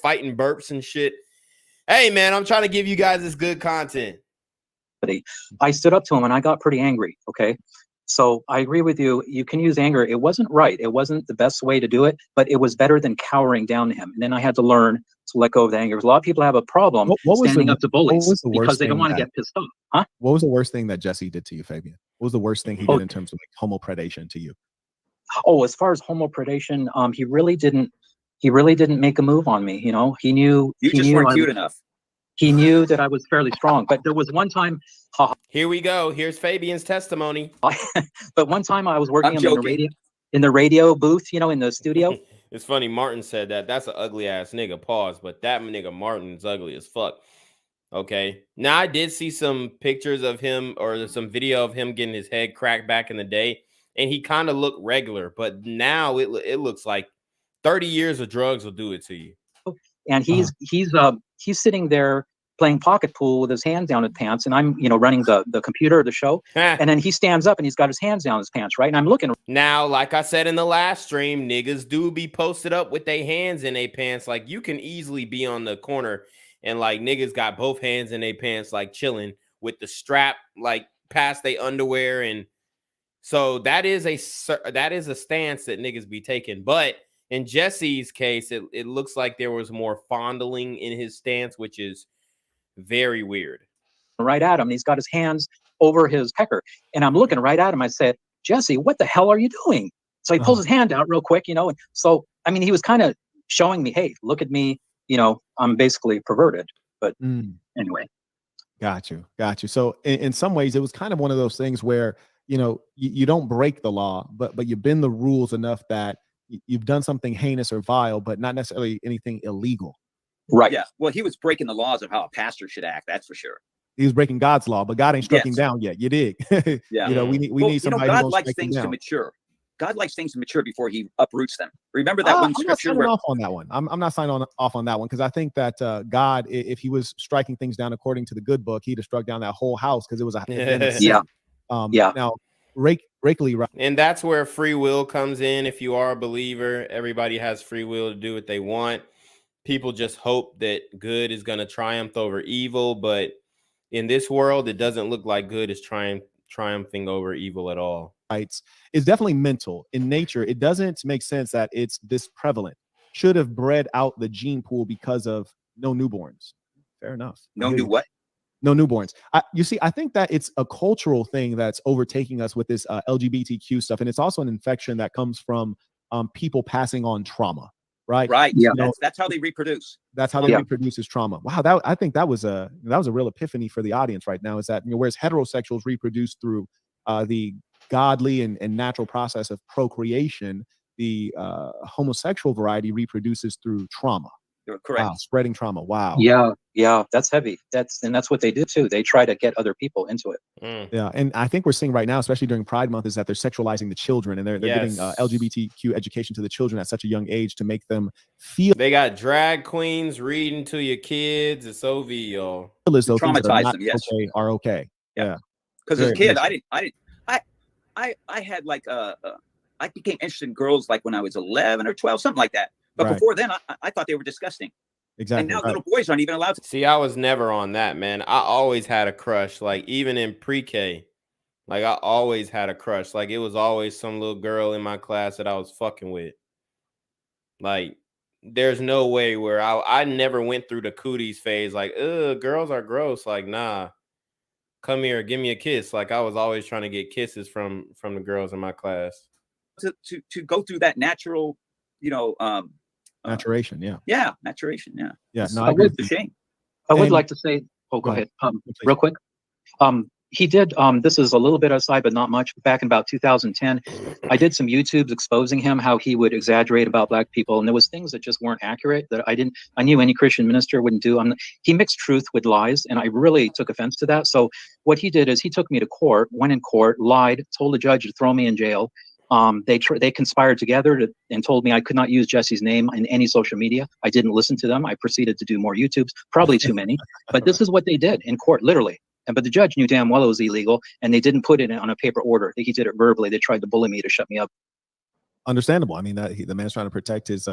fighting burps and shit. Hey, man, I'm trying to give you guys this good content. I stood up to him and I got pretty angry. Okay. So I agree with you. You can use anger. It wasn't right. It wasn't the best way to do it, but it was better than cowering down to him. And then I had to learn to let go of the anger. A lot of people have a problem standing up to bullies because they don't want to get pissed off. Huh? What was the worst thing that Jesse did to you, Fabian? What was the worst thing he did in terms of like homo predation to you? Oh, as far as homo predation, he really didn't make a move on me. You know, he knew You just weren't cute enough. He knew that I was fairly strong, but there was one time. Here we go. Here's Fabian's testimony. But one time I was working in the radio booth, you know, in the studio. It's funny. Martin said that. That's an ugly ass nigga. Pause. But that nigga Martin's ugly as fuck. Okay. Now I did see some pictures of him or some video of him getting his head cracked back in the day, and he kind of looked regular. But now it looks like 30 years of drugs will do it to you. And he's sitting there playing pocket pool with his hands down his pants, and I'm, you know, running the computer, the show, and then he stands up and he's got his hands down his pants, right? And I'm looking. Now, like I said in the last stream, niggas do be posted up with their hands in their pants. Like you can easily be on the corner and like niggas got both hands in their pants, like chilling with the strap like past their underwear, and so that is a stance that niggas be taking, but. In Jesse's case, it looks like there was more fondling in his stance, which is very weird. Right at him, and he's got his hands over his pecker, and I'm looking right at him. I said, Jesse, what the hell are you doing? So he pulls his hand out real quick, you know, and so, I mean, he was kind of showing me, hey, look at me, you know, I'm basically perverted, but anyway. Got you. So in some ways, it was kind of one of those things where, you know, you don't break the law, but you bend the rules enough that you've done something heinous or vile, but not necessarily anything illegal. Right. Yeah. Well, he was breaking the laws of how a pastor should act. That's for sure. He was breaking God's law, but God ain't struck him down yet. You dig? Yeah. You know, we need somebody. You know, God likes things to mature. God likes things to mature before he uproots them. Remember that one scripture? I'm not signing off on that one. I'm not signing off on that one because I think that God, if he was striking things down according to the good book, he'd have struck down that whole house because it was a yeah. Now, Rakely, right? And that's where free will comes in. If you are a believer, everybody has free will to do what they want. People just hope that good is going to triumph over evil, but in this world, it doesn't look like good is triumphing over evil at all. It's definitely mental in nature. It doesn't make sense that it's this prevalent. Should have bred out the gene pool because of no newborns. Fair enough. No new what? No newborns. You see, I think that it's a cultural thing that's overtaking us with this LGBTQ stuff. And it's also an infection that comes from people passing on trauma, right? Right. Yeah. That's how they reproduce. That's how they reproduce is trauma. Wow. I think that was a real epiphany for the audience right now, is that, you know, whereas heterosexuals reproduce through the godly and natural process of procreation, the homosexual variety reproduces through trauma. You're correct. Wow, spreading trauma. Wow. Yeah, that's heavy. That's what they do too. They try to get other people into it. Yeah, and I think we're seeing right now, especially during Pride Month, is that they're sexualizing the children, and they're giving LGBTQ education to the children at such a young age to make them feel. They got drag queens reading to your kids. It's OV, y'all. As though traumatize them. Yes, are okay. Yeah. Because as a kid, I had like I became interested in girls like when I was 11 or 12, something like that. But before then, I thought they were disgusting. Exactly. And now little boys aren't even allowed to. See, I was never on that, man. I always had a crush. Like even in pre-K, like I always had a crush. Like it was always some little girl in my class that I was fucking with. Like there's no way where I never went through the cooties phase. Like, girls are gross. Like, nah, come here, give me a kiss. Like, I was always trying to get kisses from the girls in my class. To go through that natural, maturation. Maturation. Yeah. It's, No, I agree. it's a shame. I would like to say, go ahead, real quick. He did, this is a little bit aside, but not much. Back in about 2010, I did some YouTubes exposing him, how he would exaggerate about black people. And there was things that just weren't accurate that I knew any Christian minister wouldn't do. He mixed truth with lies, and I really took offense to that. So what he did is he took me to court, went in court, lied, told the judge to throw me in jail. They conspired together and told me I could not use Jesse's name in any social media. I didn't listen to them. I proceeded to do more YouTubes, probably too many. But this is what they did in court, literally. But the judge knew damn well it was illegal, and they didn't put it on a paper order. He did it verbally. They tried to bully me to shut me up. Understandable. I mean, the man's trying to protect his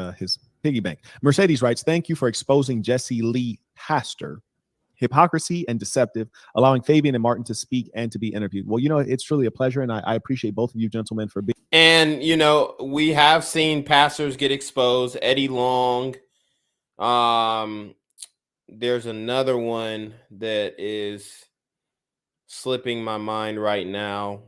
piggy bank. Mercedes writes, "Thank you for exposing Jesse Lee Pastor, hypocrisy and deceptive, allowing Fabian and Martin to speak and to be interviewed." Well, it's truly a pleasure, and I appreciate both of you gentlemen for being. And we have seen pastors get exposed. Eddie Long. There's another one that is slipping my mind right now.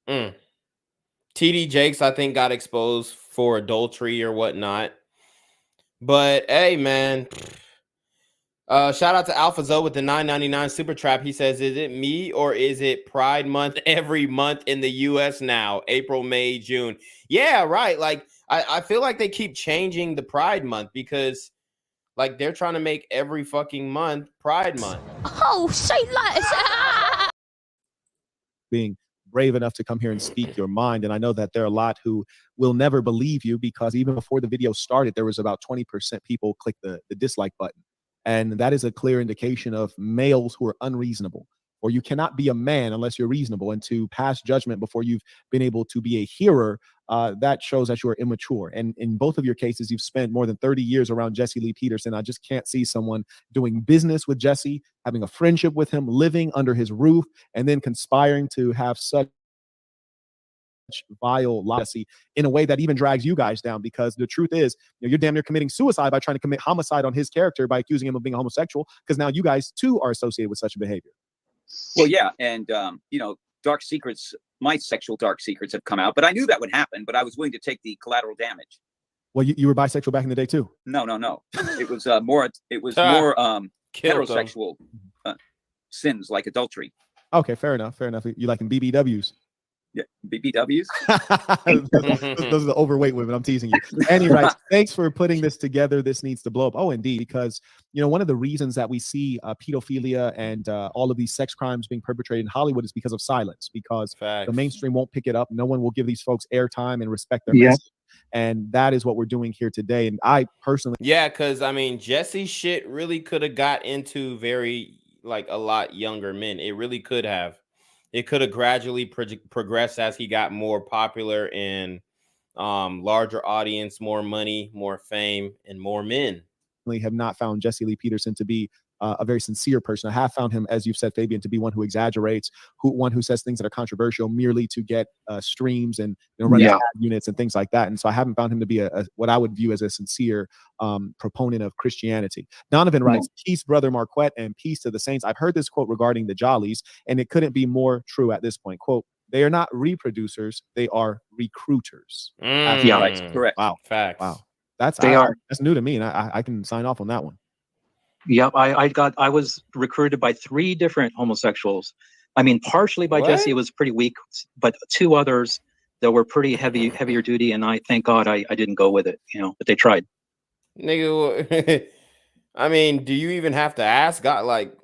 TD Jakes, I think, got exposed for adultery or whatnot. But hey, man, shout out to Alpha Zoe with the $9.99 super trap. He says, "Is it me or is it Pride Month every month in the U.S. now? April, May, June." Yeah, right. Like I feel like they keep changing the Pride Month because, like, they're trying to make every fucking month Pride Month. Oh, say less. Being brave enough to come here and speak your mind. And I know that there are a lot who will never believe you, because even before the video started, there was about 20% people click the dislike button. And that is a clear indication of males who are unreasonable. Or you cannot be a man unless you're reasonable. And to pass judgment before you've been able to be a hearer, that shows that you are immature. And in both of your cases, you've spent more than 30 years around Jesse Lee Peterson. I just can't see someone doing business with Jesse, having a friendship with him, living under his roof, and then conspiring to have such vile legacy in a way that even drags you guys down. Because the truth is, you're damn near committing suicide by trying to commit homicide on his character by accusing him of being a homosexual, because now you guys too are associated with such a behavior. Well, yeah, and dark secrets, my sexual dark secrets have come out, but I knew that would happen, but I was willing to take the collateral damage. Well, you were bisexual back in the day too. No. It was more heterosexual sins like adultery. Okay, fair enough. You liking BBWs? Yeah, BBWs. those are the overweight women. I'm teasing you. Anyway, thanks for putting this together. This needs to blow up. Oh, indeed, because one of the reasons that we see pedophilia and all of these sex crimes being perpetrated in Hollywood is because of silence. Because the mainstream won't pick it up. No one will give these folks airtime and respect their message. And that is what we're doing here today. And I personally, because I mean, Jesse's shit really could have got into a lot younger men. It really could have. It could have gradually progressed as he got more popular and larger audience, more money, more fame, and more men. Have not found Jesse Lee Peterson to be a very sincere person. I have found him, as you've said, Fabian, to be one who exaggerates, one who says things that are controversial merely to get streams and run ad units and things like that. And so I haven't found him to be what I would view as a sincere proponent of Christianity. Donovan writes, "Peace, Brother Marquette, and peace to the saints. I've heard this quote regarding the Jollies, and it couldn't be more true at this point. Quote, they are not reproducers, they are recruiters." Right, correct. Wow. Facts. Wow. That's new to me, and I can sign off on that one. Yep, I was recruited by 3 different homosexuals. I mean, partially by Jesse, it was pretty weak, but 2 others that were pretty heavier duty, and I thank God I didn't go with it, but they tried. Nigga, I mean, do you even have to ask God? Like,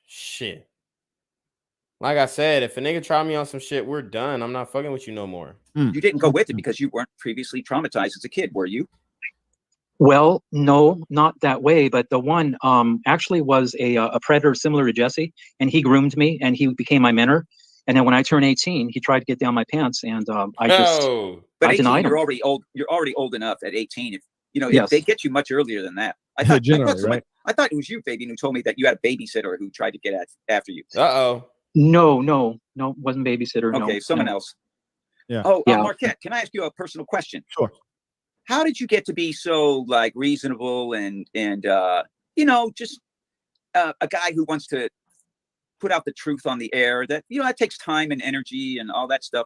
shit. Like I said, if a nigga try me on some shit, we're done. I'm not fucking with you no more. You didn't go with it because you weren't previously traumatized as a kid, were you? Well, no, not that way. But the one actually was a predator similar to Jesse, and he groomed me, and he became my mentor. And then when I turned 18, he tried to get down my pants, and I denied him. You're already old. You're already old enough at 18. If they get you much earlier than that. I thought it was you, Fabian, who told me that you had a babysitter who tried to get after you. No, wasn't babysitter. Okay, no, someone no. else. Yeah. Oh, Marquette, can I ask you a personal question? Sure. how did you get to be so like reasonable and just a guy who wants to put out the truth on the air? That that takes time and energy and all that stuff.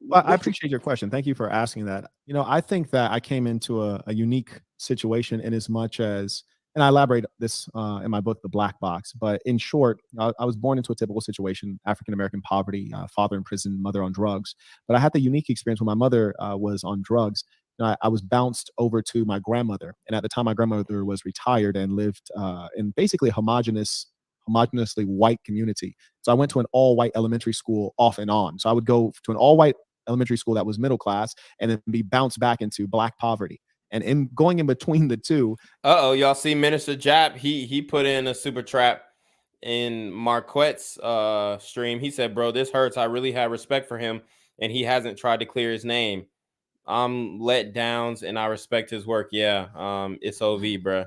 Well, I appreciate your question. Thank you for asking that. I think that I came into a unique situation in as much as, and I elaborate this in my book, The Black Box. But in short, I was born into a typical situation: African-American poverty, father in prison, mother on drugs. But I had the unique experience when my mother was on drugs. I was bounced over to my grandmother, and at the time, my grandmother was retired and lived in basically a homogeneously white community. So I went to an all-white elementary school off and on. So I would go to an all-white elementary school that was middle class and then be bounced back into black poverty. And in going in between the two. Y'all see Minister Jap, he put in a super trap in Marquette's stream. He said, bro, this hurts. I really have respect for him, and he hasn't tried to clear his name. I'm let downs and I respect his work. Yeah, it's OV, bro.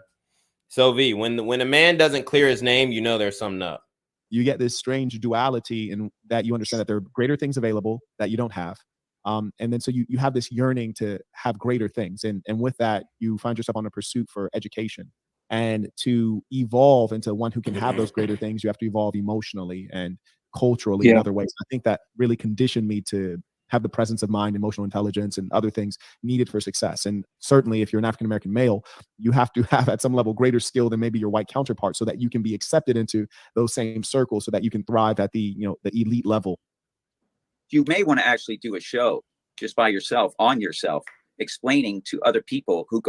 So V, when a man doesn't clear his name, there's something up. You get this strange duality in that you understand that there are greater things available that you don't have. And then so you have this yearning to have greater things. And with that, you find yourself on a pursuit for education. And to evolve into one who can have those greater things, you have to evolve emotionally and culturally in other ways. I think that really conditioned me to have the presence of mind, emotional intelligence, and other things needed for success. And certainly if you're an African-American male, you have to have at some level greater skill than maybe your white counterpart so that you can be accepted into those same circles so that you can thrive at the elite level. You may want to actually do a show just by yourself, on yourself, explaining to other people who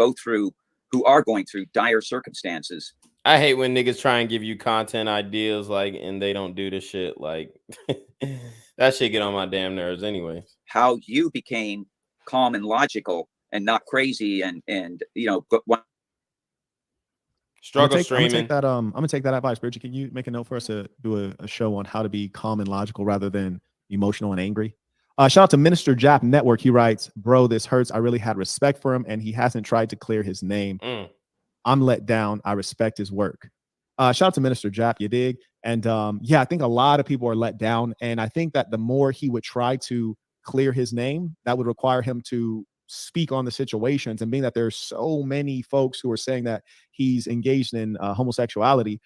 are going through dire circumstances. I hate when niggas try and give you content ideas and they don't do the shit. That shit get on my damn nerves anyway. How you became calm and logical and not crazy and struggle streaming. I'm gonna take that advice. Bridget, can you make a note for us to do a show on how to be calm and logical rather than emotional and angry? Shout out to Minister Jap Network. He writes, bro, this hurts. I really had respect for him and he hasn't tried to clear his name. I'm let down. I respect his work. Shout out to Minister Jap, you dig? And I think a lot of people are let down. And I think that the more he would try to clear his name, that would require him to speak on the situations. And being that there's so many folks who are saying that he's engaged in homosexuality,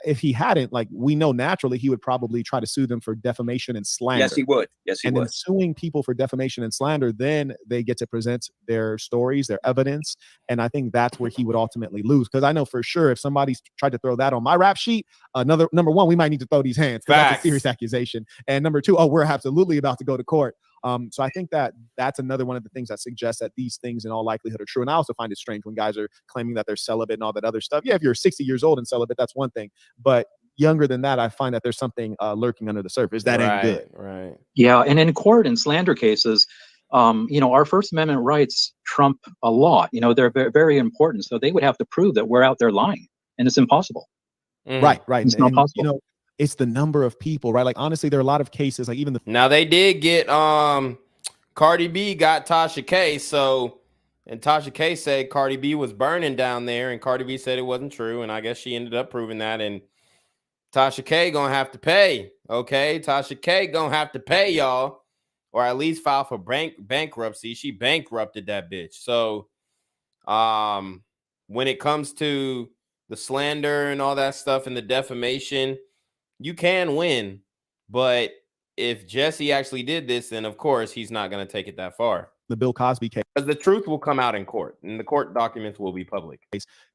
if he hadn't, we know naturally he would probably try to sue them for defamation and slander. Yes, he would. And then suing people for defamation and slander, then they get to present their stories, their evidence. And I think that's where he would ultimately lose. Because I know for sure if somebody's tried to throw that on my rap sheet, number one, we might need to throw these hands because that's a serious accusation. And number two, we're absolutely about to go to court. So I think that that's another one of the things that suggests that these things in all likelihood are true. And I also find it strange when guys are claiming that they're celibate and all that other stuff. Yeah, if you're 60 years old and celibate, that's one thing. But younger than that, I find that there's something lurking under the surface. That ain't good. Right. Yeah. And in court and slander cases, our First Amendment rights trump a lot. They're very, very important. So they would have to prove that we're out there lying, and it's impossible. Right. It's not possible. It's the number of people, right? Honestly, there are a lot of cases, even now they did get Cardi B got Tasha K. And Tasha K said Cardi B was burning down there, and Cardi B said it wasn't true, and I guess she ended up proving that. And Tasha K gonna have to pay. Okay, Tasha K gonna have to pay, y'all, or at least file for bankruptcy. She bankrupted that bitch. So, when it comes to the slander and all that stuff and the defamation, you can win, but if Jesse actually did this, then of course he's not going to take it that far. The Bill Cosby case. Because the truth will come out in court, and the court documents will be public.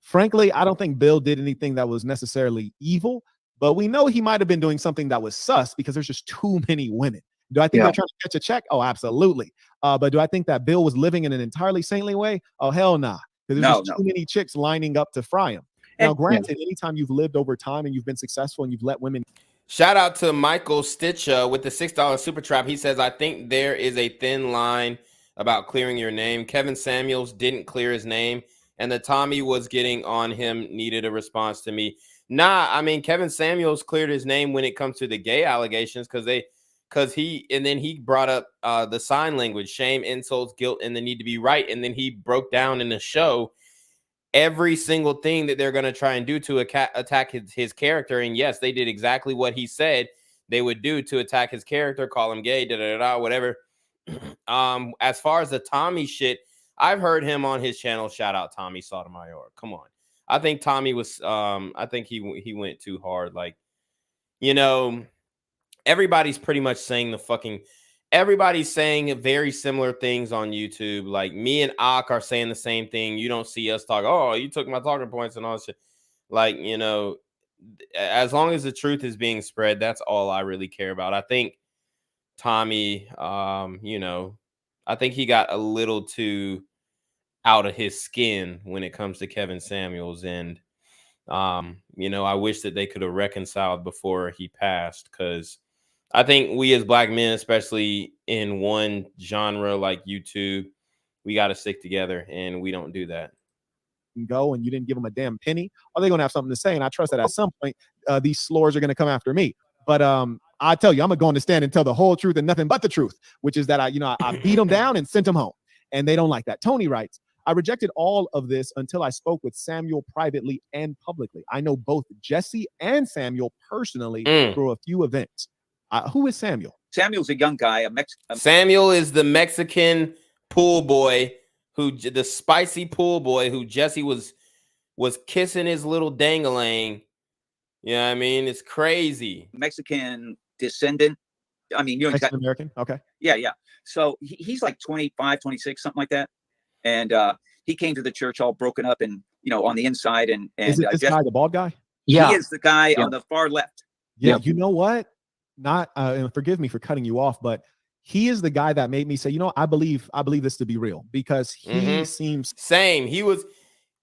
Frankly, I don't think Bill did anything that was necessarily evil, but we know he might have been doing something that was sus because there's just too many women. Do I think they're trying to catch a check? Oh, absolutely. But do I think that Bill was living in an entirely saintly way? Oh, hell nah. Because there's just too many chicks lining up to fry him. Now, granted, anytime you've lived over time and you've been successful and you've let women. Shout out to Michael Stitch with the $6 super trap. He says, I think there is a thin line about clearing your name. Kevin Samuels didn't clear his name, and the Tommy was getting on him needed a response to me. Nah, I mean, Kevin Samuels cleared his name when it comes to the gay allegations because he brought up the sign language, shame, insults, guilt, and the need to be right. And then he broke down in the show every single thing that they're going to try and do to attack his character. And yes, they did exactly what he said they would do to attack his character, call him gay, whatever. As far as the Tommy shit, I've heard him on his channel shout out Tommy Sotomayor. Come on. I think Tommy was I think he went too hard. Like, you know, everybody's pretty much saying everybody's saying very similar things on YouTube. Like me and Ak are saying the same thing. You don't see us talk, oh, you took my talking points and all this shit. Like, you know, as long as the truth is being spread, that's all I really care about. I think Tommy, you know, I think he got a little too out of his skin when it comes to Kevin Samuels. And, you know, I wish that they could have reconciled before he passed, because I think we as black men, especially in one genre like YouTube, we got to stick together, and we don't do that. Go and you didn't give them a damn penny, are they going to have something to say? And I trust that at some point, these slurs are going to come after me. But I tell you, I'm going to go on the stand and tell the whole truth and nothing but the truth, which is that I beat them down and sent them home, and they don't like that. Tony writes, I rejected all of this until I spoke with Samuel privately and publicly. I know both Jesse and Samuel personally through a few events. Who is Samuel? Samuel's a young guy, a Mexican. Samuel is the Mexican pool boy the spicy pool boy who Jesse was kissing his little dangling. You know what I mean? It's crazy. Mexican descendant. I mean, you know, Mexican American. Okay. Yeah, yeah. So he's like 25, 26, something like that. And he came to the church all broken up and, you know, on the inside. And is it this guy, the bald guy? Yeah. He is the guy on the far left. Yeah. You know what? Not, and forgive me for cutting you off, but he is the guy that made me say, you know, I believe this to be real, because he seems same. He was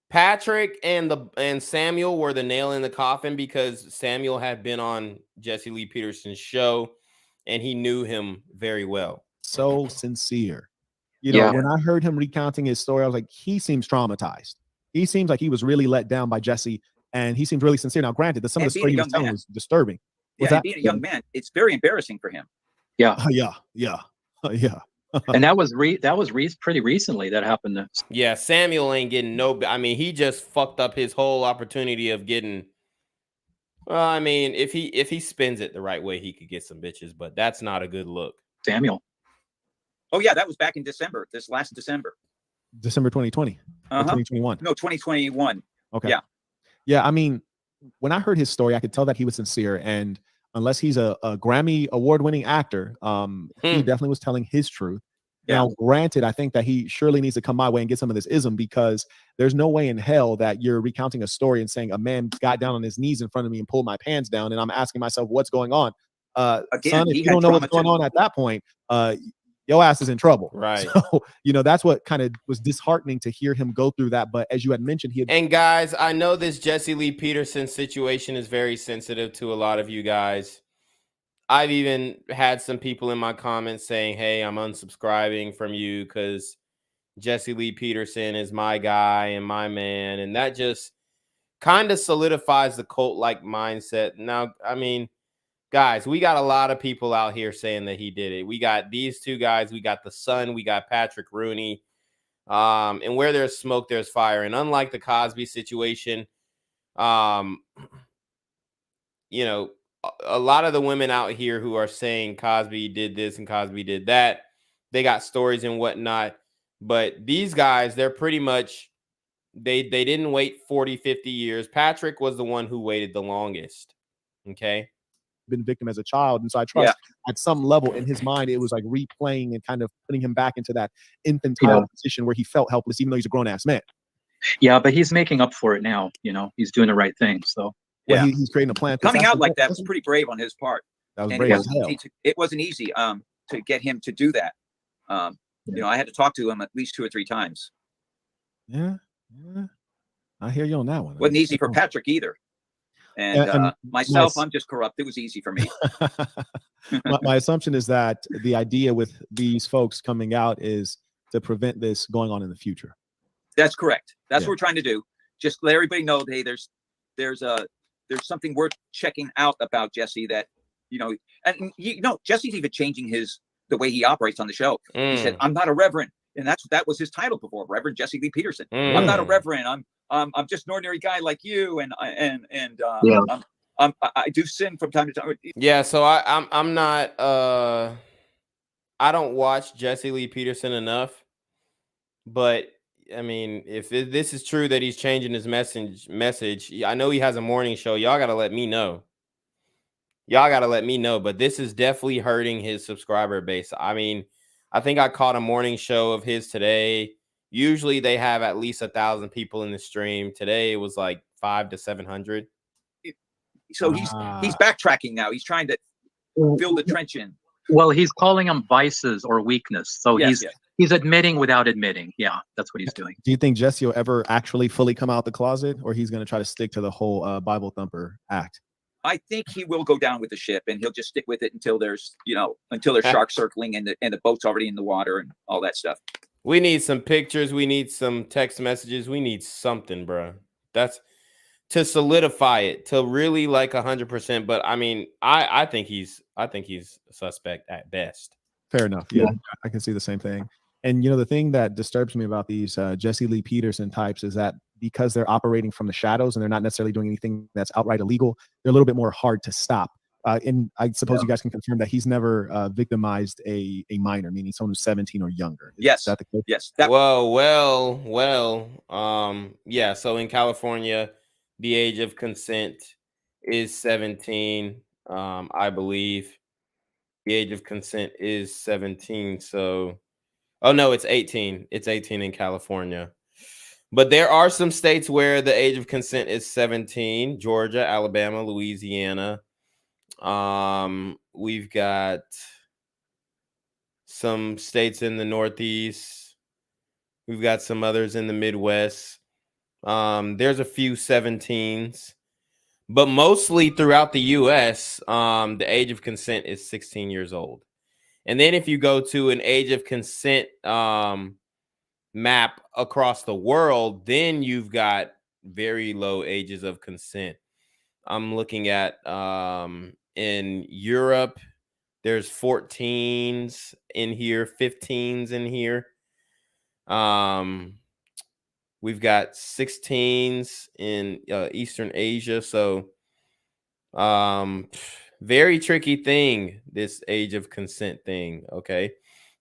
Patrick and Samuel were the nail in the coffin, because Samuel had been on Jesse Lee Peterson's show and he knew him very well. So sincere. You know, when I heard him recounting his story, I was like, he seems traumatized. He seems like he was really let down by Jesse, and he seems really sincere. Now, granted, some of the story he was telling was disturbing. Being a young man, it's very embarrassing for him. Yeah. And that was pretty recently that happened. Yeah, Samuel ain't getting I mean, he just fucked up his whole opportunity of getting. Well, I mean, if he spins it the right way, he could get some bitches, but that's not a good look. Samuel. Oh yeah, that was back in December. This last December. December 2020. 2021. No, 2021. Okay. Yeah. I mean, when I heard his story, I could tell that he was sincere, and unless he's a Grammy award-winning actor, he definitely was telling his truth. Now, granted, I think that he surely needs to come my way and get some of this ism, because there's no way in hell that you're recounting a story and saying a man got down on his knees in front of me and pulled my pants down, and I'm asking myself, what's going on? Son, if you don't know what's going on at that point, your ass is in trouble. Right. So, you know, that's what kind of was disheartening to hear him go through that. But as you had mentioned, and guys, I know this Jesse Lee Peterson situation is very sensitive to a lot of you guys. I've even had some people in my comments saying, hey, I'm unsubscribing from you because Jesse Lee Peterson is my guy and my man. And that just kind of solidifies the cult-like mindset. Now, I mean, guys, we got a lot of people out here saying that he did it. We got these two guys. We got the son. We got Patrick Rooney. And where there's smoke, there's fire. And unlike the Cosby situation, you know, a lot of the women out here who are saying Cosby did this and Cosby did that, they got stories and whatnot. But these guys, they're pretty much, they didn't wait 40, 50 years. Patrick was the one who waited the longest. Okay. Been victim as a child, and so I trust at some level in his mind it was like replaying and kind of putting him back into that infantile position where he felt helpless, even though he's a grown-ass man. Yeah, but he's making up for it now. You know, he's doing the right thing. So he's creating a plan. Coming out like that was pretty brave on his part. That was brave as hell. It wasn't easy to get him to do that. You know, I had to talk to him at least 2 or 3 times. Yeah, I hear you on that one. Wasn't easy for Patrick either. And myself, I'm just corrupt. It was easy for me. my assumption is that the idea with these folks coming out is to prevent this going on in the future. That's correct. That's what we're trying to do. Just let everybody know, hey, there's something worth checking out about Jesse that, you know, and you know, Jesse's even changing the way he operates on the show. He said, I'm not a reverend. And that was his title before, Reverend Jesse Lee Peterson. I'm not a reverend. I'm just an ordinary guy like you, and I do sin from time to time. Yeah, so I'm not I don't watch Jesse Lee Peterson enough But I mean, if this is true that he's changing his message, I know he has a morning show. Y'all got to let me know. Y'all got to let me know. But this is definitely hurting his subscriber base. I mean, I think I caught a morning show of his today. Usually they have at least 1,000 people in the stream. Today it was like 500 to 700. So he's backtracking now. He's trying to fill the trench in. Well, he's calling them vices or weakness. So Yes, he's admitting without admitting. Yeah, that's what he's doing. Do you think Jesse will ever actually fully come out the closet, or he's going to try to stick to the whole Bible thumper act? I think he will go down with the ship, and he'll just stick with it until there's, until there's sharks circling and the boat's already in the water and all that stuff. We need some pictures. We need some text messages. We need something, bro. That's to solidify it to really like 100%. But I mean, I think he's a suspect at best. Fair enough. Yeah, I can see the same thing. And the thing that disturbs me about these Jesse Lee Peterson types is that because they're operating from the shadows and they're not necessarily doing anything that's outright illegal, they're a little bit more hard to stop. And I suppose you guys can confirm that he's never victimized a minor, meaning someone who's 17 or younger. Is that the case? Yes. Well. Yeah. So in California, the age of consent is 17. I believe the age of consent is 17. So, oh no, it's 18. It's 18 in California. But there are some states where the age of consent is 17: Georgia, Alabama, Louisiana. We've got some states in the Northeast. We've got some others in the Midwest. There's a few 17s, but mostly throughout the U.S., the age of consent is 16 years old. And then if you go to an age of consent map across the world, then you've got very low ages of consent. I'm looking at in Europe, there's 14s in here, 15s in here. We've got 16s in Eastern Asia. So very tricky thing, this age of consent thing. Okay.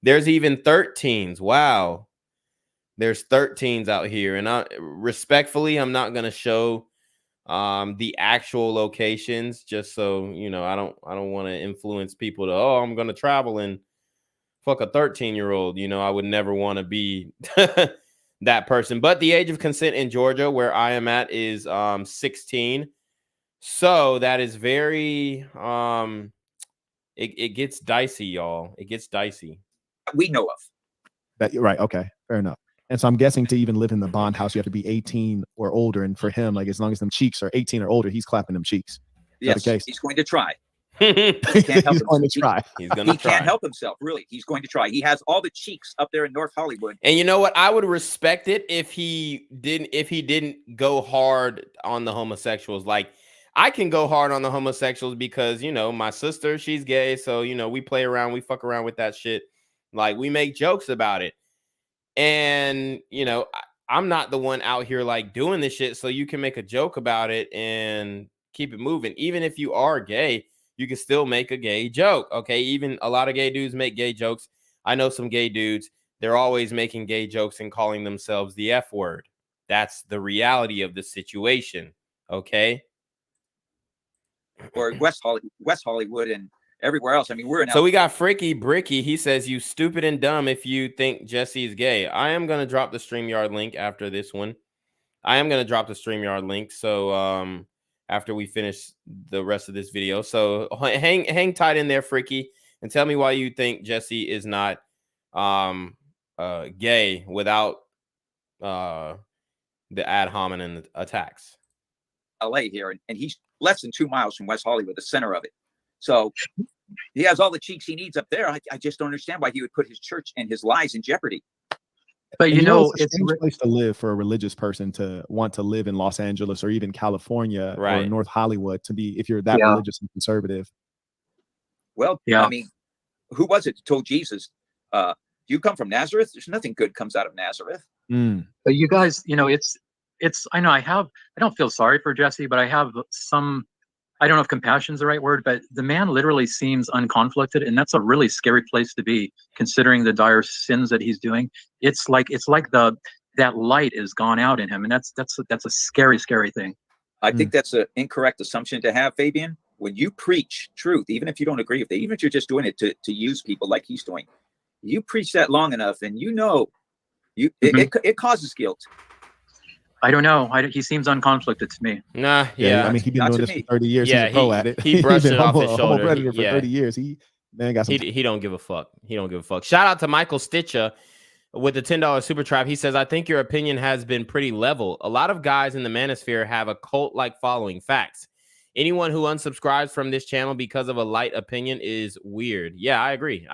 There's even 13s. Wow. There's 13s out here. And respectfully, I'm not going to show the actual locations just so, I don't want to influence people to, I'm going to travel and fuck a 13-year-old. I would never want to be that person. But the age of consent in Georgia, where I am at, is 16. So that is very it gets dicey, y'all. It gets dicey. We know of. That right, okay, fair enough. And so I'm guessing to even live in the bond house, you have to be 18 or older. And for him, like as long as them cheeks are 18 or older, he's clapping them cheeks. Yes, the case? He's going to try. He's going to try. He can't help himself, really. He's going to try. He has all the cheeks up there in North Hollywood. And you know what? I would respect it if he didn't go hard on the homosexuals. Like, I can go hard on the homosexuals because, my sister, she's gay. So, we play around, we fuck around with that shit. Like, we make jokes about it. And, I'm not the one out here like doing this shit. So you can make a joke about it and keep it moving. Even if you are gay, you can still make a gay joke. Okay. Even a lot of gay dudes make gay jokes. I know some gay dudes, they're always making gay jokes and calling themselves the F word. That's the reality of the situation. Okay. Or West Hollywood and everywhere else. I mean, we're in. So we got Fricky Bricky. He says, "You stupid and dumb if you think Jesse is gay." I am gonna drop the StreamYard link after this one. So after we finish the rest of this video, so hang tight in there, Fricky, and tell me why you think Jesse is not gay without the ad hominem attacks. LA here, and he's less than 2 miles from West Hollywood, the center of it. So he has all the cheeks he needs up there. I just don't understand why he would put his church and his lives in jeopardy. But it's a strange place to live for a religious person to want to live in Los Angeles or even California or North Hollywood to be, if you're that religious and conservative. Well, I mean, who was it who told Jesus, you come from Nazareth? There's nothing good comes out of Nazareth. But you guys, it's I know I don't feel sorry for Jesse, but I have some I don't know if compassion is the right word, but the man literally seems unconflicted, and that's a really scary place to be, considering the dire sins that he's doing. It's like that light is gone out in him, and that's a scary thing. I think that's an incorrect assumption to have, Fabian. When you preach truth, even if you don't agree with it, even if you're just doing it to use people like he's doing, you preach that long enough, and it causes guilt. I don't know. He seems unconflicted to me. Nah, I mean, he's been doing this for 30 years. Yeah, he's a pro at it. He brushed it off his shoulder. Predator for 30 years. He got some. He don't give a fuck. He don't give a fuck. Shout out to Michael Stitcher with the $10 super trap. He says, I think your opinion has been pretty level. A lot of guys in the manosphere have a cult-like following. Facts. Anyone who unsubscribes from this channel because of a light opinion is weird. Yeah, I agree.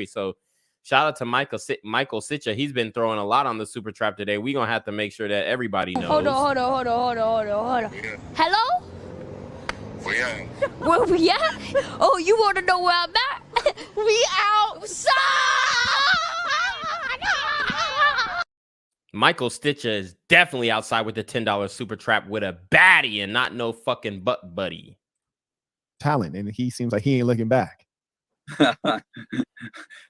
So shout out to Michael Sitcha. He's been throwing a lot on the super trap today. We're going to have to make sure that everybody knows. Hold on. Hello? Where we at? Oh, you want to know where I'm at? We outside! Michael Stitcher is definitely outside with the $10 super trap with a baddie and not no fucking butt buddy. Talent, and he seems like he ain't looking back.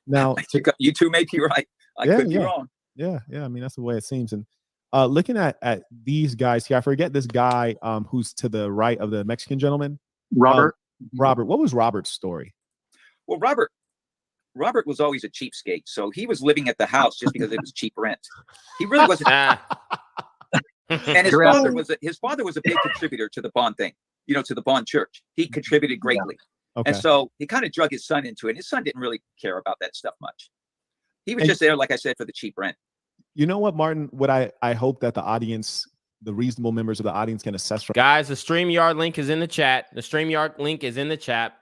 Now, you two may be right. I could be wrong. Yeah. I mean, that's the way it seems. And looking at these guys here, I forget this guy who's to the right of the Mexican gentleman. Robert. Robert. What was Robert's story? Well, Robert was always a cheapskate, so he was living at the house just because it was cheap rent. He really wasn't. And his father was a big contributor to the Bond thing, to the Bond Church. He contributed greatly. Okay. And so he kind of drug his son into it. And his son didn't really care about that stuff much. He was just there, like I said, for the cheap rent. You know what, Martin? What I hope that the audience, the reasonable members of the audience can assess from. Guys, the StreamYard link is in the chat.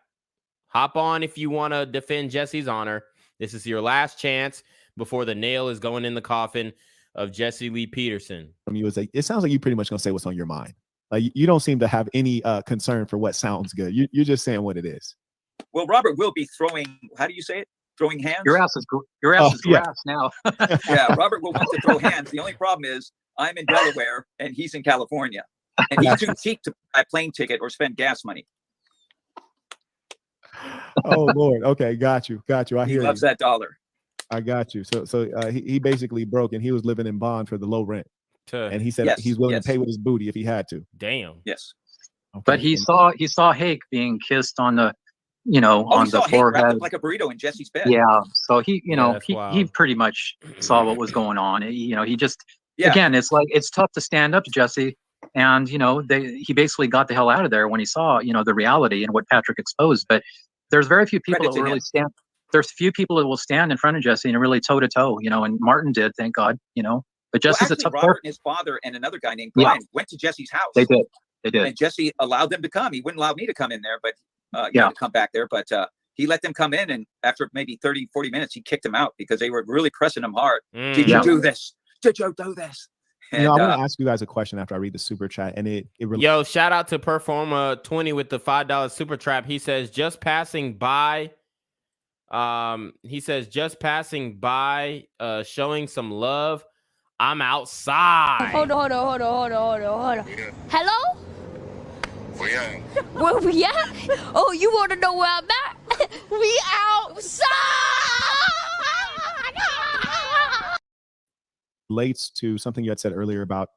Hop on if you want to defend Jesse's honor. This is your last chance before the nail is going in the coffin of Jesse Lee Peterson. From you, it sounds like you're pretty much going to say what's on your mind. Like you don't seem to have any concern for what sounds good. You're just saying what it is. Well, Robert will be throwing. How do you say it? Throwing hands. Your ass is grass now. Yeah, Robert will want to throw hands. The only problem is I'm in Delaware and he's in California, and he's too cheap to buy a plane ticket or spend gas money. Oh Lord. Okay, got you. I hear he loves that dollar. I got you. So he basically broke, and he was living in Bond for the low rent. And he said he's willing to pay with his booty if he had to. Damn. Yes. Okay. But he saw Hake being kissed on the, on the forehead like a burrito in Jesse's bed. Yeah. So he pretty much saw what was going on. He just again, it's like it's tough to stand up to Jesse, and he basically got the hell out of there when he saw the reality and what Patrick exposed. But there's very few people that will really stand. There's few people that will stand in front of Jesse and really toe to toe. And Martin did, thank God. But Jesse's a tough Robert and his father and another guy named Brian went to Jesse's house. They did. And Jesse allowed them to come. He wouldn't allow me to come in there, but to come back there. But he let them come in, and after maybe 30, 40 minutes, he kicked them out because they were really pressing him hard. Did you do this? Did you do this? And, I want to ask you guys a question after I read the super chat, and it really. Yo, shout out to Performa20 with the $5 super trap. He says just passing by. Showing some love. I'm outside. Hold on. Hello? Where we at? Oh, you want to know where I'm at? We outside! Relates to something you had said earlier about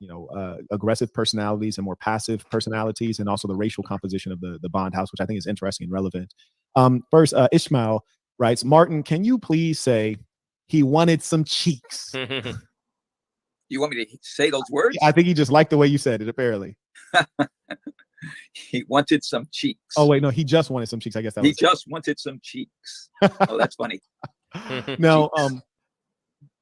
aggressive personalities and more passive personalities, and also the racial composition of the Bond house, which I think is interesting and relevant. First, Ishmael writes, Martin, can you please say he wanted some cheeks? You want me to say those words? I think he just liked the way you said it, apparently. He wanted some cheeks. Oh, wait, no, he just wanted some cheeks. I guess that he just wanted some cheeks. Oh, that's funny. Now,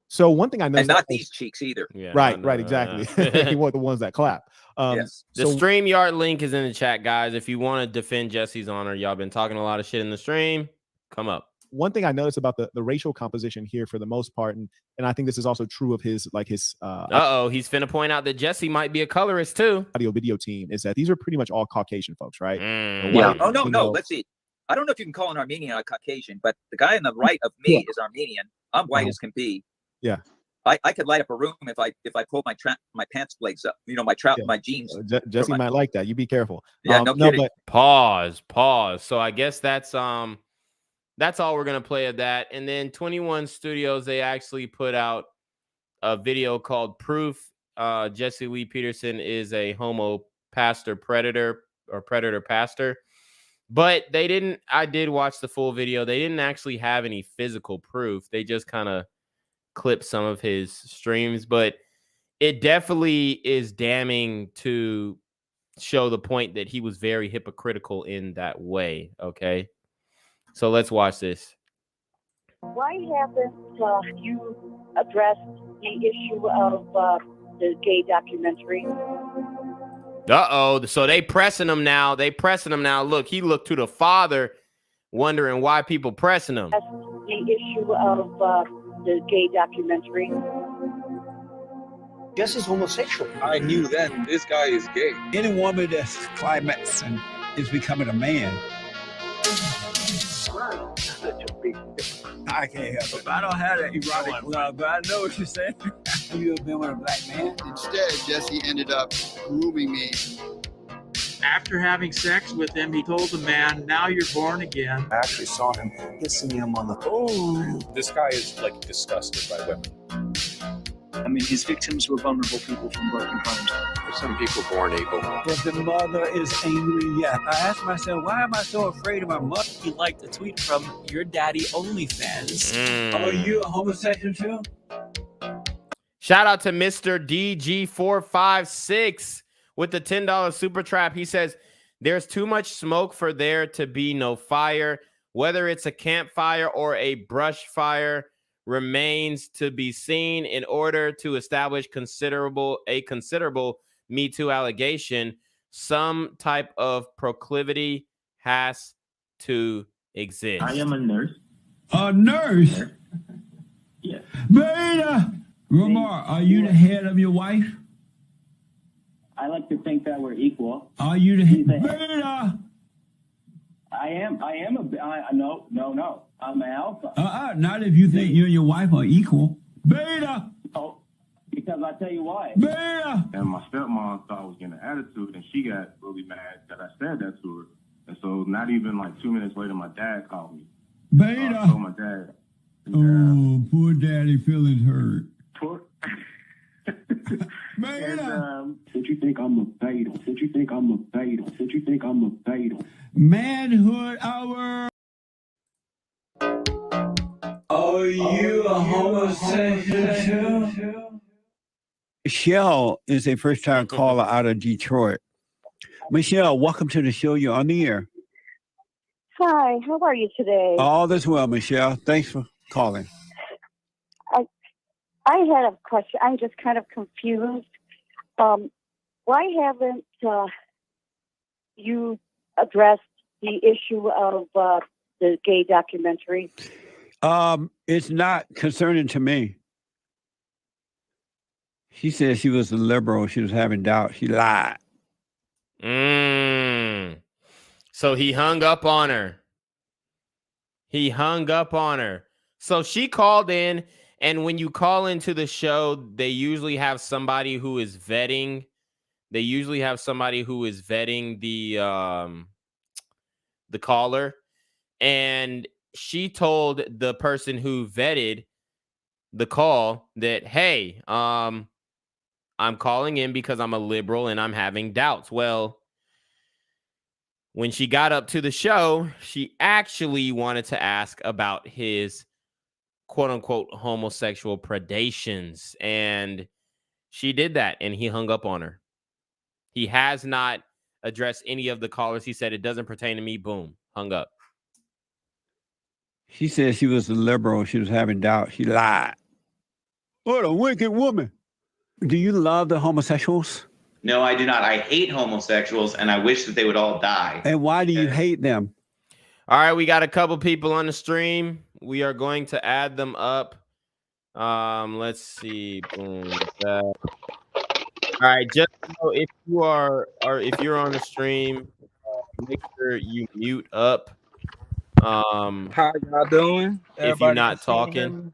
so one thing I know, and not these cheeks either. Yeah, right, exactly. He want the ones that clap. Yes. The StreamYard link is in the chat, guys. If you want to defend Jesse's honor, y'all been talking a lot of shit in the stream. Come up. One thing I noticed about the racial composition here, for the most part, and I think this is also true of his he's finna point out that Jesse might be a colorist too. Audio video team is that these are pretty much all Caucasian folks, right? Yeah. Oh no. Let's see. I don't know if you can call an Armenian a Caucasian, but the guy on the right of me is Armenian. I'm white as can be. Yeah. I could light up a room if I pull my pants legs up. You know, my jeans. Jesse might like that. You be careful. Yeah, no kidding. But pause. So I guess that's all we're gonna play of that. And then 21 Studios, they actually put out a video called Proof. Jesse Lee Peterson is a homo pastor predator or predator pastor. But they didn't, I did watch the full video. They didn't actually have any physical proof. They just kind of clipped some of his streams. But it definitely is damning to show the point that he was very hypocritical in that way. Okay. So let's watch this. Why haven't you addressed the issue of the gay documentary? So they pressing him now. Look, he looked to the father, wondering why people pressing him. The issue of the gay documentary. Jesse's homosexual. I knew then this guy is gay. Any woman that's climaxing is becoming a man. I can't help it. I don't have that erotic love, but I know what you're saying. You have been with a black man. Instead, Jesse ended up grooming me. After having sex with him, he told the man, "Now you're born again." I actually saw him kissing him on the phone. This guy is like disgusted by women. I mean, his victims were vulnerable people from broken homes. There's some people born evil. If the mother is angry, yeah. I asked myself, why am I so afraid of my mother? You liked a tweet from your daddy OnlyFans. Are you a homosexual too? Shout out to Mr. DG456 with the $10 super trap. He says, there's too much smoke for there to be no fire. Whether it's a campfire or a brush fire remains to be seen. In order to establish a considerable Me Too allegation, some type of proclivity has to exist. I am a nurse. A nurse? Yes. Beta! Ramar, are you the head of your wife? I like to think that we're equal. Are you the head? Beta! I am no. I'm an alpha. Not if you think you and your wife are equal. Beta! Oh, because I tell you why. Beta! And my stepmom thought I was getting an attitude, and she got really mad that I said that to her. And so not even like 2 minutes later, my dad called me. Beta! I told my dad. Oh, poor daddy feeling hurt. Poor. Beta! Don't you think I'm a beta? Don't you think I'm a beta? Don't you think I'm a beta? Manhood hour! Are you a homosexual too? Michelle is a first-time caller out of Detroit. Michelle, welcome to the show. You're on the air. Hi, how are you today? All is well, Michelle. Thanks for calling. I had a question. I'm just kind of confused. Why haven't you addressed the issue of the gay documentary? It's not concerning to me. She said she was a liberal. She was having doubt. She lied. So he hung up on her. So she called in, and when you call into the show, they usually have somebody who is vetting. The caller, and she told the person who vetted the call that, hey, I'm calling in because I'm a liberal and I'm having doubts. Well, when she got up to the show, she actually wanted to ask about his quote unquote homosexual predations. And she did that, and he hung up on her. He has not addressed any of the callers. He said, it doesn't pertain to me. Boom. Hung up. She said she was a liberal. She was having doubt. She lied. What a wicked woman. Do you love the homosexuals? No, I do not. I hate homosexuals, and I wish that they would all die. And why do you hate them? All right, we got a couple people on the stream. We are going to add them up. Let's see. Boom. All right, just so if you are, or if you're on the stream, make sure you mute up. How y'all doing? If you're not talking.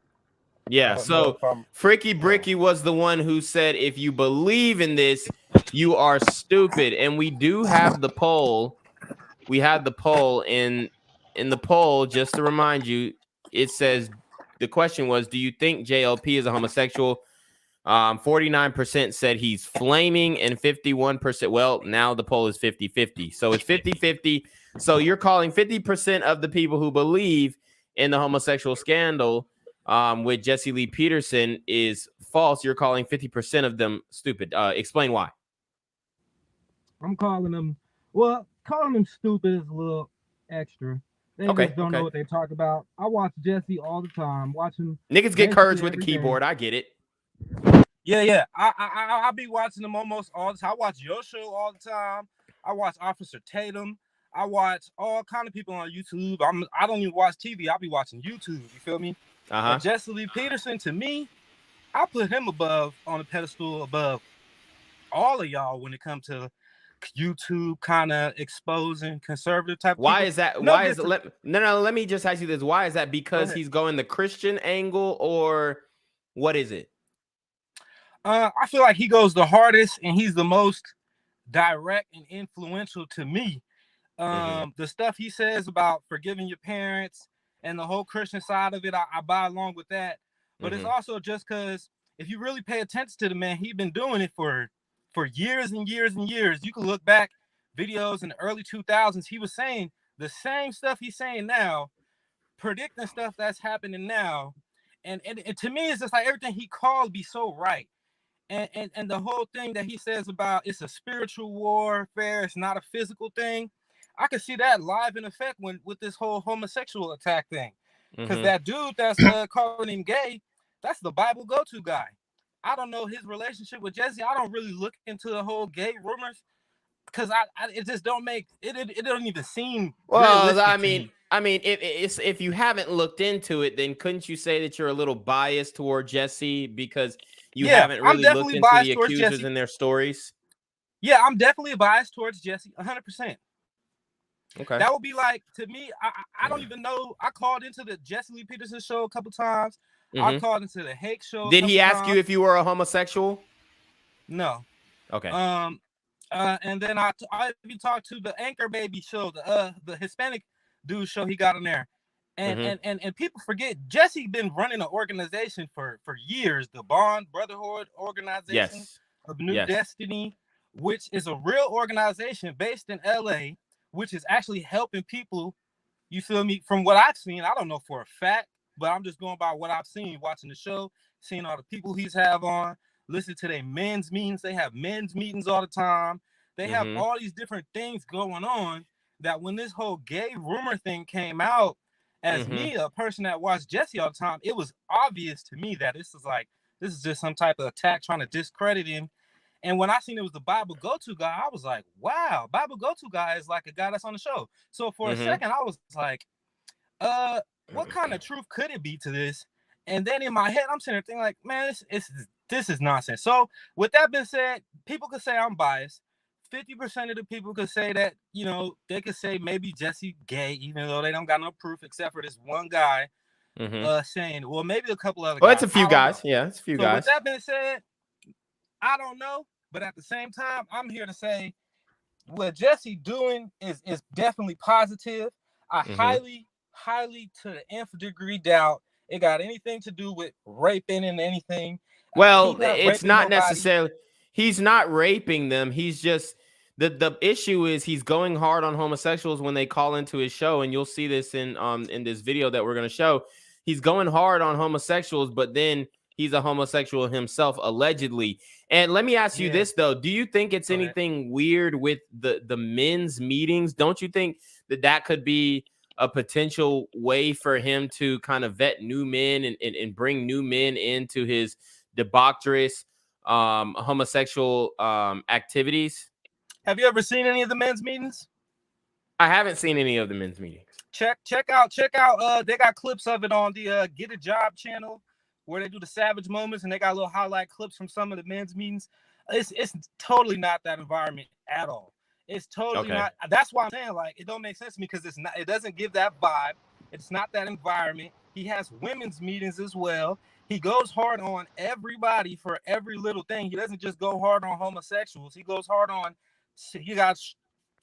Yeah, so Freaky Bricky was the one who said, if you believe in this, you are stupid. And we do have the poll. We had the poll in the poll, just to remind you, it says the question was, do you think JLP is a homosexual? 49% said he's flaming, and 51%, well, now the poll is 50-50. So it's 50-50. So you're calling 50% of the people who believe in the homosexual scandal with Jesse Lee Peterson is false. You're calling 50% of them stupid. Explain why. I'm calling them, well, calling them stupid is a little extra. They just don't know what they talk about. I watch Jesse all the time. Watching niggas get courage with the keyboard. I get it. Yeah. I be watching them almost all the time. I watch your show all the time. I watch Officer Tatum. I watch all kind of people on YouTube. I don't even watch TV. I be watching YouTube. You feel me? And Jesse Lee Peterson, to me, I put him on a pedestal above all of y'all when it comes to YouTube kind of exposing conservative type. Why is that? Why is it? No. Let me just ask you this. Why is that? Because he's going the Christian angle, or what is it? I feel like he goes the hardest, and he's the most direct and influential to me. The stuff he says about forgiving your parents and the whole Christian side of it, I buy along with that. But it's also just because if you really pay attention to the man, he's been doing it for years and years and years. You can look back videos in the early 2000s. He was saying the same stuff he's saying now, predicting stuff that's happening now. And to me, it's just like everything he called be so right. And the whole thing that he says about it's a spiritual warfare, it's not a physical thing. I can see that live in effect with this whole homosexual attack thing. Because that dude that's calling him gay, that's the Bible go-to guy. I don't know his relationship with Jesse. I don't really look into the whole gay rumors because it just don't make it. It don't even seem. Well, I mean, if you haven't looked into it, then couldn't you say that you're a little biased toward Jesse because you haven't really looked into the accusers and their stories? Yeah, I'm definitely biased towards Jesse, 100%. Okay, that would be like, to me, I don't even know. I called into the Jesse Lee Peterson show a couple times. I called into the Hake show. Did he ask you if you were a homosexual? No. Okay. And then I even talked to the Anchor Baby show, the Hispanic dude show he got on there. And people forget Jesse been running an organization for years, the Bond Brotherhood organization of New Destiny, which is a real organization based in LA, which is actually helping people. You feel me? From what I've seen, I don't know for a fact, but I'm just going by what I've seen, watching the show, seeing all the people he's have on, listen to their men's meetings. They have men's meetings all the time. They have all these different things going on that when this whole gay rumor thing came out, as me, a person that watched Jesse all the time, it was obvious to me that this is just some type of attack trying to discredit him. And when I seen it was the Bible go-to guy, I was like, wow, Bible go-to guy is like a guy that's on the show. So for a second, I was like, what kind of truth could it be to this? And then in my head, I'm sitting there thinking like, man, this is nonsense. So with that being said, people could say I'm biased. 50% of the people could say that, you know, they could say maybe Jesse gay, even though they don't got no proof except for this one guy saying, well, maybe a couple other guys. Well, it's a few guys. Yeah, it's a few guys. With that being said, I don't know. But at the same time, I'm here to say what Jesse doing is definitely positive. I highly to the nth degree doubt it got anything to do with raping and anything. Well, it's not necessarily. He's not raping them. He's just the issue is he's going hard on homosexuals when they call into his show, and you'll see this in this video that we're going to show. He's going hard on homosexuals, but then he's a homosexual himself, allegedly. And let me ask you this, though. Do you think it's anything weird with the men's meetings? Don't you think that could be a potential way for him to kind of vet new men and bring new men into his debaucherous homosexual activities? Have you ever seen any of the men's meetings? I haven't seen any of the men's meetings. Check out. They got clips of it on the Get a Job channel, where they do the savage moments, and they got little highlight clips from some of the men's meetings. It's totally not that environment at all. It's totally not. That's why I'm saying, like, it don't make sense to me, because it's not. It doesn't give that vibe. It's not that environment. He has women's meetings as well. He goes hard on everybody for every little thing. He doesn't just go hard on homosexuals. He goes hard on, he got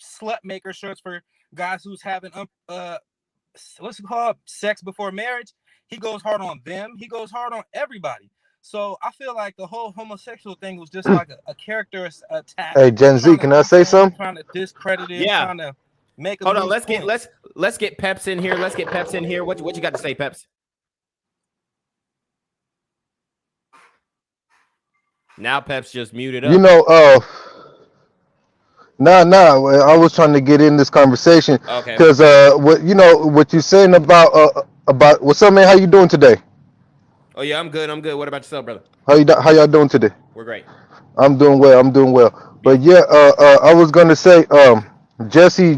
slut maker shirts for guys who's having what's it called, sex before marriage. He goes hard on them. He goes hard on everybody. So I feel like the whole homosexual thing was just like a character attack. Hey, Gen Z, can I say something? Trying to discredit him. Yeah. Trying to make a Hold on. point. Let's get Peps in here. Let's get Peps in here. What you got to say, Peps? Now Peps just muted up. You know, I was trying to get in this conversation because what you're saying about what's up, man? How you doing today? Oh yeah, I'm good. What about yourself, brother? How y'all doing today? We're great. I'm doing well. But yeah, I was gonna say, Jesse,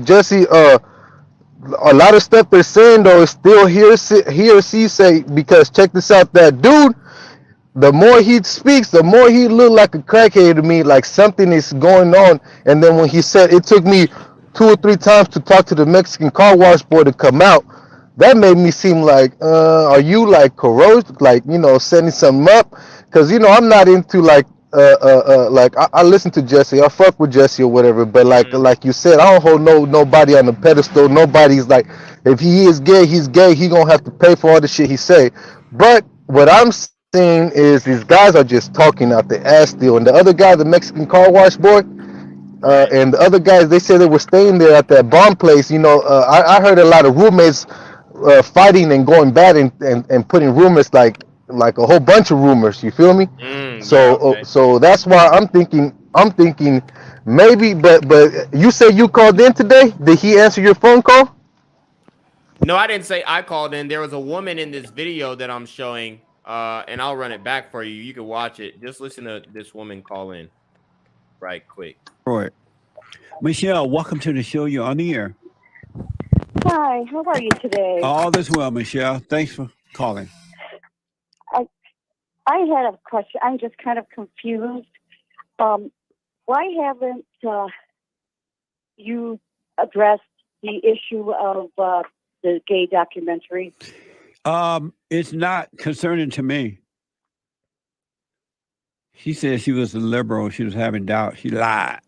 a lot of stuff they're saying though is still hearsay because check this out, that dude. The more he speaks, the more he look like a crackhead to me, like something is going on. And then when he said it took me 2 or 3 times to talk to the Mexican car wash boy to come out, that made me seem like, are you like corrosive, like, setting something up? Because, I'm not into like I listen to Jesse, I fuck with Jesse or whatever, but like you said, I don't hold nobody on the pedestal. Nobody's like, if he is gay, he's gay. He gonna have to pay for all the shit he say. But what I'm saying is these guys are just talking out the ass deal. And the other guy, the Mexican car wash boy, and the other guys, they said they were staying there at that bomb place. I heard a lot of roommates fighting and going bad and putting rumors like a whole bunch of rumors. You feel me? So that's why I'm thinking maybe. But you say you called in today. Did he answer your phone call? No, I didn't say I called in. There was a woman in this video that I'm showing. And I'll run it back for you. You can watch it. Just listen to this woman call in right quick. Right. Michelle, welcome to the show. You're on the air. Hi, how are you today? All this well, Michelle. Thanks for calling. I had a question. I'm just kind of confused. Why haven't you addressed the issue of the gay documentary? It's not concerning to me. She said she was a liberal. She was having doubt. She lied.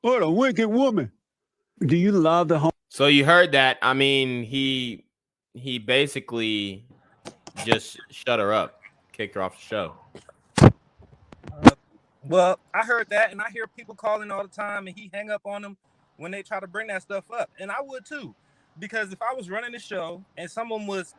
What a wicked woman. Do you love the home? So you heard that. I mean, he basically just shut her up, kicked her off the show. Well, I heard that, and I hear people calling all the time, and he hang up on them when they try to bring that stuff up. And I would too, because if I was running the show and someone was,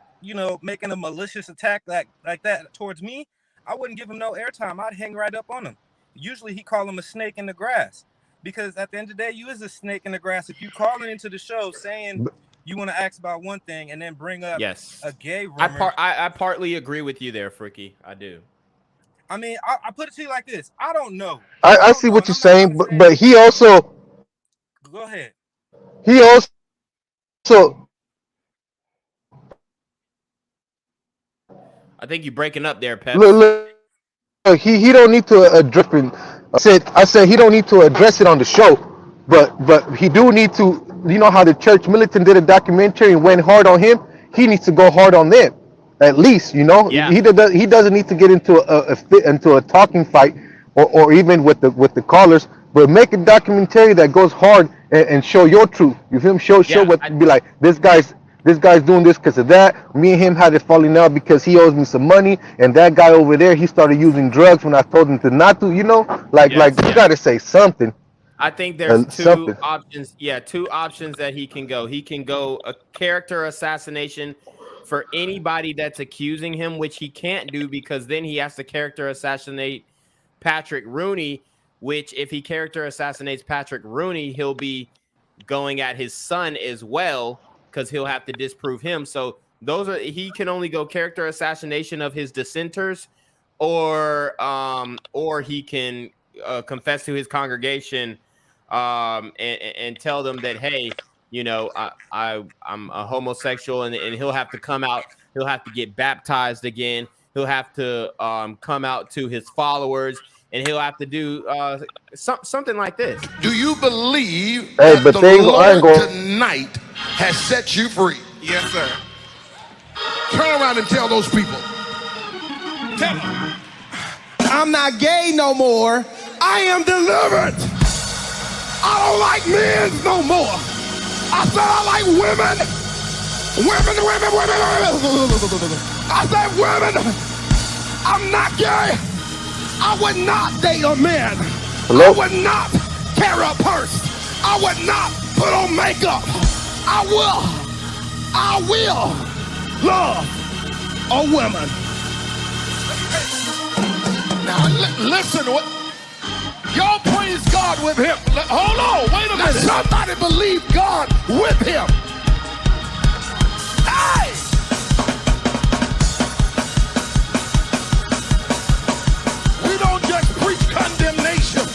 making a malicious attack like that towards me, I wouldn't give him no airtime. I'd hang right up on him. Usually he call him a snake in the grass, because at the end of the day, you is a snake in the grass. If you calling into the show saying you want to ask about one thing and then bring up a gay rumor. I partly agree with you there, Fricky. I do. I mean, I put it to you like this. I don't know. I see what you're saying, but he also. Go ahead. He also. I think you're breaking up there, Pep. Look, he don't need to address it. I said he don't need to address it on the show, but he do need to. You know how the church militant did a documentary and went hard on him. He needs to go hard on them, at least. Yeah. He doesn't need to get into a talking fight or even with the callers, but make a documentary that goes hard and show your truth. You feel me? Show what be like. This guy's doing this because of that. Me and him had it falling out because he owes me some money, and that guy over there, he started using drugs when I told him to not to. You gotta say something. I think there's two options. Yeah, 2 options that he can go. He can go a character assassination for anybody that's accusing him, which he can't do because then he has to character assassinate Patrick Rooney, which if he character assassinates Patrick Rooney, he'll be going at his son as well, because he'll have to disprove him. So he can only go character assassination of his dissenters, or he can confess to his congregation and tell them that, hey, I'm a homosexual, and he'll have to come out. He'll have to get baptized again. He'll have to come out to his followers, and he'll have to do something like this. Do you believe that the Lord tonight has set you free? Yes, sir. Turn around and tell those people. Tell them. I'm not gay no more. I am delivered. I don't like men no more. I said I like women. Women. I said women. I'm not gay. I would not date a man. Hello? I would not carry a purse. I would not put on makeup. I will love a woman. Now listen, y'all praise God with him. Hold on, wait a minute. Somebody believe God with him. Hey! We don't just preach condemnation.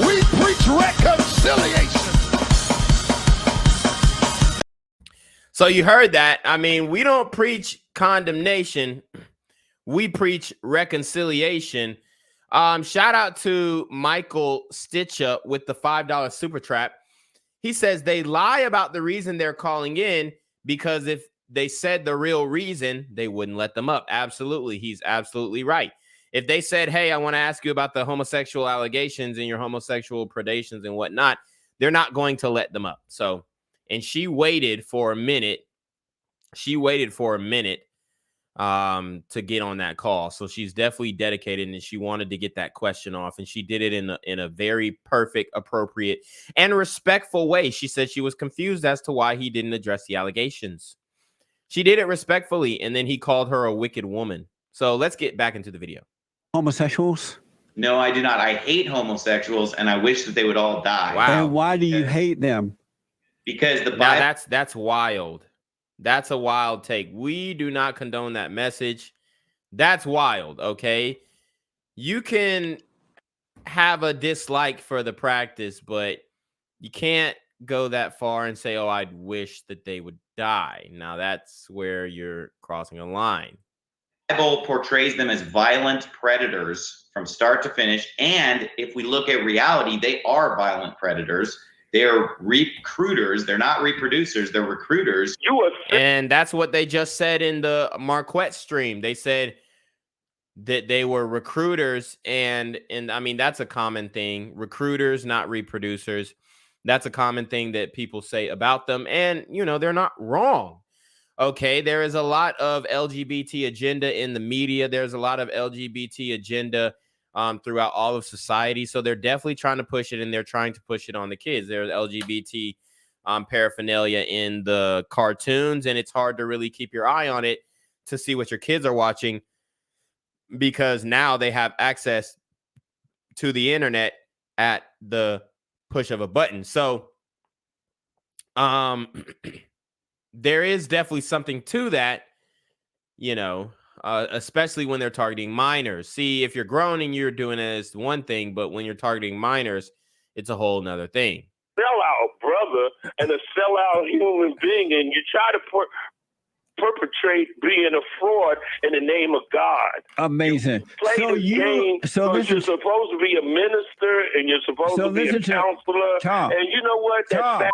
We preach reconciliation. So you heard that. I mean, we don't preach condemnation. We preach reconciliation. Shout out to Michael Stitcher with the $5 super trap. He says they lie about the reason they're calling in because if they said the real reason, they wouldn't let them up. Absolutely. He's absolutely right. If they said, hey, I want to ask you about the homosexual allegations and your homosexual predations and whatnot, they're not going to let them up. So, and she waited for a minute. She waited for a minute to get on that call. So she's definitely dedicated and she wanted to get that question off. And she did it in a very perfect, appropriate, and respectful way. She said she was confused as to why he didn't address the allegations. She did it respectfully, and then he called her a wicked woman. So let's get back into the video. Homosexuals? No, I do not. I hate homosexuals, and I wish that they would all die. Wow. And why do you hate them? Because the Now Bible. that's wild. That's a wild take. We do not condone that message. That's wild, okay? You can have a dislike for the practice, but you can't go that far and say, oh, I'd wish that they would die. Now, that's where you're crossing a line. The Bible portrays them as violent predators from start to finish. And if we look at reality, they are violent predators. They're recruiters. They're not reproducers. They're recruiters. And that's what they just said in the Marquette stream. They said that they were recruiters. And I mean, that's a common thing. Recruiters, not reproducers. That's a common thing that people say about them. And, you know, they're not wrong. Okay, there is a lot of LGBT agenda in the media. There's a lot of LGBT agenda throughout all of society. So they're definitely trying to push it, and they're trying to push it on the kids. There's LGBT paraphernalia in the cartoons, and it's hard to really keep your eye on it to see what your kids are watching because now they have access to the internet at the push of a button. So there is definitely something to that, you know, especially when they're targeting minors. See, if you're grown and you're doing it as one thing, but when you're targeting minors, it's a whole nother thing. Sellout brother and a sellout human being, and you try to perpetrate being a fraud in the name of God. Amazing. So you're supposed to be a minister and you're supposed to be a counselor. Tom, and you know what? That fat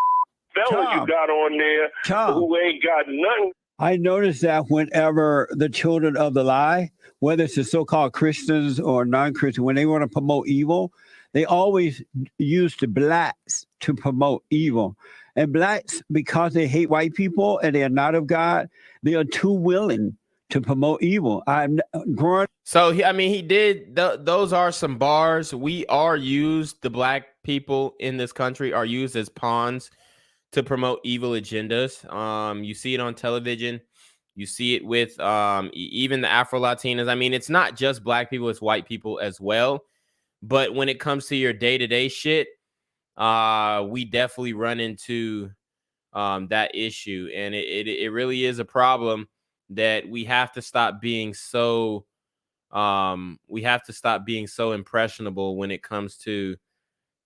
fella you got on there who ain't got nothing. I noticed that whenever the children of the lie, whether it's the so-called Christians or non-Christian, when they want to promote evil, they always use the blacks to promote evil. And blacks, because they hate white people and they are not of God, they are too willing to promote evil. I'm growing. So, I mean, he did. Those are some bars. We are used, the black people in this country are used as pawns to promote evil agendas. You see it on television. You see it with even the Afro-Latinas. I mean, it's not just black people, it's white people as well. But when it comes to your day-to-day shit, we definitely run into that issue. And it really is a problem that we have to stop being so impressionable when it comes to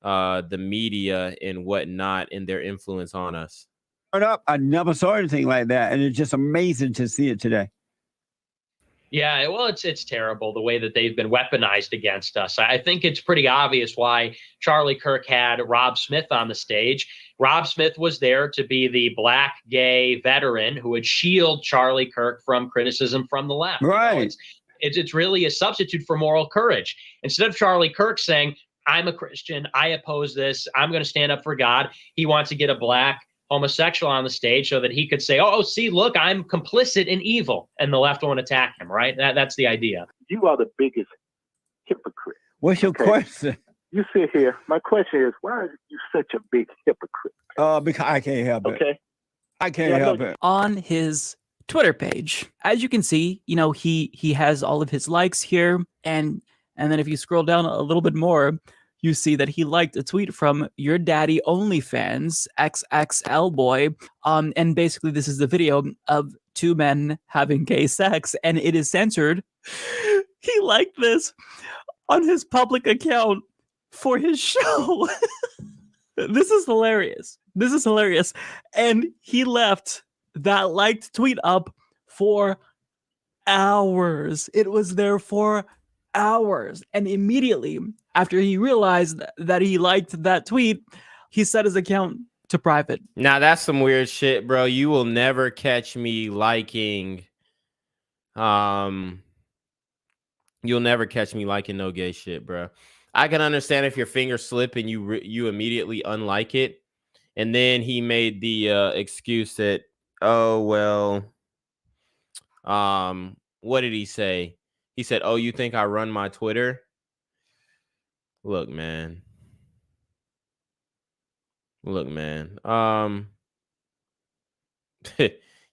the media and whatnot and their influence on us. I never saw anything like that, and it's just amazing to see it today. Yeah, well, it's terrible the way that they've been weaponized against us. I think it's pretty obvious why Charlie Kirk had Rob Smith on the stage. Rob Smith was there to be the black gay veteran who would shield Charlie Kirk from criticism from the left. Right. You know, it's really a substitute for moral courage. Instead of Charlie Kirk saying, I'm a Christian, I oppose this, I'm going to stand up for God, he wants to get a black homosexual on the stage so that he could say, oh, see, look, I'm complicit in evil, and the left won't attack him, right? That's the idea. You are the biggest hypocrite. What's your question? You sit here. My question is, why are you such a big hypocrite? Because I can't help it. Okay. I can't help it. On his Twitter page, as you can see, you know, he has all of his likes here, and then if you scroll down a little bit more, you see that he liked a tweet from Your Daddy OnlyFans XXL boy, and basically this is the video of two men having gay sex, and it is censored. He liked this on his public account for his show. This is hilarious. This is hilarious. And he left that liked tweet up for hours. It was there for hours. And immediately after he realized that he liked that tweet, he set his account to private. Now that's some weird shit, bro. You will never catch me liking you'll never catch me liking no gay shit, bro. I can understand if your fingers slip and you immediately unlike it. And then he made the excuse that, oh, well, what did he say? He said, oh, you think I run my Twitter? Look, man. Look, man.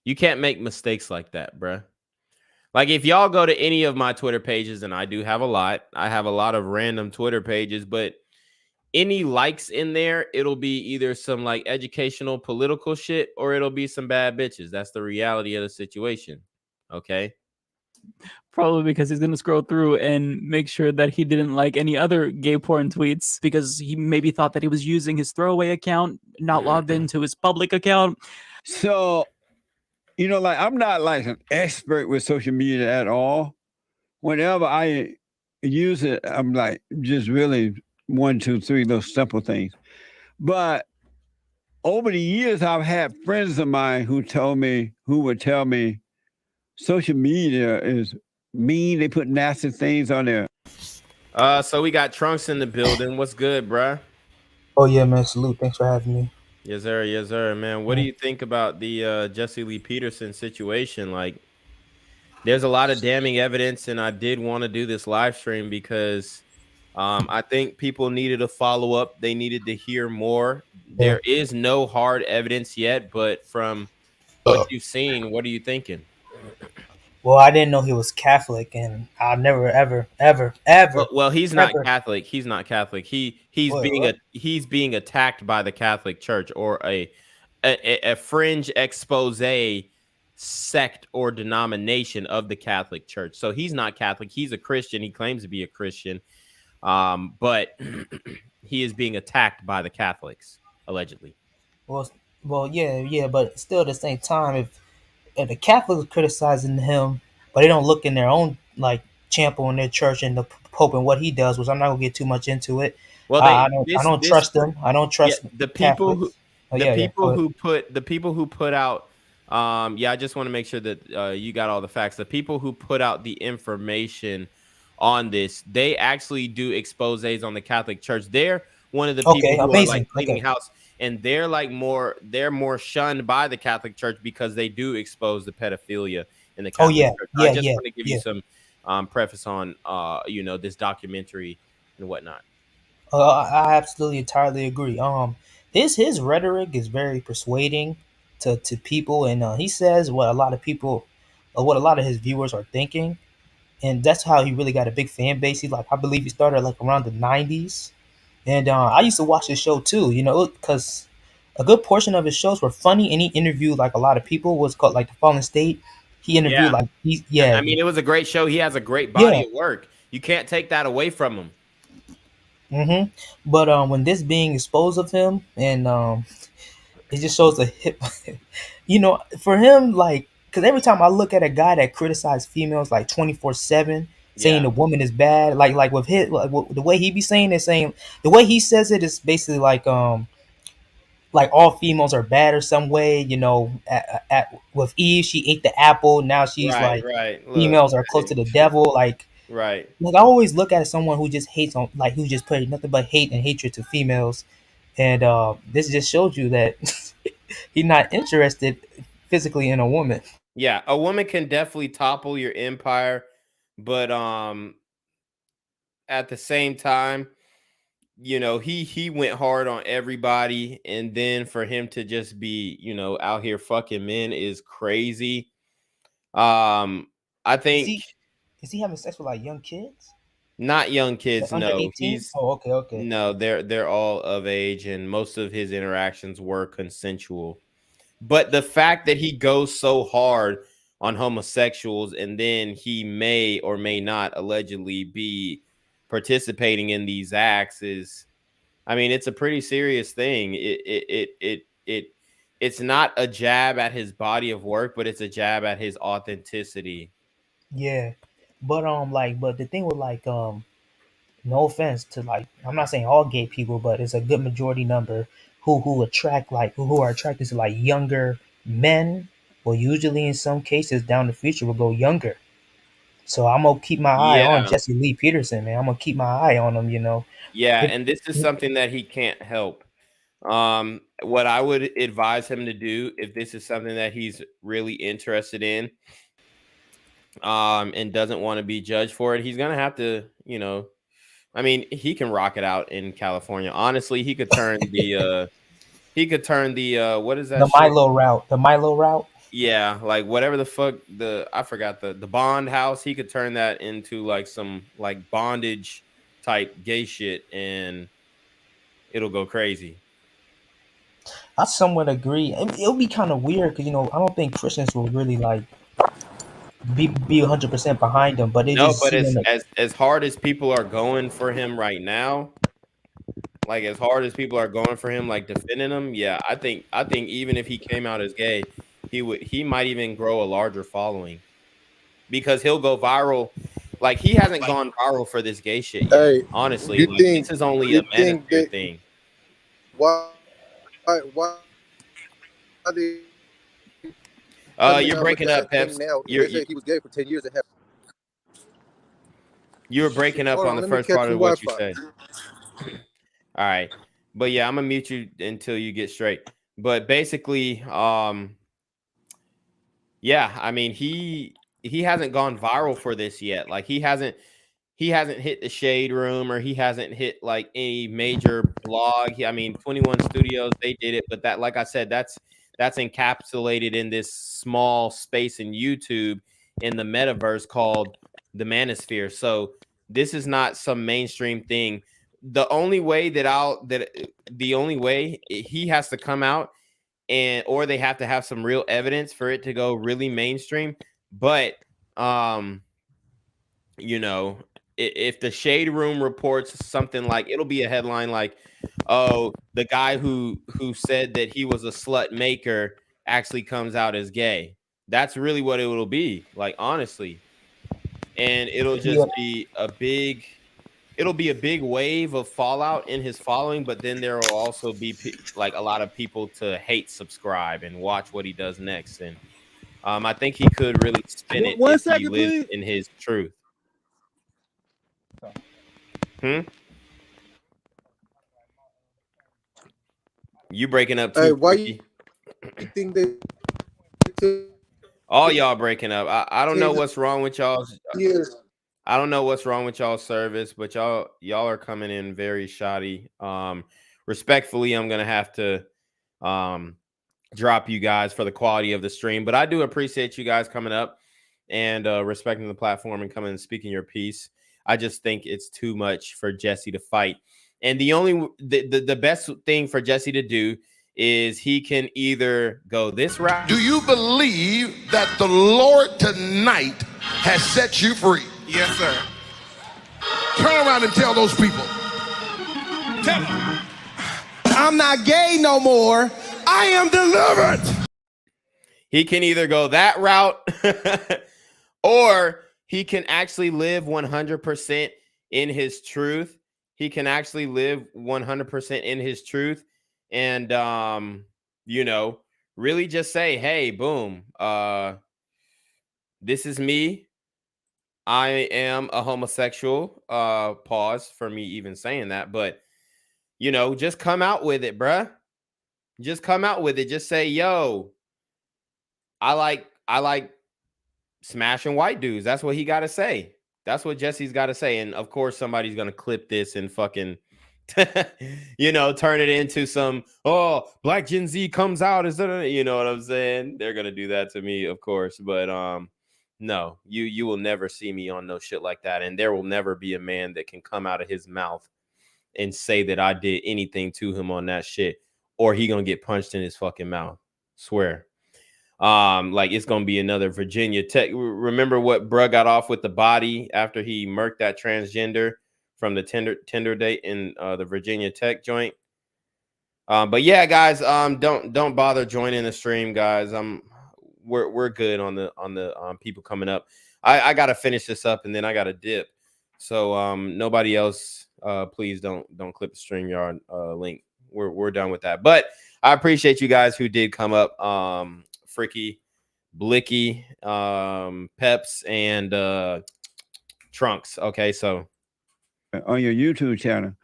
You can't make mistakes like that, bruh. Like, if y'all go to any of my Twitter pages, and I do have a lot, I have a lot of random Twitter pages, but any likes in there, it'll be either some like educational political shit or it'll be some bad bitches. That's the reality of the situation. Okay. Probably because he's going to scroll through and make sure that he didn't like any other gay porn tweets because he maybe thought that he was using his throwaway account, not logged into his public account. So, you know, like, I'm not like an expert with social media at all. Whenever I use it, I'm like just really 1, 2, 3, those simple things. But over the years, I've had friends of mine who would tell me social media is mean. They put nasty things on there. So we got Trunks in the building. What's good, bruh? Oh yeah, man. Salute. Thanks for having me. Yes, sir. Yes, sir, man. What do you think about the Jesse Lee Peterson situation? Like, there's a lot of damning evidence, and I did want to do this live stream because I think people needed to follow up. They needed to hear more. There is no hard evidence yet, but from what you've seen, what are you thinking? Well, I didn't know he was Catholic, and I'll never, ever. Well, he's not Catholic. He's not Catholic. He's being attacked by the Catholic Church or a fringe expose sect or denomination of the Catholic Church. So he's not Catholic. He's a Christian. He claims to be a Christian, but he is being attacked by the Catholics allegedly. Well, yeah, but still at the same time, if the Catholics are criticizing him, but they don't look in their own like chapel in their church and the Pope and what he does, which I'm not gonna get too much into it. Well, I don't trust them. I don't trust the people Catholics. who put out. I just want to make sure that you got all the facts. The people who put out the information on this, they actually do exposés on the Catholic Church. They're one of the people who are like cleaning house. And they're more shunned by the Catholic Church because they do expose the pedophilia in the Catholic Church. I just want to give you some preface on this documentary and whatnot. I absolutely entirely agree. His rhetoric is very persuading to people, and he says what a lot of his viewers are thinking, and that's how he really got a big fan base. I believe he started like around the 90s. And I used to watch his show too, because a good portion of his shows were funny, and he interviewed like a lot of people. Was called like The Fallen State. He interviewed I mean, it was a great show. He has a great body of work. You can't take that away from him. But when this being exposed of him, and it just shows the hip, for him, like, because every time I look at a guy that criticizes females like 24/7. Saying the woman is bad, like with his, the way he be saying it, the way he says it is basically like like all females are bad or some way. You know, with Eve, she ate the apple. Now she's like Right. Look, females are close to the devil. Like right. I always look at it as someone who just hates on, like who just put nothing but hate and hatred to females, and this just shows you that he's not interested physically in a woman. Yeah, a woman can definitely topple your empire, but at the same time, you know, he went hard on everybody, and then for him to just be, you know, out here fucking men is crazy. I think Is he having sex with like young kids? not young kids, Like under no. 18? Oh, okay. No, they're all of age, and most of his interactions were consensual. But the fact that he goes so hard on homosexuals, and then he may or may not allegedly be participating in these acts is, I mean, it's a pretty serious thing. It's not a jab at his body of work, but it's a jab at his authenticity. Yeah, but but the thing with no offense to like, I'm not saying all gay people, but it's a good majority number who attract who are attracted to like younger men. Well, usually in some cases down the future will go younger. So I'm gonna keep my eye on Yeah. Jesse Lee Peterson, man. I'm gonna keep my eye on him. You know. Yeah, and this is something that he can't help. What I would advise him to do, if this is something that he's really interested in, and doesn't want to be judged for it, he's gonna have to, you know, I mean, he can rock it out in California. Honestly, he could turn the what is that The shit? Milo route. The Milo route. Yeah, like whatever the fuck I forgot the Bond house, he could turn that into like some like bondage type gay shit, and it'll go crazy. I somewhat agree. It'll be kind of weird because I don't think Christians will really like be 100% behind him, but they No, just but see him as hard as people are going for him right now, like as hard as people are going for him, like defending him, yeah, I think even if he came out as gay, he might even grow a larger following because he'll go viral. Like he hasn't gone viral for this gay shit yet. Hey, Honestly, you like, think this is only you a think manosphere that thing. why they coming You're out with breaking that up, thing Peps. now? They said he was gay for 10 years and have. You were breaking up Hold on on, the let me first catch part some of what you Wi-Fi. said. All right. But yeah, I'm gonna mute you until you get straight. But basically, yeah, I mean, he hasn't gone viral for this yet. Like he hasn't hit the Shade Room, or he hasn't hit like any major blog. I mean, 21 Studios, they did it, but that, like I said, that's encapsulated in this small space in YouTube in the metaverse called the Manosphere. So this is not some mainstream thing. The only way he has to come out, or they have to have some real evidence for it to go really mainstream. But you know, if the Shade Room reports something, like it'll be a headline like, oh, the guy who said that he was a slut maker actually comes out as gay. That's really what it will be, like, honestly. And it'll just be a big wave of fallout in his following, but then there will also be like a lot of people to hate subscribe and watch what he does next. And I think he could really spin it if he lives in his truth. You breaking up too? Hey, why you think they? All y'all breaking up. I don't know what's wrong with y'all's. I don't know what's wrong with y'all's service, but y'all are coming in very shoddy. Respectfully, I'm gonna have to drop you guys for the quality of the stream, but I do appreciate you guys coming up and respecting the platform and coming and speaking your piece. I just think it's too much for Jesse to fight. And the best thing for Jesse to do is he can either go this route. Do you believe that the Lord tonight has set you free? Yes, sir. Turn around and tell those people. Tell them. I'm not gay no more. I am delivered. He can either go that route or he can actually live 100% in his truth. He can actually live 100% in his truth and you know, really just say, hey, boom, this is me. I am a homosexual. Pause for me even saying that, but you know, just come out with it, bruh. Just come out with it. Just say, yo, I like smashing white dudes. That's what he got to say. That's what Jesse's got to say. And of course, somebody's gonna clip this and fucking, you know, turn it into some, oh, Black Gen Z comes out. Is that, you know what I'm saying? They're gonna do that to me, of course. But no, you will never see me on no shit like that. And there will never be a man that can come out of his mouth and say that I did anything to him on that shit, or he gonna get punched in his fucking mouth. Swear. Like it's gonna be another Virginia Tech. Remember what bruh got off with the body after he murked that transgender from the Tinder date in the Virginia Tech joint. But yeah, guys, don't bother joining the stream, guys. We're good on the people coming up. I gotta finish this up and then I gotta dip. So nobody else, please don't clip the StreamYard link. We're done with that. But I appreciate you guys who did come up. Fricky, Blicky, Peps, and Trunks. Okay, so on your YouTube channel.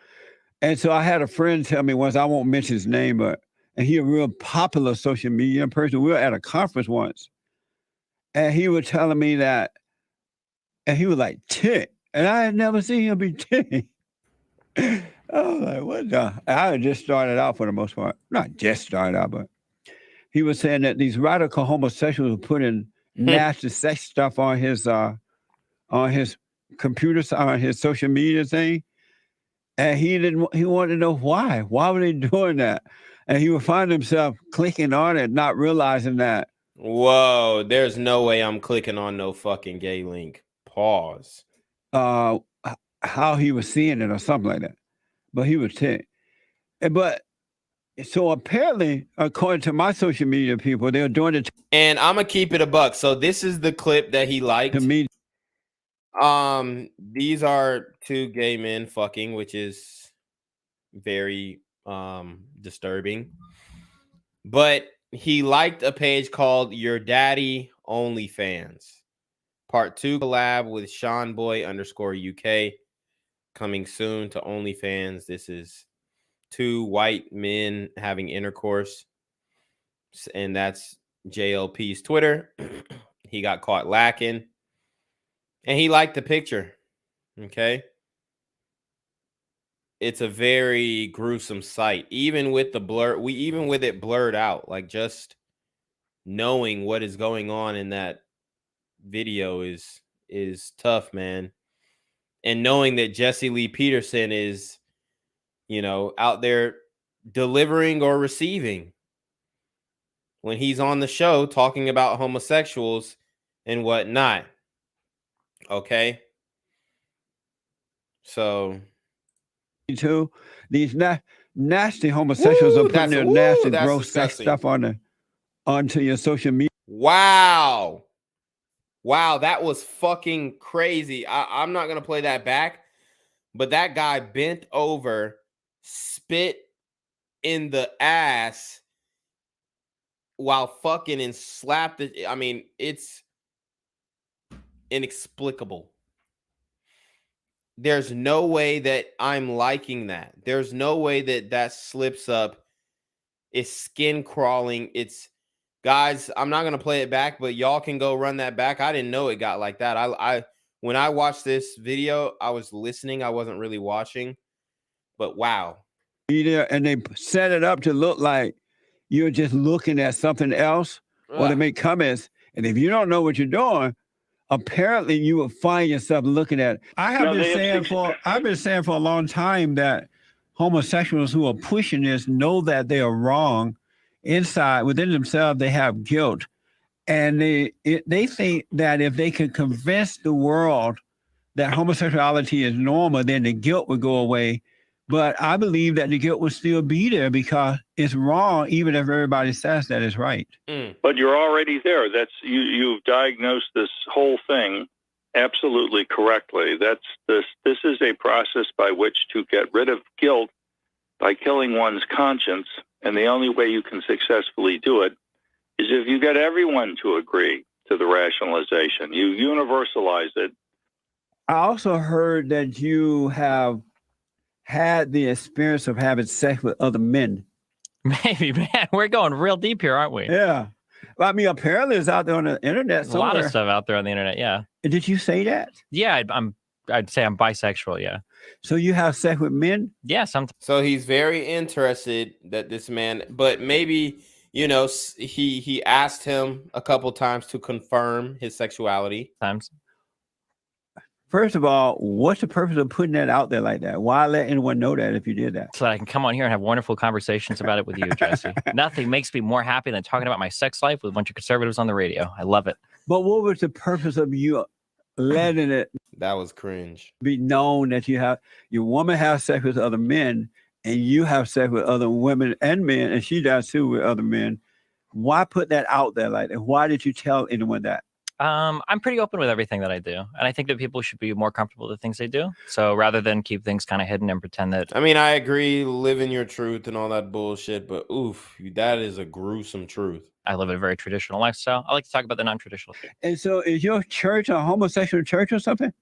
And so I had a friend tell me once, I won't mention his name, but and he a real popular social media person. We were at a conference once, and he was telling me that, and he was like, Tik. And I had never seen him be Tik. I was like, what the? I had just started out for the most part. Not just started out, but he was saying that these radical homosexuals were putting nasty sex stuff on his computer, on his social media thing. And he wanted to know why. Why were they doing that? And he would find himself clicking on it, not realizing that. Whoa, there's no way I'm clicking on no fucking gay link. Pause. How he was seeing it or something like that. But he was Tik. But so apparently, according to my social media people, they're doing it. And I'm gonna keep it a buck. So this is the clip that he liked. To me, these are two gay men fucking, which is very disturbing. But he liked a page called Your Daddy OnlyFans. Part 2 collab with SeanBoy_UK coming soon to OnlyFans. This is two white men having intercourse, and that's JLP's Twitter. He got caught lacking, and he liked the picture. Okay, it's a very gruesome sight, even with the blur. Even with it blurred out, like just knowing what is going on in that video is tough, man. And knowing that Jesse Lee Peterson is, you know, out there delivering or receiving when he's on the show talking about homosexuals and whatnot. Okay. So too, these nasty homosexuals are putting their nasty, gross sex stuff onto your social media. Wow. Wow, that was fucking crazy. I'm not gonna play that back, but that guy bent over, spit in the ass while fucking and slapped it. I mean, it's inexplicable. There's no way that I'm liking that. There's no way that slips up. It's skin crawling. It's, guys, I'm not going to play it back, but y'all can go run that back. I didn't know it got like that. When I watched this video, I was listening. I wasn't really watching, but wow. And they set it up to look like you're just looking at something else, or to make comments. And if you don't know what you're doing, apparently you will find yourself looking at it. I've been saying for a long time that homosexuals who are pushing this know that they are wrong. Inside, within themselves, they have guilt. And they think that if they can convince the world that homosexuality is normal, then the guilt would go away. But I believe that the guilt will still be there because it's wrong, even if everybody says that it's right. But you're already there. You've diagnosed this whole thing absolutely correctly. This is a process by which to get rid of guilt by killing one's conscience. And the only way you can successfully do it is if you get everyone to agree to the rationalization. You universalize it. I also heard that you have had the experience of having sex with other men. Maybe, man. We're going real deep here, aren't we? Yeah. Well, I mean, apparently it's out there on the internet There's somewhere. a lot of stuff out there on the internet, yeah. Did you say that? Yeah, I'd say I'm bisexual, yeah. So you have sex with men? Yeah, sometimes. So he's very interested that this man, but maybe, you know, he asked him a couple times to confirm his sexuality. First of all, what's the purpose of putting that out there like that? Why let anyone know that if you did that? So that I can come on here and have wonderful conversations about it with you, Jesse. Nothing makes me more happy than talking about my sex life with a bunch of conservatives on the radio. I love it. But what was the purpose of you letting it? That was cringe. Be known that your woman has sex with other men and you have sex with other women and men, and she does too with other men. Why put that out there like that? Why did you tell anyone that? I'm pretty open with everything that I do. And I think that people should be more comfortable with the things they do. So rather than keep things kind of hidden and pretend that. I mean, I agree, living your truth and all that bullshit, but oof, that is a gruesome truth. I live a very traditional lifestyle. I like to talk about the non-traditional. And so is your church a homosexual church or something?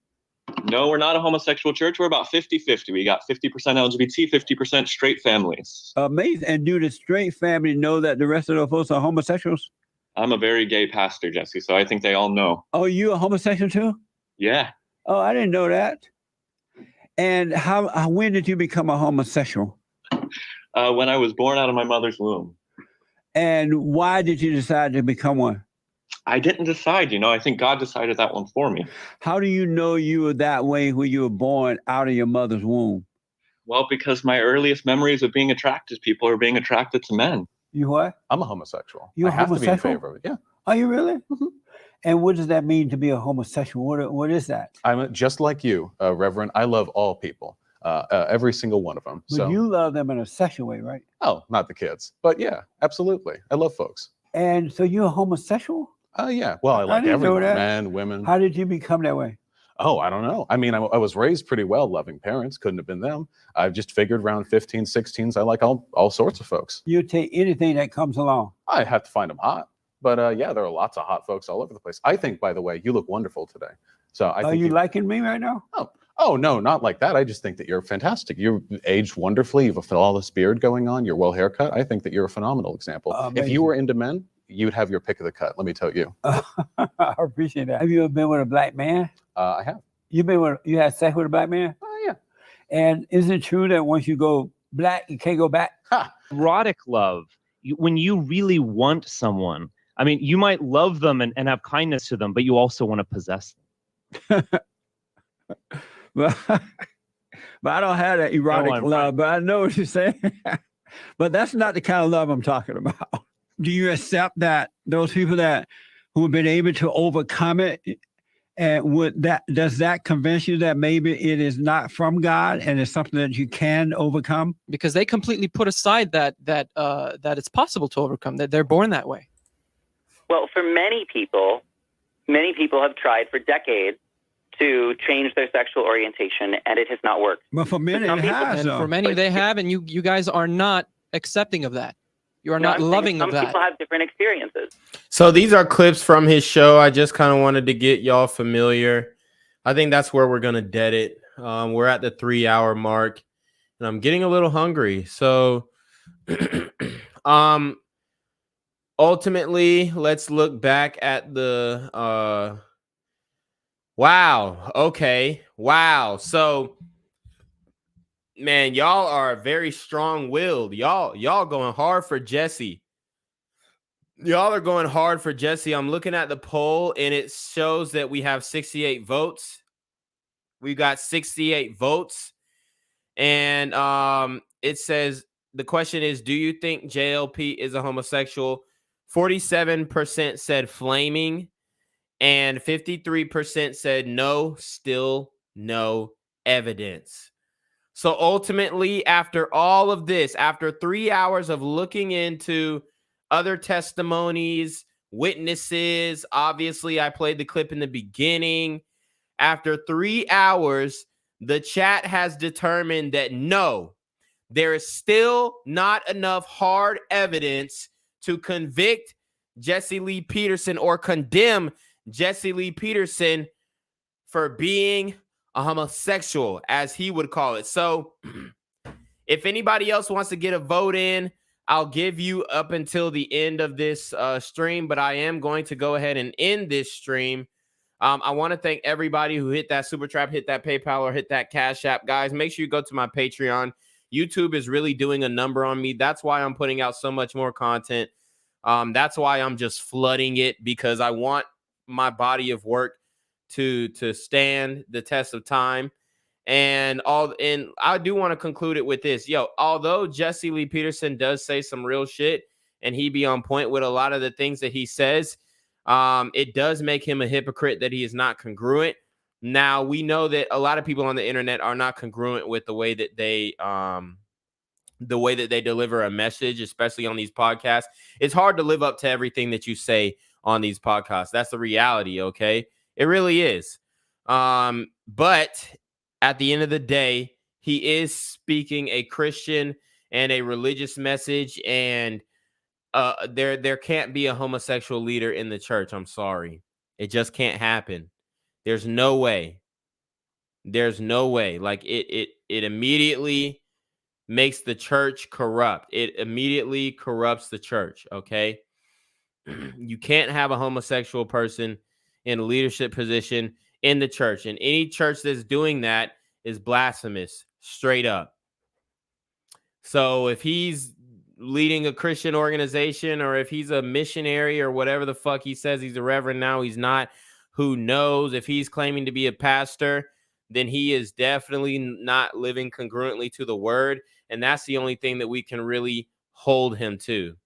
No, we're not a homosexual church. We're about 50-50. We got 50% LGBT, 50% straight families. Amazing. And do the straight family know that the rest of the folks are homosexuals? I'm a very gay pastor, Jesse, so I think they all know. Oh, you a homosexual too? Yeah. Oh, I didn't know that. And when did you become a homosexual? When I was born out of my mother's womb. And why did you decide to become one? I didn't decide, I think God decided that one for me. How do you know you were that way when you were born out of your mother's womb? Well, because my earliest memories of being attracted to people are being attracted to men. You what? I'm a homosexual. You're I have homosexual? to be in favor of it. Yeah. Are you really? Mm-hmm. And what does that mean to be a homosexual? What is that? I'm just like you, Reverend. I love all people, every single one of them. But So you love them in a sexual way, right? Oh, not the kids, but yeah, absolutely. I love folks. And so you're a homosexual? Yeah. Well, I like didn't know everyone, that. men, women. How did you become that way? Oh, I don't know. I mean, I was raised pretty well, loving parents. Couldn't have been them. I've just figured around 15, 16s, I like all sorts of folks. You take anything that comes along. I have to find them hot. But yeah, there are lots of hot folks all over the place. I think, by the way, you look wonderful today. So Are you liking me right now? Oh, no, not like that. I just think that you're fantastic. You're aged wonderfully. You have a flawless beard going on. You're well haircut. I think that you're a phenomenal example. If you were into men, you'd have your pick of the cut. Let me tell you. I appreciate that. Have you ever been with a black man? I have. You had sex with a black man? Oh, yeah. And is it true that once you go black, you can't go back? Erotic love, when you really want someone, I mean, you might love them and have kindness to them, but you also want to possess them. But I don't have that erotic love, but I know what you're saying. But that's not the kind of love I'm talking about. Do you accept that those people who have been able to overcome it, and does that convince you that maybe it is not from God and it's something that you can overcome? Because they completely put aside that it's possible to overcome, that they're born that way. Well, for many people have tried for decades to change their sexual orientation, and it has not worked. But for many, it has. And for many, they have, and you guys are not accepting of that. You are not loving of that. Some people have different experiences. So these are clips from his show. I just kind of wanted to get y'all familiar. I think that's where we're going to dead it. We're at the 3-hour mark, and I'm getting a little hungry. So ultimately, let's look back at the wow. Okay. Wow. So man, y'all are very strong-willed. Y'all going hard for Jesse. Y'all are going hard for Jesse. I'm looking at the poll, and it shows that we have 68 votes. We got 68 votes. And it says, the question is, do you think JLP is a homosexual? 47% said flaming, and 53% said no, still no evidence. So ultimately, after all of this, after 3 hours of looking into other testimonies, witnesses, obviously I played the clip in the beginning. After 3 hours, the chat has determined that no, there is still not enough hard evidence to convict Jesse Lee Peterson or condemn Jesse Lee Peterson for being a homosexual, as he would call it. So if anybody else wants to get a vote in, I'll give you up until the end of this stream, but I am going to go ahead and end this stream. I want to thank everybody who hit that Super Trap, hit that PayPal, or hit that Cash App. Guys, make sure you go to my Patreon. YouTube is really doing a number on me. That's why I'm putting out so much more content. That's why I'm just flooding it, because I want my body of work to stand the test of time. And I do want to conclude it with this. Although Jesse Lee Peterson does say some real shit and he be on point with a lot of the things that he says, it does make him a hypocrite that he is not congruent. Now, we know that a lot of people on the internet are not congruent with the way that they deliver a message, especially on these podcasts. It's hard to live up to everything that you say on these podcasts. That's the reality, okay? It really is. But at the end of the day, he is speaking a Christian and a religious message, and there can't be a homosexual leader in the church. I'm sorry. It just can't happen. There's no way. There's no way. Like it immediately makes the church corrupt. It immediately corrupts the church, okay? You can't have a homosexual person in a leadership position in the church. And any church that's doing that is blasphemous, straight up. So if he's leading a Christian organization, or if he's a missionary, or whatever the fuck he says, he's a reverend now, he's not, who knows? If he's claiming to be a pastor, then he is definitely not living congruently to the word. And that's the only thing that we can really hold him to.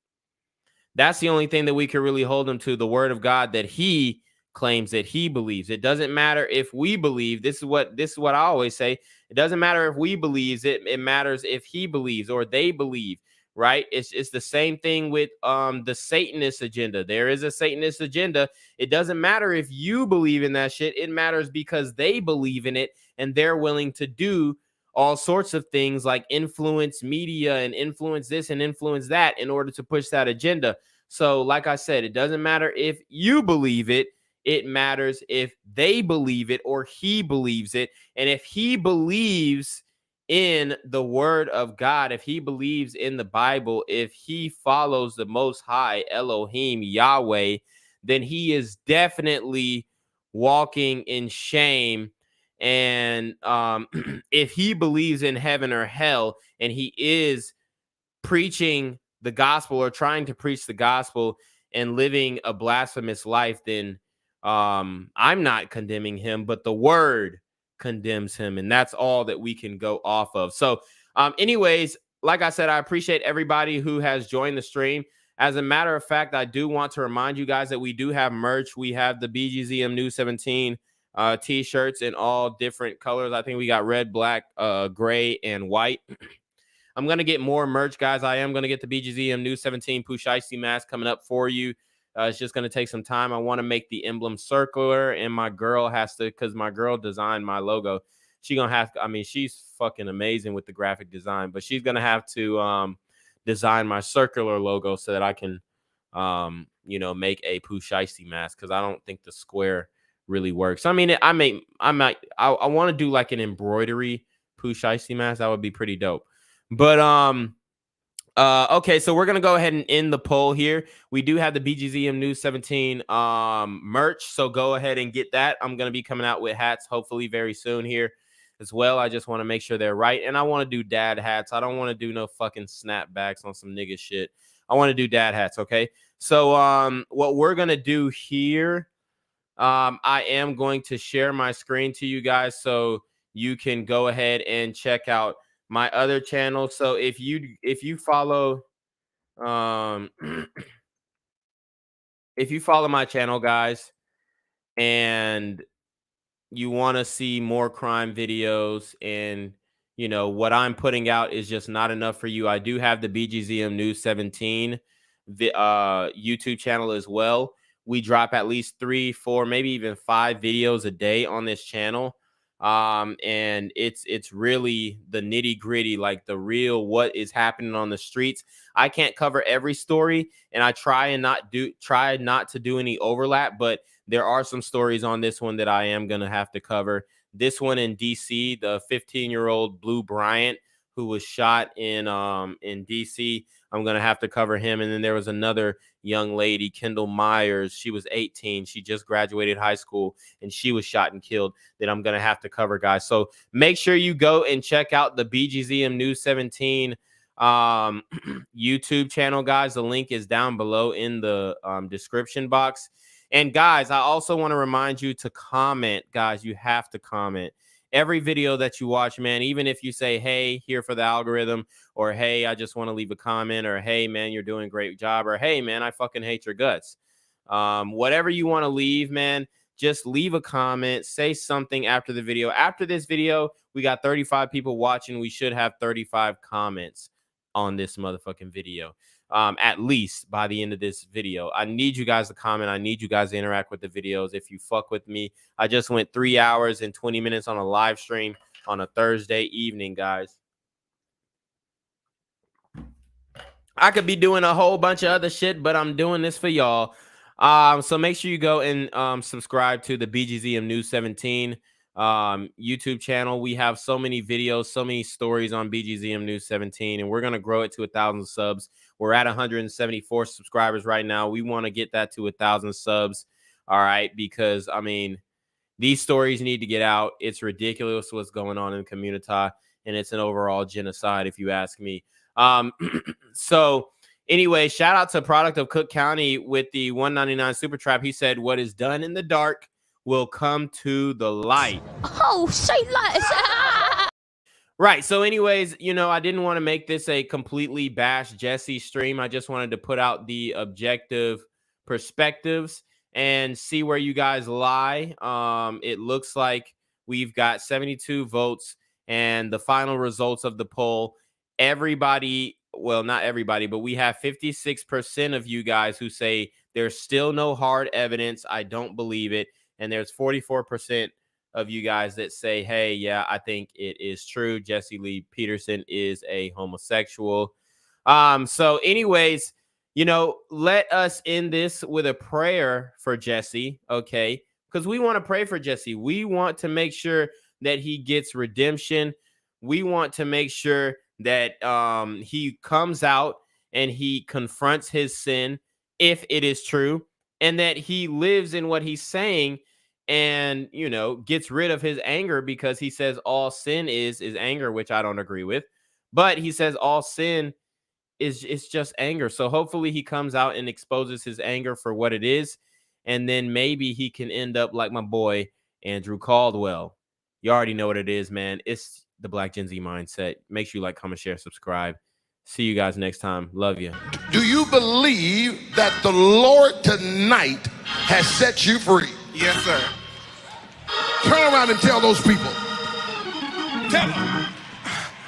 That's the only thing that we can really hold him to, the word of God that he claims that he believes. It doesn't matter if we believe. This is what I always say. It doesn't matter if we believe it. It matters if he believes or they believe, right? It's the same thing with the Satanist agenda. There is a Satanist agenda. It doesn't matter if you believe in that shit. It matters because they believe in it and they're willing to do all sorts of things like influence media and influence this and influence that in order to push that agenda. So like I said, it doesn't matter if you believe it. It matters if they believe it or he believes it. And if he believes in the word of God, if he believes in the Bible, if he follows the Most High, Elohim, Yahweh, then he is definitely walking in shame. And if he believes in heaven or hell, and he is preaching the gospel or trying to preach the gospel and living a blasphemous life, then I'm not condemning him, but the word condemns him. And that's all that we can go off of. So anyways, like I said, I appreciate everybody who has joined the stream. As a matter of fact, I do want to remind you guys that we do have merch. We have the BGZM New 17 t-shirts in all different colors. I think we got red, black, gray, and white. I'm going to get more merch, guys. I am going to get the BGZM New 17 Pusheisty mask coming up for you. It's just going to take some time. I want to make the emblem circular, and my girl has to, because my girl designed my logo. She's going to have to, I mean, she's fucking amazing with the graphic design, but she's going to have to design my circular logo so that I can, make a Pusheisty mask, because I don't think the square really works. I mean, I want to do like an embroidery Pusheisty mask. That would be pretty dope. But okay, so we're gonna go ahead and end the poll here. We do have the BGZM News 17 merch, so go ahead and get that. I'm gonna be coming out with hats hopefully very soon here as well. I just want to make sure they're right, and I want to do dad hats. I don't want to do no fucking snapbacks on some nigga shit. I want to do dad hats. Okay, so what we're gonna do here, I am going to share my screen to you guys so you can go ahead and check out my other channel. So if you follow if you follow my channel, guys, and you want to see more crime videos, and what I'm putting out is just not enough for you, I do have the BGZM News 17 YouTube channel as well. We drop at least 3, 4, maybe even 5 videos a day on this channel. And it's really the nitty gritty, like the real what is happening on the streets. I can't cover every story, and I try not to do any overlap, but there are some stories on this one that I am gonna have to cover. This one in DC, the 15-year-old Blue Bryant who was shot in DC. I'm gonna have to cover him. And then there was another young lady, Kendall Myers. She was 18. She just graduated high school, and she was shot and killed, that I'm gonna have to cover, guys. So make sure you go and check out the BGZM News 17 YouTube channel, guys. The link is down below in the description box. And guys, I also want to remind you to comment, guys. You have to comment every video that you watch, man. Even if you say, hey, here for the algorithm, or hey, I just want to leave a comment, or hey, man, you're doing a great job, or hey, man, I fucking hate your guts. Whatever you want to leave, man, just leave a comment, say something after the video. After this video, we got 35 people watching. We should have 35 comments on this motherfucking video. At least by the end of this video. I need you guys to comment. I need you guys to interact with the videos. If you fuck with me, I just went 3 hours and 20 minutes on a live stream on a Thursday evening, guys. I could be doing a whole bunch of other shit, but I'm doing this for y'all. So make sure you go and subscribe to the BGZM News 17 YouTube channel. We have so many videos, so many stories on BGZM News 17, and we're going to grow it to 1,000 subs. We're at 174 subscribers right now. We want to get that to 1,000 subs. All right. Because I mean, these stories need to get out. It's ridiculous what's going on in the community, and it's an overall genocide, if you ask me. So anyway, shout out to Product of Cook County with the 199 Super Trap. He said, what is done in the dark will come to the light. Oh, say less. Right. So anyways, you know, I didn't want to make this a completely bash Jesse stream. I just wanted to put out the objective perspectives and see where you guys lie. It looks like we've got 72 votes, and the final results of the poll, everybody, well, not everybody, but we have 56% of you guys who say there's still no hard evidence. I don't believe it. And there's 44% of you guys that say, hey, yeah, I think it is true. Jesse Lee Peterson is a homosexual. So anyways, you know, let us end this with a prayer for Jesse, okay? Because we want to pray for Jesse. We want to make sure that he gets redemption. We want to make sure that he comes out and he confronts his sin, if it is true, and that he lives in what he's saying, and, you know, gets rid of his anger, because he says all sin is anger, which I don't agree with. But he says all sin is just anger. So hopefully he comes out and exposes his anger for what it is. And then maybe he can end up like my boy, Andrew Caldwell. You already know what it is, man. It's the Black Gen Z Mindset. Make sure you like, comment, share, subscribe. See you guys next time. Love you. Do you believe that the Lord tonight has set you free? Yes, sir. Turn around and tell those people. Tell them.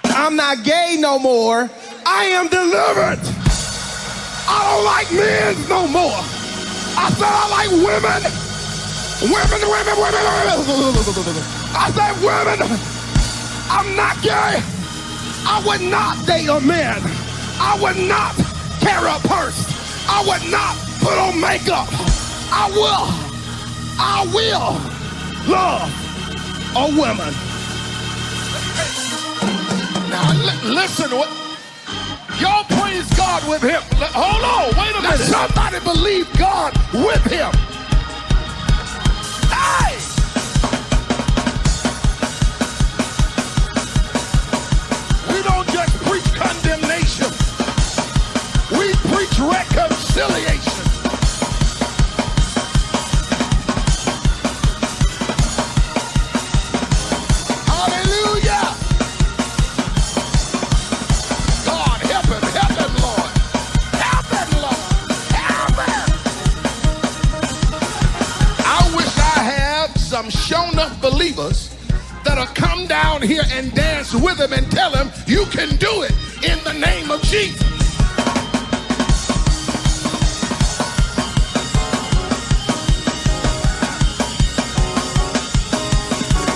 I'm not gay no more. I am delivered. I don't like men no more. I said I like women. Women. I said women. I'm not gay. I would not date a man. I would not carry a purse. I would not put on makeup. I will love a woman. Now listen, y'all praise God with him. Hold on, wait a minute. Somebody believe God with him. Hey! We don't just preach condemnation. We preach reconciliation. Some shown up believers that'll come down here and dance with him and tell him you can do it in the name of Jesus.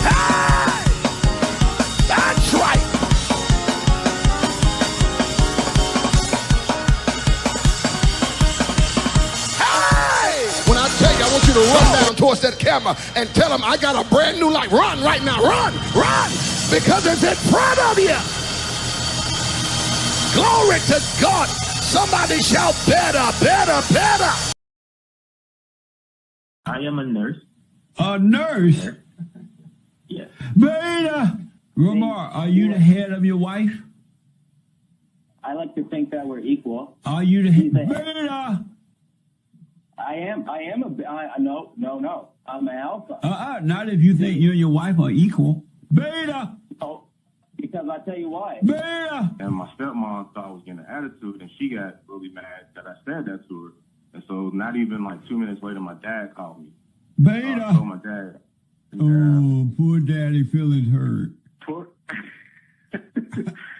Ah! you to run down towards that camera and tell them I got a brand new life. Run right now, run, because it's in front of you. Glory to God. Somebody shout better, better, better. I am a nurse. A nurse? Yes. Beta! Ramar, are you the head of your wife? I like to think that we're equal. Are you the head? Beta! I am no. I'm an alpha. Not if you think you and your wife are equal. Beta! Oh, because I tell you why. Beta! And my stepmom thought I was getting an attitude, and she got really mad that I said that to her. And so not even like 2 minutes later, my dad called me. Beta! I told my dad. Oh, poor daddy feeling hurt. Poor.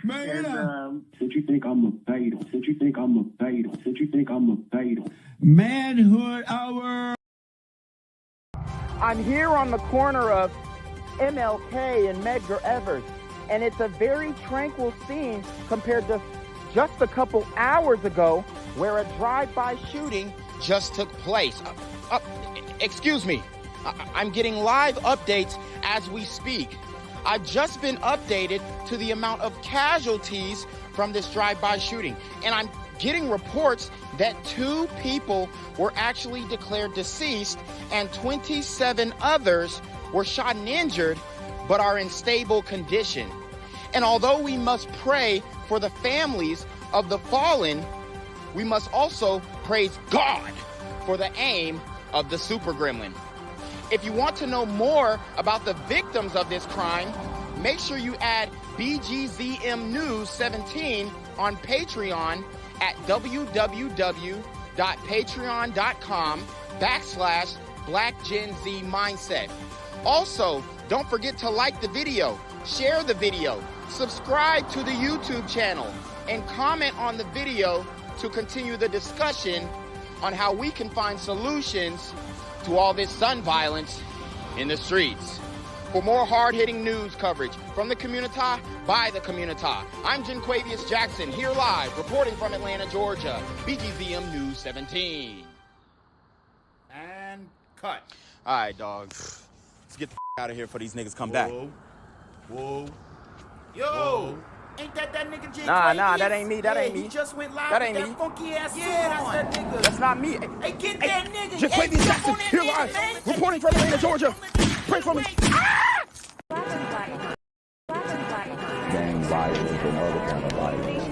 Beta! Don't you think I'm a beta? Don't you think I'm a beta? Don't you think I'm a beta? Manhood hour! I'm here on the corner of MLK and Medgar Evers, and it's a very tranquil scene compared to just a couple hours ago where a drive-by shooting just took place. Excuse me, I'm getting live updates as we speak. I've just been updated to the amount of casualties from this drive-by shooting, and I'm getting reports that 2 people were actually declared deceased and 27 others were shot and injured but are in stable condition. And although we must pray for the families of the fallen, we must also praise God for the aim of the super gremlin. If you want to know more about the victims of this crime, make sure you add BGZM News 17 on Patreon at www.patreon.com/blackgenzmindset. Also, don't forget to like the video, share the video, subscribe to the YouTube channel, and comment on the video to continue the discussion on how we can find solutions to all this gun violence in the streets. For more hard-hitting news coverage from the community, by the community, I'm Jenquavius Jackson, here live, reporting from Atlanta, Georgia, BGZM News 17. And cut. All right, dog. Let's get the out of here before these niggas come back. Whoa. Yo. Whoa. Ain't that nigga J? Nah, that ain't me. That ain't me. He just went live That with ain't that me. funky ass suit on. That's that nigga. That's not me. Hey, get that nigga. Jenquavius Jackson, here live, reporting from Atlanta, Georgia. Pray for me. Gang violence and other kind of violence.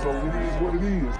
So it is what it is.